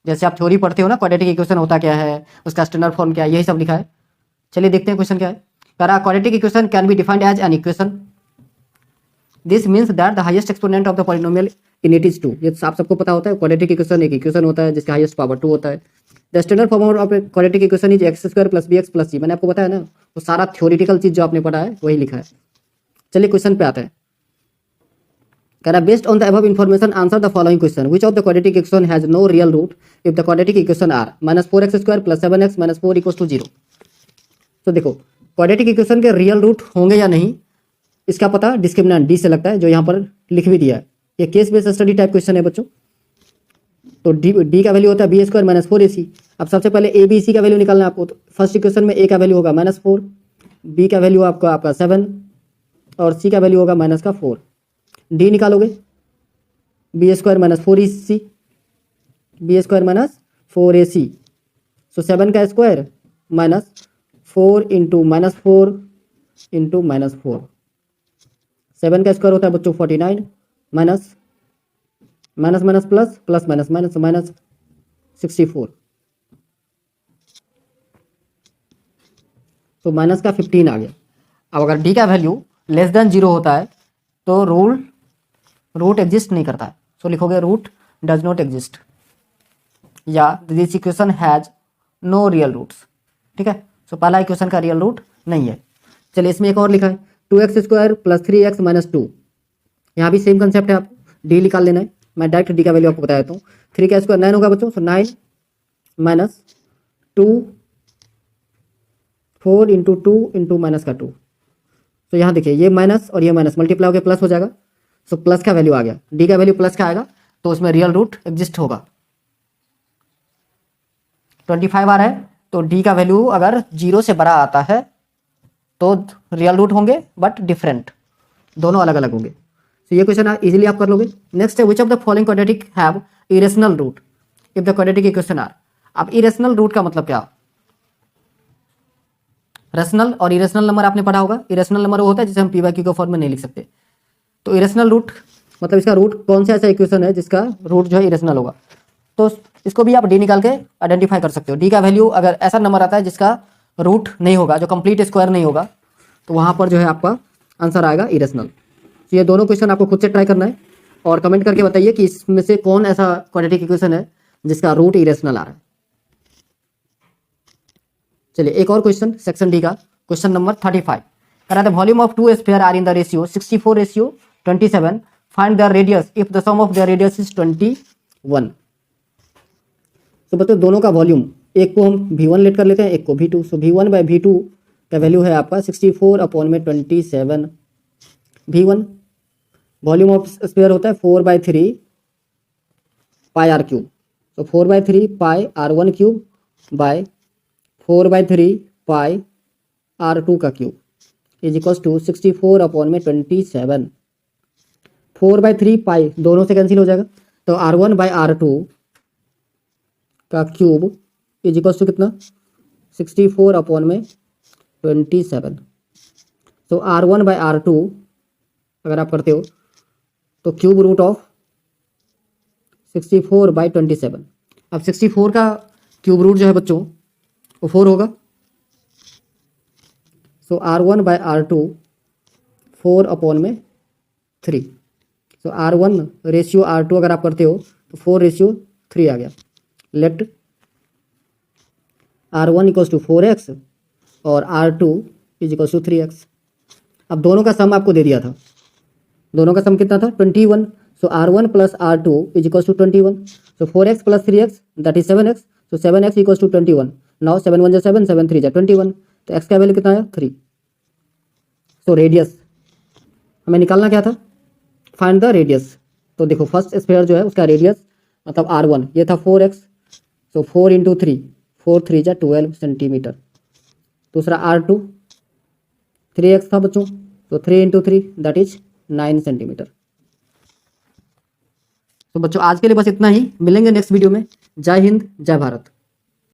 जैसे आप थ्योरी पढ़ते हो ना, क्वाड्रेटिक इक्वेशन होता क्या है, उसका स्टैंडर्ड फॉर्म क्या है, यही सब लिखा है। चलिए देखते हैं क्वेश्चन क्या है। कह रहा quadratic equation can be defined as an equation, this means that the highest exponent of the polynomial in it is 2। ये आप सबको पता होता है, क्वाड्रेटिक इक्वेशन एक इक्वेशन होता है जिसका हाईएस्ट पावर 2 होता है। The standard form of quadratic equation is X square plus B X plus C. मैंने आपको बताया ना, वो सारा थ्योरिटिकल चीज जो आपने पढ़ा है वही लिखा है। चलिए क्वेश्चन पे आते हैं। कह रहा based on the above information answer the following question, which of the quadratic equation has no real root if the quadratic equation are -4x square plus 7x minus 4 equals to 0। तो देखो quadratic equation के real root होंगे या नहीं इसका पता discriminant D से लगता है, जो यहाँ पर लिख भी दिया है। ये case based study type question है बच्चों। तो डी का वैल्यू होता है बी स्क्वायर माइनस 4ac। अब सबसे पहले ए बी सी का वैल्यू निकालना है आपको। तो फर्स्ट इक्वेशन में ए का वैल्यू होगा -4, बी का वैल्यू आपका 7 और सी का वैल्यू होगा माइनस का 4। डी निकालोगे B square minus 4ac, B square minus 4ac। So 7 का स्क्वायर माइनस 4 इंटू -4 इंटू -4। 7 का स्क्वायर होता है बच्चों 49 minus minus minus plus plus minus minus minus 64। तो माइनस का 15 आ गया। अब अगर डी का वैल्यू लेस देन 0 होता है तो रूट एग्जिस्ट नहीं करता है। सो लिखोगे रूट डज नॉट एग्जिस्ट, या this equation has no real roots. ठीक है, सो पहला इक्वेशन का रियल रूट नहीं है। चलिए इसमें एक और लिखा है 2x square plus 3x minus 2। यहाँ भी सेम कंसेप्ट है, आपको डी निकाल लेना है। मैं डायरेक्ट डी का वैल्यू आपको बता देता हूँ। 3 का स्क्वायर 9 होगा बच्चों, सो 9 माइनस 2 4 इंटू 2 इंटू माइनस का 2। तो यहाँ देखिए ये माइनस और ये माइनस मल्टीप्लाई होकर प्लस हो जाएगा। सो प्लस का वैल्यू आ गया, डी का वैल्यू प्लस का आएगा तो उसमें रियल रूट एग्जिस्ट होगा। 25 आ रहा है तो डी का वैल्यू अगर 0 से बड़ा आता है तो रियल रूट होंगे बट डिफरेंट, दोनों अलग अलग होंगे। तो ये क्वेश्चन इजीली आप कर लोगे। नेक्स्ट है which of the following quadratic have irrational root if the quadratic equation are. अब इरेशनल रूट का मतलब क्या? रेशनल और इरेशनल नंबर आपने पढ़ा होगा। इरेशनल नंबर वो होता है जिसे हम पी/क्यू के फॉर्म में नहीं लिख सकते। तो इरेशनल रूट मतलब इसका रूट कौन सा ऐसा इक्वेशन है जिसका रूट जो है इरेशनल होगा। तो इसको भी आप डी निकाल के आइडेंटिफाई कर सकते हो। डी का वैल्यू अगर ऐसा नंबर आता है जिसका रूट नहीं होगा, जो कंप्लीट स्क्वायर नहीं होगा, तो वहाँ पर जो है आपका आंसर आएगा इरेशनल। तो ये दोनों क्वेश्चन आपको खुद से ट्राई करना है। और कमेंट करके बताइए कि इसमें से कौन ऐसा क्वाड्रेटिक इक्वेशन है जिसका रूट इरेशनल आ रहा है। चलिए एक और क्वेश्चन सेक्शन डी का, क्वेश्चन नंबर 35 कह रहा था volume of two sphere are in the ratio 64:27, find the radius if the sum of the radius is 21। तो बच्चों दोनों का वॉल्यूम, एक को हम V1 लेट कर लेते हैं, एक को V2। सो V1 बाय V2 का वैल्यू है आपका 64/27 V1। वॉल्यूम ऑफ स्फीयर होता है 4/3 पाई आर क्यूब। तो 4/3 पाई R1 cube by 4/3 pi R2 का क्यूब इज इक्वल्स टू 64/27। 4/3 पाई दोनों से कैंसिल हो जाएगा, तो R1 बाय R2 का क्यूब इज इक्वल्स टू कितना 64/27। तो R1 बाय R2 अगर आप करते हो तो क्यूब रूट ऑफ 64/27। अब 64 का क्यूब रूट जो है बच्चों वो 4 होगा। सो R1 बाय R2 4/3। सो R1 रेशियो R2 अगर आप करते हो तो 4:3 आ गया। Late R1 equals to 4x और R2 is equals to 3x। अब दोनों का सम आपको दे दिया था, दोनों का सम कितना था 21। So R1 plus R2 is equals to 21। So 4x plus 3x that is 7x। So 7x equals to 21। Now 7 1 7, 7 3 21। तो x का वैल्यू कितना आया 3। सो रेडियस हमें निकालना क्या था, फाइंड द रेडियस। तो देखो फर्स्ट स्फीयर जो है उसका रेडियस मतलब R1 ये था 4x। सो 4 इंटू 3, 4 3 12 सेंटीमीटर। दूसरा R2 3x था बच्चों, तो 3 इंटू 3 दैट इज 9 सेंटीमीटर। तो बच्चों आज के लिए बस इतना ही, मिलेंगे नेक्स्ट वीडियो में। जय हिंद जय भारत।